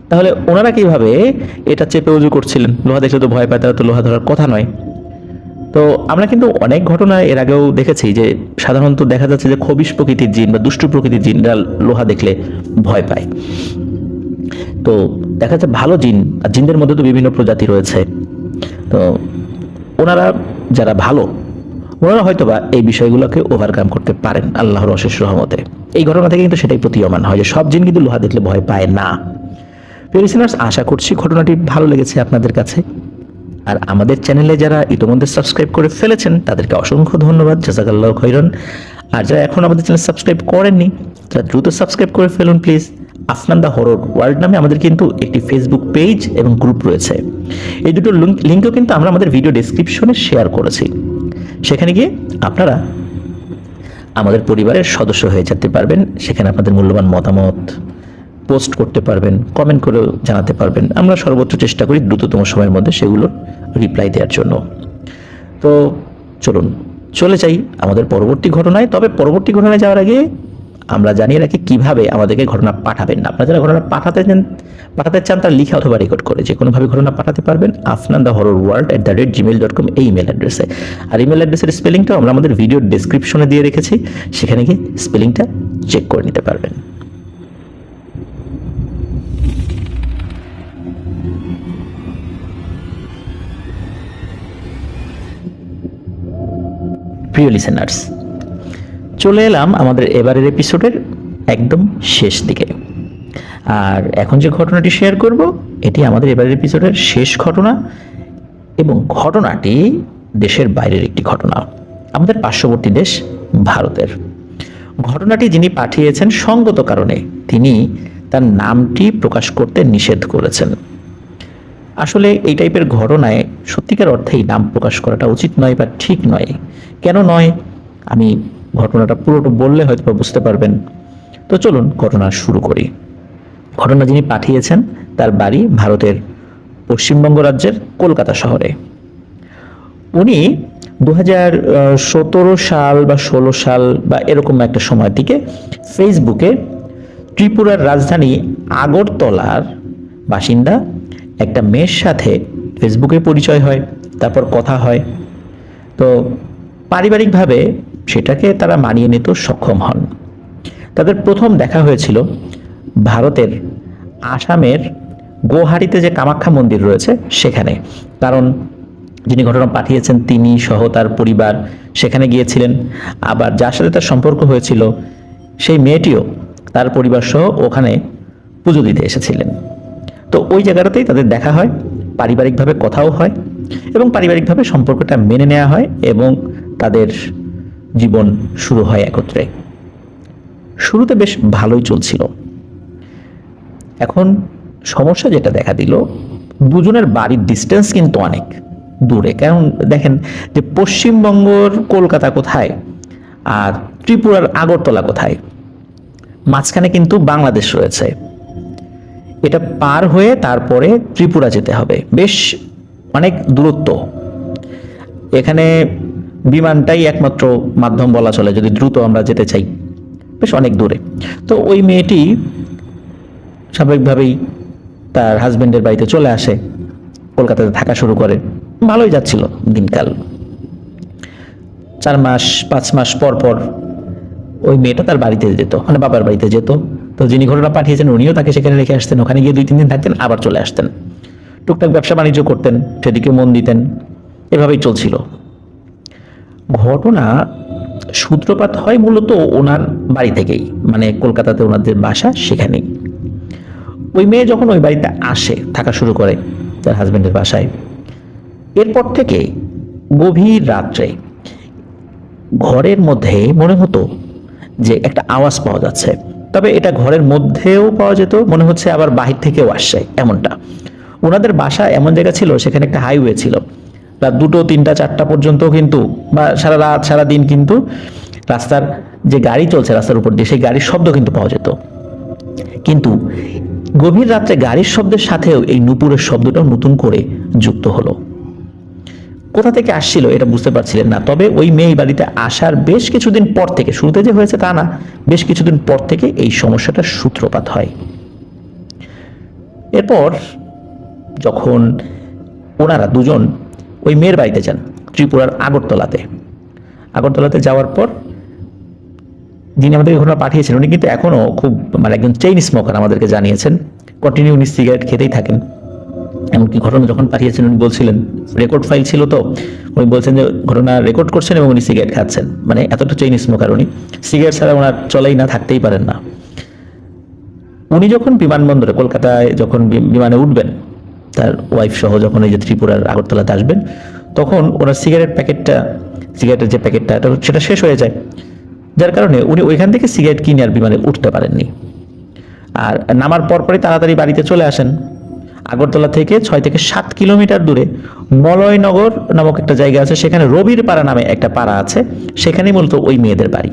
তাহলে ওনারা কিভাবে এটা চেপে উজু করছিলেন? লোহা দেখলে তো ভয় পায়, তারা তো লোহা ধরার কথা নয়। তো আমরা কিন্তু অনেক ঘটনা এর আগেও দেখেছি যে সাধারণত দেখা যাচ্ছে যে খবিশ প্রকৃতির জিন বা দুষ্টু প্রকৃতির জিনরা লোহা দেখলে ভয় পায়। তো দেখা যাচ্ছে ভালো জিন, আর জিনদের মধ্যে তো বিভিন্ন প্রজাতি রয়েছে, তো ওনারা যারা ভালো, ওনারা হয়তোবা এই বিষয়গুলোকে ওভারকাম করতে পারেন আল্লাহর অশেষ রহমতে। এই ঘটনা থেকে কিন্তু সেটাই প্রতীয়মান হয় যে সব জিন কিন্তু লোহা দেখলে ভয় পায় না। প্রিয় লিসেনার্স, আশা করছি ঘটনাটি ভালো লেগেছে আপনাদের কাছে। আর আমাদের চ্যানেলে যারা ইতিমধ্যে সাবস্ক্রাইব করে ফেলেছেন তাদেরকে অসংখ্য ধন্যবাদ, জাযাকাল্লাহু খাইরান। আর যারা এখন আমাদের চ্যানেল সাবস্ক্রাইব করেননি তারা দ্রুত সাবস্ক্রাইব করে ফেলুন please. Afnan the horror world নামে আমাদের কিন্তু একটি ফেসবুক পেজ এবং গ্রুপ রয়েছে। এই দুটো লিঙ্কও কিন্তু আমরা আমাদের ভিডিও ডেসক্রিপশনে শেয়ার করেছি। সেখানে গিয়ে আপনারা আমাদের পরিবারের সদস্য হয়ে যেতে পারবেন। সেখানে আপনাদের মূল্যবান মতামত পোস্ট করতে পারবেন, কমেন্ট করে জানাতে পারবেন। আমরা সর্বোচ্চ চেষ্টা করি দ্রুততম সময়ের মধ্যে সেগুলোর রিপ্লাই দেওয়ার জন্য। তো চলুন চলে যাই আমাদের পরবর্তী ঘটনায়। তবে পরবর্তী ঘটনায় যাওয়ার আগে আমরা জানিয়ে রাখি কিভাবে আমাদেরকে ঘটনা পাঠাবেন। আপনারা যারা ঘটনা পাঠাতে চান তারা লিখে অথবা রেকর্ড করে যে কোনোভাবে ঘটনা পাঠাতে পারবেন afnandahorrorworld@gmail.com এই ইমেল অ্যাড্রেসে। আর ইমেল অ্যাড্রেসের স্পেলিংটাও আমরা আমাদের ভিডিওর ডেসক্রিপশনে দিয়ে রেখেছি, সেখানে গিয়ে স্পেলিংটা চেক করে নিতে পারবেন। প্রিয় লিসেনার্স, চলে এলাম আমাদের এবারের এপিসোডের একদম শেষ দিকে। আর এখন যে ঘটনাটি শেয়ার করব এটি আমাদের এবারের এপিসোডের শেষ ঘটনা, এবং ঘটনাটি দেশের বাইরের একটি ঘটনা, আমাদের পার্শ্ববর্তী দেশ ভারতের। ঘটনাটি যিনি পাঠিয়েছেন সঙ্গত কারণে তিনি তার নামটি প্রকাশ করতে নিষেধ করেছেন। আসলে এই টাইপের ঘটনায় সত্যিকার অর্থেই নাম প্রকাশ করাটা উচিত নয় বা ঠিক নয়। কেন নয়, আমি ঘটনাটা পুরোটা বললে হয়তো বুঝতে পারবেন। তো চলুন ঘটনা শুরু করি। ঘটনা যিনি পাঠিয়েছেন তার বাড়ি ভারতের পশ্চিমবঙ্গ রাজ্যের কলকাতা শহরে। উনি 2017 সাল বা 16 সাল বা এরকম একটা সময়ের দিকে ফেসবুকে ত্রিপুরার রাজধানী আগরতলার বাসিন্দা একটা মেয়ের সাথে ফেসবুকে পরিচয় হয়, তারপর কথা হয়। তো পারিবারিকভাবে সেটাকে তারা মানিয়ে নিতে সক্ষম হন। তাদের প্রথম দেখা হয়েছিল ভারতের আসামের গুয়াহাটিতে যে কামাখ্যা মন্দির রয়েছে সেখানে। কারণ যিনি ঘটনা পাঠিয়েছেন তিনি সহ তার পরিবার সেখানে গিয়েছিলেন, আবার যার সাথে তার সম্পর্ক হয়েছিল সেই মেয়েটিও তার পরিবার সহ ওখানে পুজো দিতে এসেছিলেন। তো ওই জায়গাটাতেই তাদের দেখা হয়, পারিবারিকভাবে কথাও হয় এবং পারিবারিকভাবে সম্পর্কটা মেনে নেওয়া হয় এবং তাদের জীবন শুরু হয় একত্রে। শুরুতে বেশ ভালোই চলছিল। এখন সমস্যা যেটা দেখা দিল, দুজনের বাড়ির ডিস্টেন্স কিন্তু অনেক দূরে। কারণ দেখেন যে পশ্চিমবঙ্গর কলকাতা কোথায় আর ত্রিপুরার আগরতলা কোথায়, মাঝখানে কিন্তু বাংলাদেশ রয়েছে। এটা পার হয়ে তারপরে ত্রিপুরা যেতে হবে, বেশ অনেক দূরত্ব। এখানে বিমানটাই একমাত্র মাধ্যম বলা চলে যদি দ্রুত আমরা যেতে চাই, বেশ অনেক দূরে। তো ওই মেয়েটি স্বাভাবিকভাবেই তার হাজবেন্ডের বাড়িতে চলে আসে, কলকাতাতে থাকা শুরু করে। ভালোই যাচ্ছিল দিনকাল। 4 মাস 5 মাস পর পর ওই মেয়েটা তার বাড়িতে যেত, মানে বাবার বাড়িতে যেত। তো যিনি ঘটনা পাঠিয়েছেন উনিও তাকে সেখানে রেখে আসতেন, ওখানে গিয়ে 2-3 দিন থাকতেন, আবার চলে আসতেন। টুকটাক ব্যবসা বাণিজ্য করতেন, সেদিকে মন দিতেন, এভাবেই চলছিল। ঘটনা সূত্রপাত হয় মূলত ওনার বাড়ি থেকেই, মানে কলকাতাতে ওনাদের বাসা সেখানেই। ওই মেয়ে যখন ওই বাড়িতে আসে, থাকা শুরু করে তার হাজবেন্ডের বাসায়, এরপর থেকে গভীর রাত্রে ঘরের মধ্যে মনে হতো যে একটা আওয়াজ পাওয়া যাচ্ছে। তবে এটা ঘরের মধ্যেও পাওয়া যেত মনে হচ্ছে, আবার বাহির থেকেও আসছে এমনটা। ওনাদের বাসা এমন জায়গা ছিল, সেখানে একটা হাইওয়ে ছিল, রাত 2টো 3টা 4টা পর্যন্ত কিন্তু, বা সারা রাত সারা দিন কিন্তু রাস্তার যে গাড়ি চলছে রাস্তার উপর দিয়ে, সেই গাড়ির শব্দ কিন্তু পাওয়া যেত। কিন্তু গভীর রাত্রে গাড়ির শব্দের সাথেও এই নুপুরের শব্দটাও নতুন করে যুক্ত হলো। কোথা থেকে আসছিল এটা বুঝতে পারছিলেন না। তবে ওই মেয়ে বাড়িতে আসার বেশ কিছুদিন পর থেকে, শুরুতে যে হয়েছে তা না, বেশ কিছুদিন পর থেকে এই সমস্যাটার সূত্রপাত হয়। এরপর যখন ওনারা দুজন ওই মেয়ের বাড়িতে যান ত্রিপুরার আগরতলাতে যাওয়ার পর, যিনি আমাদেরকে ঘটনা পাঠিয়েছেন উনি কিন্তু এখনো খুব মানে একজন চেইন স্মোকার, আমাদেরকে জানিয়েছেন। কন্টিনিউ উনি সিগারেট খেতেই থাকেন। এমনকি ঘটনা যখন পাঠিয়েছেন উনি বলছিলেন, রেকর্ড ফাইল ছিল তো, উনি বলছেন যে ঘটনা রেকর্ড করছেন এবং উনি সিগারেট খাচ্ছেন, মানে এতটা চেইন স্মোকার উনি। সিগারেট ছাড়া ওনার চলেই না, থাকতেই পারেন না। উনি যখন বিমানবন্দরে কলকাতায় যখন বিমানে উঠবেন, তার ওয়াইফ সহ যখন এই যে ত্রিপুরার আগরতলাতে আসবেন, তখন ওনার সিগারেটের যে প্যাকেটটা সেটা শেষ হয়ে যায়, যার কারণে উনি ওইখান থেকে সিগারেট কিনে আর বিমানে উঠতে পারেননি। আর নামার পরপরই তাড়াতাড়ি বাড়িতে চলে আসেন। আগরতলা থেকে 6 থেকে 7 কিলোমিটার দূরে মলয়নগর নামক একটা জায়গা আছে, সেখানে রবির পাড়া নামে একটা পাড়া আছে, সেখানেই মূলত ওই মেয়েদের বাড়ি।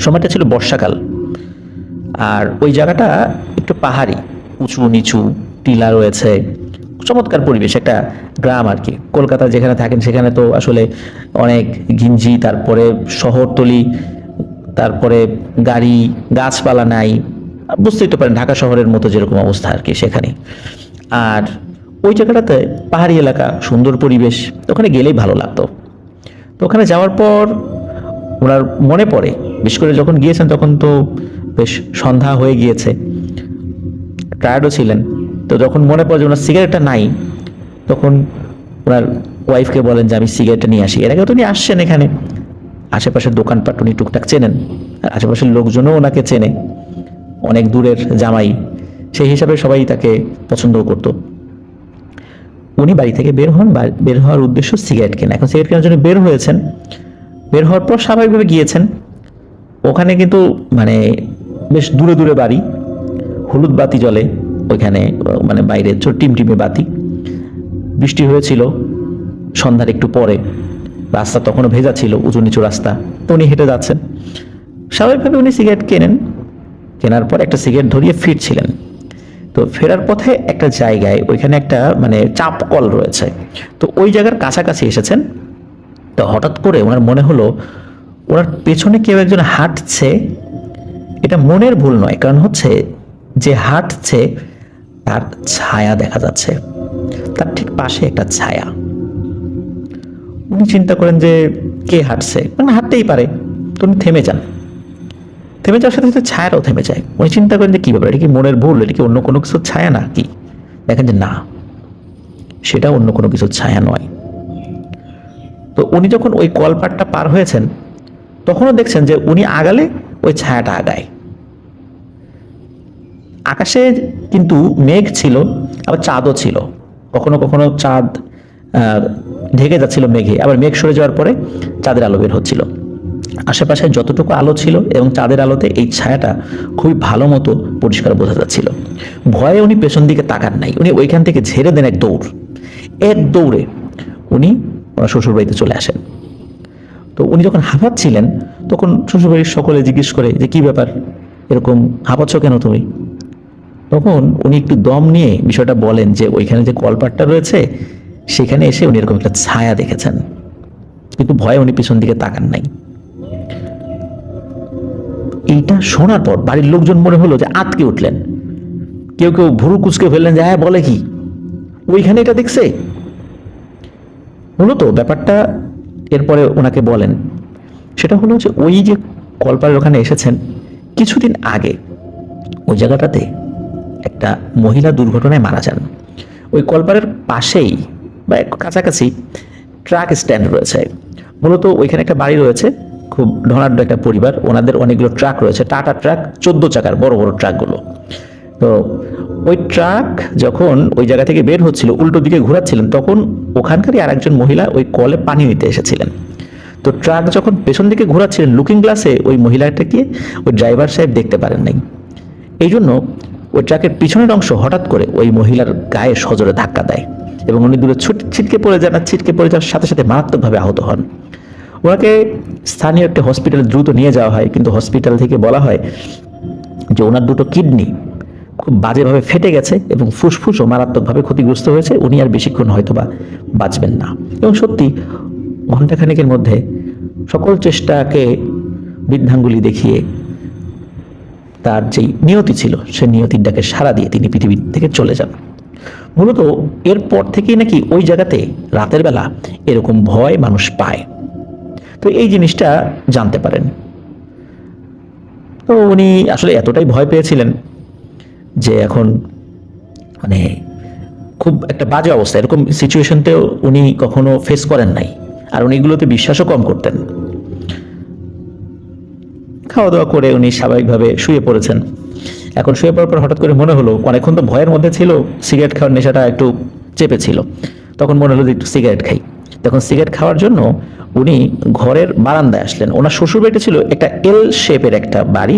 সময়টা ছিল বর্ষাকাল, আর ওই জায়গাটা একটু পাহাড়ি, উঁচু নিচু, টিলা রয়েছে, চমৎকার পরিবেশ, একটা গ্রাম আর কি। কলকাতা যেখানে থাকেন সেখানে তো আসলে অনেক ঘিঞ্জি, তারপরে শহরতলি, তারপরে গাড়ি, গাছপালা নাই, বুঝতেই তো পারেন ঢাকা শহরের মতো যেরকম অবস্থা আর কি সেখানে। আর ওই জায়গাটাতে পাহাড়ি এলাকা, সুন্দর পরিবেশ, ওখানে গেলেই ভালো লাগতো। তো ওখানে যাওয়ার পর ওনার মনে পড়ে, বিশেষ করে যখন গিয়েছেন তখন তো বেশ সন্ধ্যা হয়ে গিয়েছে, টায়ার্ডও ছিলেন। তো যখন মনে পড়ে যে ওনার সিগারেটটা নাই, তখন ওনার ওয়াইফকে বলেন যে আমি সিগারেটটা নিয়ে আসি। এর আগে তো উনি আসছেন এখানে, আশেপাশের দোকানপাট উনি টুকটাক চেনেন, আর আশেপাশের লোকজনও ওনাকে চেনে, অনেক দূরের জামাই, সেই হিসাবে সবাই তাকে পছন্দও করত। উনি বাড়ি থেকে বের হন, বের হওয়ার উদ্দেশ্য সিগারেট কেনা। এখন সিগারেট কেনার জন্য বের হয়েছেন, বের হওয়ার পর স্বাভাবিকভাবে গিয়েছেন। ওখানে কিন্তু মানে বেশ দূরে দূরে বাড়ি, হলুদ বাতি জ্বলে ওইখানে, মানে বাইরে টিমটিমে বাতি। বৃষ্টি হয়েছিল সন্ধ্যার একটু পরে, রাস্তা তখনও ভেজা ছিল, উঁচু নিচু রাস্তা। তো উনি হেঁটে যাচ্ছেন, স্বাভাবিকভাবে উনি সিগারেট কেনার পর একটা সিগারেট ধরিয়ে ফিরছিলেন। তো ফেরার পথে একটা জায়গায় ওইখানে একটা মানে চাপ কল রয়েছে, তো ওই জায়গার কাছাকাছি এসেছেন। তো হঠাৎ করে ওনার মনে হলো ওনার পেছনে কেউ একজন হাঁটছে। এটা মনের ভুল নয়, কারণ হচ্ছে যে হাঁটছে তার ছায়া দেখা যাচ্ছে, তার ঠিক পাশে একটা ছায়া। উনি চিন্তা করেন যে কে হাঁটছে, মানে হাঁটতেই পারে। তো উনি থেমে যান। থেমে যাওয়ার সাথে সাথে ছায়াটাও থেমে যায়। উনি চিন্তা করেন যে কী ব্যাপার, এটা কি মনের ভুল, এটা কি অন্য কোনো কিছুর ছায়া না কি? দেখেন যে না, সেটা অন্য কোনো কিছুর ছায়া নয়। তো উনি যখন ওই কলপাটটা পার হয়েছেন তখনও দেখছেন যে উনি আগালে ওই ছায়াটা আগায়। আকাশে কিন্তু মেঘ ছিল, আবার চাঁদও ছিল। কখনো কখনো চাঁদ ঢেকে যাচ্ছিল মেঘে, আবার মেঘ সরে যাওয়ার পরে চাঁদের আলো বের হচ্ছিল। আশেপাশে যতটুকু আলো ছিল এবং চাঁদের আলোতে এই ছায়াটা খুবই ভালো মতো পরিষ্কার বোঝা যাচ্ছিল। ভয়ে উনি পেছন দিকে তাকান নাই, উনি ওইখান থেকে ঝেড়ে দেন এক দৌড়ে উনি ওনার শ্বশুরবাড়িতে চলে আসেন। তো উনি যখন হাঁপাচ্ছিলেন তখন শ্বশুরবাড়ির সকলে জিজ্ঞেস করে যে কী ব্যাপার, এরকম হাঁপাচ্ছ কেন তুমি? তখন উনি একটু দম নিয়ে বিষয়টা বলেন যে ওইখানে যে কলপাটটা রয়েছে সেখানে এসে উনি এরকম একটা ছায়া দেখেছেন, কিন্তু ভয়ে উনি পিছন দিকে তাকান নাই। এইটা শোনার পর বাড়ির লোকজন মনে হলো যে আতকে উঠলেন। কেউ কেউ ভুরু কুচকে ফেললেন যে হ্যাঁ বলে কি, ওইখানে এটা দেখছে। মূলত ব্যাপারটা এরপরে ওনাকে বলেন, সেটা হলো যে ওই যে কলপাড়ের ওখানে এসেছেন কিছুদিন আগে ওই জায়গাটাতে একটা মহিলা দুর্ঘটনায় মারা যান। ওই কলপাড়ের পাশেই বা কাছাকাছি ট্রাক স্ট্যান্ড রয়েছে। মূলত ওইখানে একটা বাড়ি রয়েছে, খুব ধনাঢ্য একটা পরিবার, ওনাদের অনেকগুলো ট্রাক রয়েছে, টাটা ট্রাক, 14 চাকার বড় বড় ট্রাকগুলো। তো ওই ট্রাক যখন ওই জায়গা থেকে বের হচ্ছিল, উল্টো দিকে ঘোরাচ্ছিলেন, তখন ওখানকারই আর একজন মহিলা ওই কলে পানি নিতে এসেছিলেন। তো ট্রাক যখন পেছন দিকে ঘোরাচ্ছিলেন, লুকিং গ্লাসে ওই মহিলাটাকে ওই ড্রাইভার সাহেব দেখতে পারেন নাই। এই জন্য ওই ট্রাকের পিছনের অংশ হঠাৎ করে ওই মহিলার গায়ে সজোরে ধাক্কা দেয় এবং উনি দূরে ছিটকে পড়ে যান। ছিটকে পড়ে যাওয়ার সাথে সাথে মারাত্মকভাবে আহত হন। ওনাকে স্থানীয় একটা হসপিটালে দ্রুত নিয়ে যাওয়া হয়, কিন্তু হসপিটাল থেকে বলা হয় যে ওনার দুটো কিডনি খুব বাজেভাবে ফেটে গেছে এবং ফুসফুসও মারাত্মকভাবে ক্ষতিগ্রস্ত হয়েছে, উনি আর বেশিক্ষণ হয়তোবা বাঁচবেন না। এবং সত্যি ঘণ্টাখানেকের মধ্যে সকল চেষ্টাকে বৃদ্ধাঙ্গুলি দেখিয়ে তার যেই নিয়তি ছিল সে নিয়তির ডাকে সাড়া দিয়ে তিনি পৃথিবী থেকে চলে যান। মূলত এরপর থেকেই নাকি ওই জায়গাতে রাতের বেলা এরকম ভয় মানুষ পায়। তো এই জিনিসটা জানতে পারেন। তো উনি আসলে এতটাই ভয় পেয়েছিলেন যে এখন মানে খুব একটা বাজে অবস্থা, এরকম সিচুয়েশনতেও উনি কখনো ফেস করেন নাই, আর উনি এগুলোতে বিশ্বাসও কম করতেন। খাওয়া দাওয়া করে উনি স্বাভাবিকভাবে শুয়ে পড়েছেন। এখন শুয়ে পড়ার পর হঠাৎ করে মনে হলো, অনেকক্ষণ তো ভয়ের মধ্যে ছিল, সিগারেট খাওয়ার নেশাটা একটু চেপেছিল, তখন মনে হলো যে একটু সিগারেট খাই। তখন সিগারেট খাওয়ার জন্য উনি ঘরের বারান্দায় আসলেন। ওনার শ্বশুর বাড়িটা ছিল একটা এল শেপের একটা বাড়ি,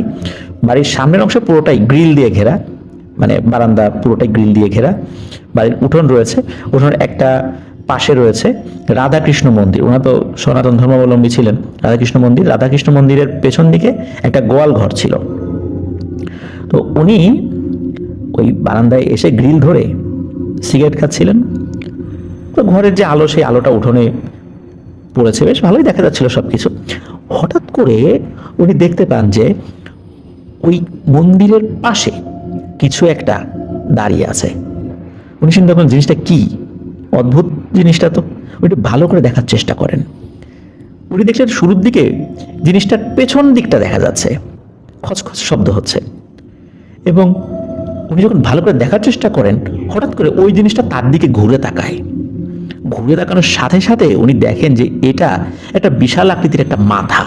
বাড়ির সামনের অংশ পুরোটাই গ্রিল দিয়ে ঘেরা, মানে বারান্দা পুরোটাই গ্রিল দিয়ে ঘেরা। বাড়ির উঠোন রয়েছে, উঠোনের একটা পাশে রয়েছে রাধাকৃষ্ণ মন্দির। ওনারা তো সনাতন ধর্মাবলম্বী ছিলেন। রাধাকৃষ্ণ মন্দিরের পেছন দিকে একটা গোয়াল ঘর ছিল। তো উনি ওই বারান্দায় এসে গ্রিল ধরে সিগারেট খাচ্ছিলেন। তো ঘরের যে আলো, সেই আলোটা উঠোনে পড়েছে, বেশ ভালোই দেখা যাচ্ছিল সবকিছু। হঠাৎ করে উনি দেখতে পান যে ওই মন্দিরের পাশে কিছু একটা দাঁড়িয়ে আছে। উনি চিন্তা করেন জিনিসটা কি, অদ্ভুত জিনিসটা তো। উনি একটু ভালো করে দেখার চেষ্টা করেন। উনি দেখলেন শুরুর দিকে জিনিসটার পেছন দিকটা দেখা যাচ্ছে, খচখচ শব্দ হচ্ছে, এবং উনি যখন ভালো করে দেখার চেষ্টা করেন হঠাৎ করে ওই জিনিসটা তার দিকে ঘুরে তাকায়। ঘুরে তাকানোর সাথে সাথে উনি দেখেন যে এটা একটা বিশাল আকৃতির একটা মাথা।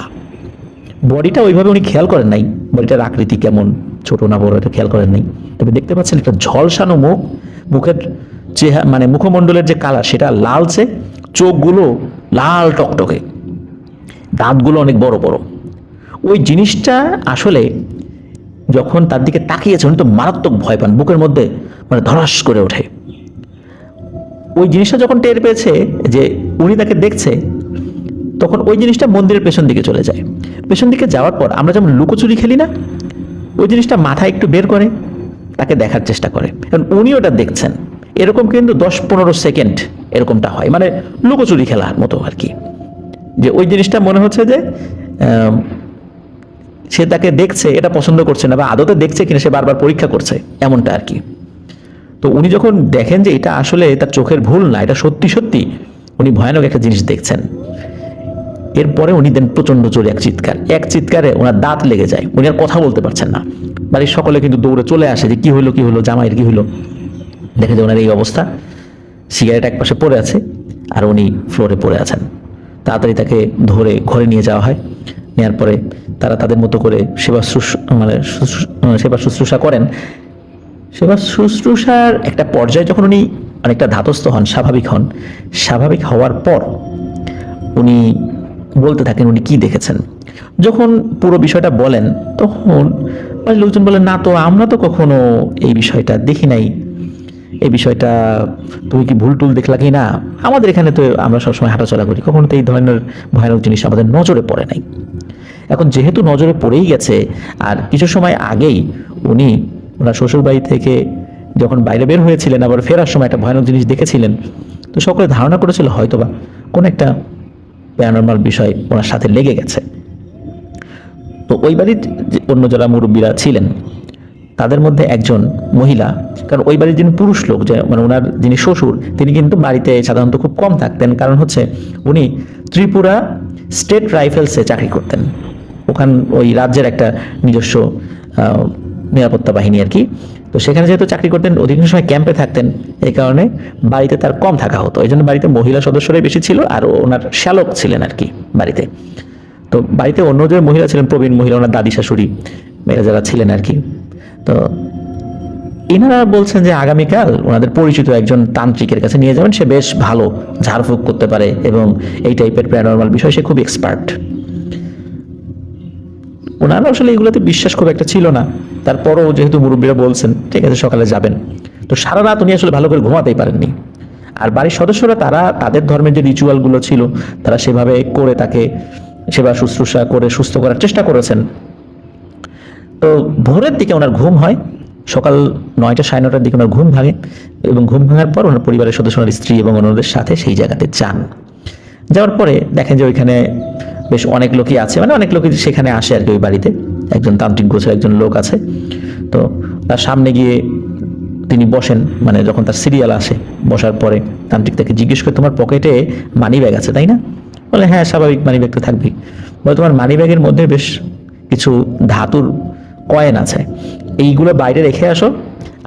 বডিটা ওইভাবে উনি খেয়াল করেন নাই, বডিটার আকৃতি কেমন, ছোট না বড়, এটা খেয়াল করেন নাই। তবে দেখতে পাচ্ছেন একটা ঝলসানো মুখ, মুখের চেহারা মানে মুখমণ্ডলের যে কালার সেটা লালচে, চোখগুলো লাল টকটকে, দাঁতগুলো অনেক বড় বড়। ওই জিনিসটা আসলে যখন তার দিকে তাকিয়েছে উনি তো মারাত্মক ভয় পান, বুকের মধ্যে মানে ধরাস করে ওঠে। ওই জিনিসটা যখন টের পেয়েছে যে উনি তাকে দেখছে, তখন ওই জিনিসটা মন্দিরের পেছন দিকে চলে যায়। পেছন দিকে যাওয়ার পর আমরা যেমন লুকোচুরি খেলি না, ওই জিনিসটা মাথা একটু বের করে তাকে দেখার চেষ্টা করে, কারণ উনি ওটা দেখছেন। এরকম কিন্তু 10-15 সেকেন্ড এরকমটা হয়, মানে লুকোচুরি খেলার মতো আর কি। যে ওই জিনিসটা মনে হচ্ছে যে সে তাকে দেখছে, এটা পছন্দ করছে না, বা আদতে দেখছে কিনা সে বারবার পরীক্ষা করছে, এমনটা আর কি। তো উনি যখন দেখেন যে এটা আসলে তার চোখের ভুল না, এটা সত্যি সত্যি উনি ভয়ানক একটা জিনিস দেখছেন। এরপরে উনি দেন প্রচন্ড জোরে এক চিৎকারে ওনার দাঁত লেগে যায়, উনি আর কথা বলতে পারছেন না। বাড়ির সকলে কিন্তু দৌড়ে চলে আসে যে কি হলো জামাইয়ের কি হলো। দেখে যে ওনার এই অবস্থা, সিগারেট এক পাশে পড়ে আছে আর উনি ফ্লোরে পড়ে আছেন। তাড়াতাড়ি তাকে ধরে ঘরে নিয়ে যাওয়া হয়। নেওয়ার পরে তারা তাদের মতো করে সেবা শুশ্রূষা করেন। সেবা শুশ্রূষার একটা পর্যায়ে যখন উনি অনেকটা ধাতস্থ হন, স্বাভাবিক হওয়ার পর উনি বলতে থাকেন উনি কি দেখেছেন। যখন পুরো বিষয়টা বলেন তখন লোকজন বলেন, না তো আমরা তো কখনো এই বিষয়টা দেখি নাই, এই বিষয়টা তুমি কি ভুল টুল দেখলা কি না, আমাদের এখানে তো আমরা সবসময় হাঁটাচলা করি, কখনো তো এই ধরনের ভয়ানক জিনিস আমাদের নজরে পড়ে নাই। এখন যেহেতু নজরে পড়েই গেছে, আর কিছু সময় আগেই উনি ওনার শ্বশুর বাড়ি থেকে যখন বাইরে বের হয়েছিলেন আবার ফেরার সময় একটা ভয়ানক জিনিস দেখেছিলেন, তো সকলে ধারণা করেছিল হয়তোবা কোন একটা প্যারানরমাল বিষয় ওনার সাথে লেগে গেছে। তো ওই বাড়ির অন্য যারা মুরব্বীরা ছিলেন তাদের মধ্যে একজন মহিলা, কারণ ওই বাড়ির যিনি পুরুষ লোক, যে মানে ওনার যিনি শ্বশুর, তিনি কিন্তু বাড়িতে সাধারণত খুব কম থাকতেন, কারণ হচ্ছে উনি ত্রিপুরা স্টেট রাইফেলসে চাকরি করতেন। ওখান ওই রাজ্যের একটা নিজস্ব নিরাপত্তা বাহিনী আর কি। তো সেখানে যেহেতু চাকরি করতেন, অধিকাংশ সময় ক্যাম্পে থাকতেন, এই কারণে বাড়িতে তার কম থাকা হতো। এই জন্য বাড়িতে মহিলা সদস্যরাই বেশি ছিল, আর ওনার শ্যালক ছিলেন আর কি বাড়িতে। তো বাড়িতে অন্য যে মহিলা ছিলেন, প্রবীণ মহিলা, ওনার দাদি শাশুড়ি মেয়েরা যারা ছিলেন আর কি, তো এনারা বলছেন যে আগামীকাল ওনাদের পরিচিত একজন তান্ত্রিকের কাছে নিয়ে যাবেন, সে বেশ ভালো ঝাড়ফুঁক করতে পারে এবং এই টাইপের প্যারানরমাল বিষয় সে খুব এক্সপার্ট। ওনারা আসলে এগুলোতে বিশ্বাস খুব একটা ছিল না, তারপরও যেহেতু মুরব্বীরা বলছেন ঠিক আছে সকালে যাবেন, তো সারা রাত উনি আসলে ভালো করে ঘুমাতেই পারেননি। আর বাড়ির সদস্যরা তারা তাদের ধর্মের যে রিচুয়ালগুলো ছিল তারা সেভাবে করে তাকে সেবা শুশ্রূষা করে সুস্থ করার চেষ্টা করেছেন। তো ভোরের দিকে ওনার ঘুম হয়, সকাল 9টা সাড়ে 9টার দিকে ওনার ঘুম ভাঙে, এবং ঘুম ভাঙার পর ওনার পরিবারের সদস্য, ওনার স্ত্রী এবং ওনাদের সাথে সেই জায়গাতে যান। যাওয়ার পরে দেখেন যে ওইখানে বেশ অনেক লোকই আছে, মানে অনেক লোকই সেখানে আসে আর কি। ওই বাড়িতে একজন তান্ত্রিক গোছের একজন লোক আছে। তো তার সামনে গিয়ে তিনি বসেন, মানে যখন তার সিরিয়াল আসে, বসার পরে তান্ত্রিক তাকে জিজ্ঞেস করে, তোমার পকেটে মানি ব্যাগ আছে তাই না? বলে হ্যাঁ, স্বাভাবিক মানি ব্যাগ তো থাকবেই। বলে তোমার মানি ব্যাগের মধ্যে বেশ কিছু ধাতুর কয়েন আছে, এইগুলো বাইরে রেখে আসো,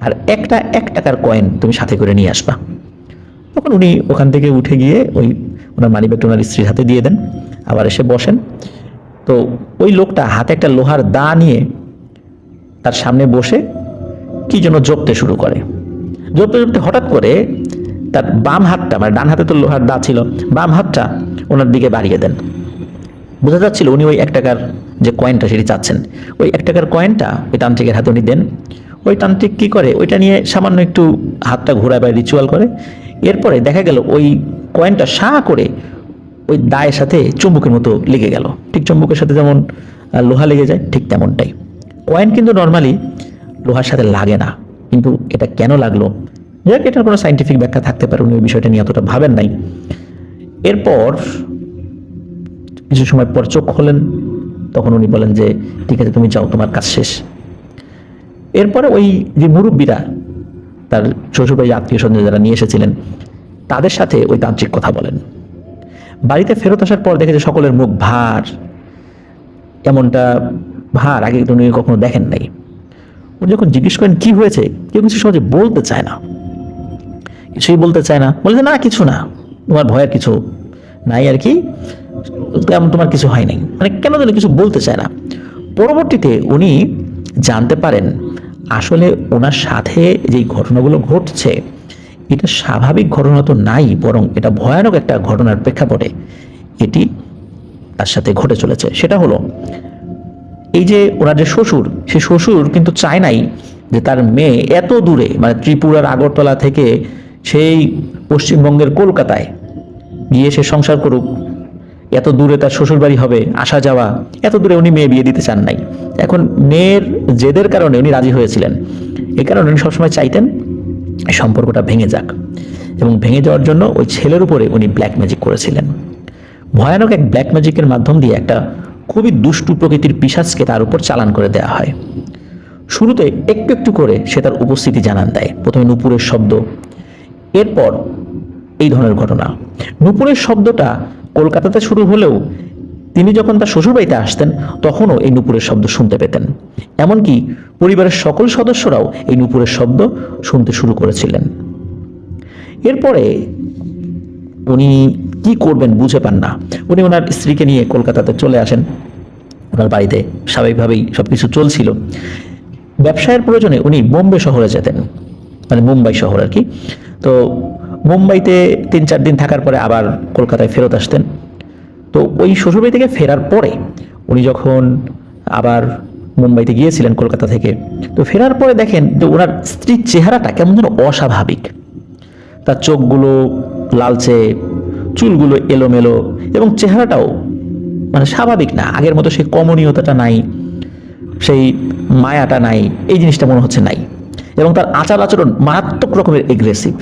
আর একটা 1 টাকার কয়েন তুমি সাথে করে নিয়ে আসবা। তখন উনি ওখান থেকে উঠে গিয়ে ওনার মানি ব্যাগটা ওনার স্ত্রীর হাতে দিয়ে দেন, আবার এসে বসেন। তো ওই লোকটা হাতে একটা লোহার দা নিয়ে তার সামনে বসে কি যেন জপতে শুরু করে। জপতে হঠাৎ করে তার বাম হাতটা, মানে ডান হাতে তো লোহার দা ছিল, বাম হাতটা ওনার দিকে বাড়িয়ে দেন। বোঝা যাচ্ছিল উনি ওই 1 টাকার যে কয়েনটা সেটি চাচ্ছেন। ওই 1 টাকার কয়েনটা ওই তান্ত্রিকের হাতে উনি দেন। ওই তান্ত্রিক কি করে, ওইটা নিয়ে সামান্য একটু হাতটা ঘোরায় বা রিচুয়াল করে। এরপরে দেখা গেল ওই কয়েনটা সা করে ওই দায়ের সাথে চুম্বকের মতো লেগে গেল। ঠিক চুম্বকের সাথে যেমন লোহা লেগে যায়, ঠিক তেমনটাই। কয়েন কিন্তু নর্মালি লোহার সাথে লাগে না, কিন্তু এটা কেন লাগলো, যাক এটার কোনো সাইন্টিফিক ব্যাখ্যা থাকতে পারে, উনি ওই বিষয়টা নিয়ে অতটা ভাবেন নাই। এরপর কিছু সময় পর চোখ খোলেন, তখন উনি বলেন যে ঠিক আছে তুমি যাও, তোমার কাজ শেষ। এরপরে ওই যে মুরব্বীরা, তার শ্বশুরবাড়ির আত্মীয় স্বজন যারা নিয়ে এসেছিলেন, তাদের সাথে ওই তান্ত্রিক কথা বলেন। বাড়িতে ফেরত আসার পর দেখে যে সকলের মুখ ভার, এমনটা ভার আগে উনি কখনো দেখেন নাই। উনি যখন জিজ্ঞেস করেন কি হয়েছে, কেউ কিছু সহজে বলতে চায় না, কিছুই বলতে চায় না। বলে না কিছু না, তোমার ভয়ের কিছু নাই আর কি, তেমন তোমার কিছু হয় নাই, মানে কেন যেন কিছু বলতে চায় না। পরবর্তীতে উনি জানতে পারেন আসলে ওনার সাথে যেই ঘটনাগুলো ঘটছে এটা স্বাভাবিক ঘটনা তো নাই, বরং এটা ভয়ানক একটা ঘটনার প্রেক্ষাপটে এটি তার সাথে ঘটে চলেছে। সেটা হলো এই যে ওনার যে শ্বশুর, সে শ্বশুর কিন্তু চায় নাই যে তার মেয়ে এত দূরে, মানে ত্রিপুরার আগরতলা থেকে সেই পশ্চিমবঙ্গের কলকাতায় গিয়ে সে সংসার করুক। এত দূরে তার শ্বশুর বাড়ি হবে, আসা যাওয়া, এত দূরে উনি মেয়ে বিয়ে দিতে চান নাই। এখন মেয়ের জেদের কারণে উনি রাজি হয়েছিলেন, এ কারণে উনি সবসময় চাইতেন সম্পর্কটা ভেঙে যাক, এবং ভেঙে যাওয়ার জন্য ওই ছেলের উপরে উনি ব্ল্যাক ম্যাজিক করেছিলেন। ভয়ানক এক ব্ল্যাক ম্যাজিকের মাধ্যম দিয়ে একটা খুবই দুষ্টু প্রকৃতির পিশাচকে তার উপর চালান করে দেওয়া হয়। শুরুতে একটু একটু করে সে তার উপস্থিতি জানান দেয়, প্রথমে নুপুরের শব্দ, এরপর এই ধরনের ঘটনা। নুপুরের শব্দটা কলকাতাতে শুরু হলেও তিনি যখন তার শ্বশুরবাড়িতে আসতেন তখনও এই নূপুরের শব্দ শুনতে পেতেন। এমনকি পরিবারের সকল সদস্যরাও এই নূপুরের শব্দ শুনতে শুরু করেছিলেন। এরপরে উনি কি করবেন বুঝে পান না। উনি ওনার স্ত্রীকে নিয়ে কলকাতাতে চলে আসেন। ওনার বাড়িতে স্বাভাবিকভাবেই সবকিছু চলছিল। ব্যবসায়ের প্রয়োজনে উনি বোম্বে শহরে যেতেন, মানে মুম্বাই শহর আর কি। তো মুম্বাইতে 3-4 দিন থাকার পরে আবার কলকাতায় ফেরত আসতেন। তো ওই শ্বশুরবাড়ি থেকে ফেরার পরে উনি যখন আবার মুম্বাইতে গিয়েছিলেন কলকাতা থেকে, তো ফেরার পরে দেখেন যে ওনার স্ত্রীর চেহারাটা কেমন যেন অস্বাভাবিক। তার চোখগুলো লালচে, চুলগুলো এলোমেলো, এবং চেহারাটাও মানে স্বাভাবিক না। আগের মতো সেই কমনীয়তাটা নাই, সেই মায়াটা নাই, এই জিনিসটা মনে হচ্ছে নাই। এবং তার আচার আচরণ মারাত্মক রকমের এগ্রেসিভ,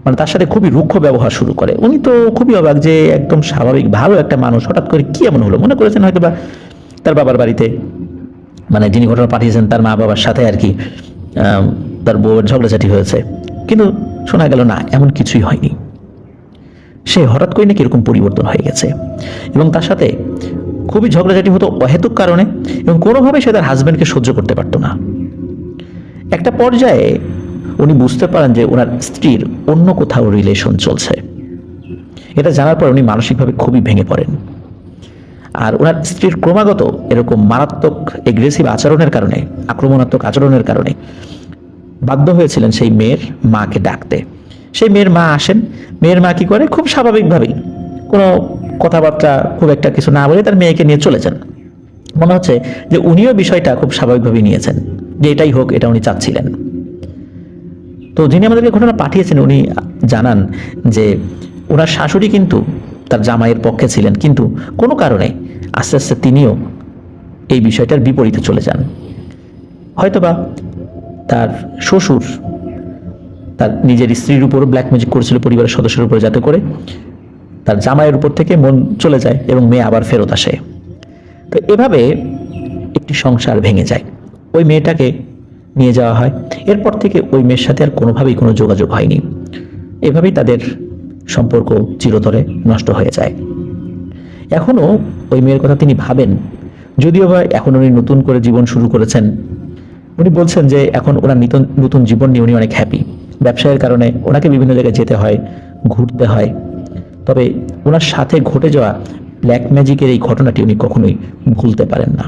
মানে তার সাথে খুবই রুক্ষ ব্যবহার শুরু করে। উনি তো খুবই অবাক যে একদম স্বাভাবিক ভালো একটা মানুষ হঠাৎ করে কি এমন হলো। মনে করেছেন হয়তো বা তার বাবার বাড়িতে, মানে যিনি ঘটনা পাঠিয়েছেন তার মা বাবার সাথে আর কি তার বউয়ের ঝগড়াঝাটি হয়েছে। কিন্তু শোনা গেল না, এমন কিছুই হয়নি। সে হঠাৎ করে নাকি এরকম পরিবর্তন হয়ে গেছে, এবং তার সাথে খুবই ঝগড়াঝাটি হতো অহেতুক কারণে, এবং কোনোভাবেই সে তার হাজব্যান্ডকে সহ্য করতে পারত না। একটা পর্যায়ে উনি বুঝতে পারেন যে ওনার স্ত্রীর অন্য কোথাও রিলেশন চলছে। এটা জানার পর উনি মানসিকভাবে খুবই ভেঙে পড়েন। আর ওনার স্ত্রীর ক্রমাগত এরকম মারাত্মক এগ্রেসিভ আচরণের কারণে, আক্রমণাত্মক আচরণের কারণে বাধ্য হয়েছিলেন সেই মেয়ের মাকে ডাকতে। সেই মেয়ের মা আসেন। মেয়ের মা কি করে, খুব স্বাভাবিকভাবেই কোনো কথাবার্তা খুব একটা কিছু না বলে তার মেয়েকে নিয়ে চলে যান। মনে হচ্ছে যে উনিও বিষয়টা খুব স্বাভাবিকভাবেই নিয়েছেন, যে এটাই হোক, এটা উনি চাচ্ছিলেন। তো যিনি আমাদেরকে ঘটনা পাঠিয়েছেন উনি জানান যে ওনার শাশুড়ি কিন্তু তার জামাইয়ের পক্ষে ছিলেন, কিন্তু কোনো কারণে আস্তে আস্তে তিনিও এই বিষয়টার বিপরীতে চলে যান। হয়তোবা তার শ্বশুর তার নিজের স্ত্রীর উপর ব্ল্যাক ম্যাজিক করেছিল পরিবারের সদস্যের উপর, যাতে করে তার জামাইয়ের উপর থেকে মন চলে যায় এবং মেয়ে আবার ফেরত আসে। তো এভাবে একটি সংসার ভেঙে যায়। ওই মেয়েটাকে নিয়ে যাওয়া হয়। এরপর থেকে ওই মেয়ের সাথে আর কোনোভাবেই কোনো যোগাযোগ হয়নি। এভাবেই তাদের সম্পর্ক চিরতরে নষ্ট হয়ে যায়। এখনও ওই মেয়ের কথা তিনি ভাবেন, যদিও বা এখন উনি নতুন করে জীবন শুরু করেছেন। উনি বলছেন যে এখন ওনার নতুন জীবন নিয়ে উনি অনেক হ্যাপি। ব্যবসায়ের কারণে ওনাকে বিভিন্ন জায়গায় যেতে হয়, ঘুরতে হয়। তবে ওনার সাথে ঘটে যাওয়া ব্ল্যাক ম্যাজিকের এই ঘটনাটি উনি কখনোই ভুলতে পারেন না।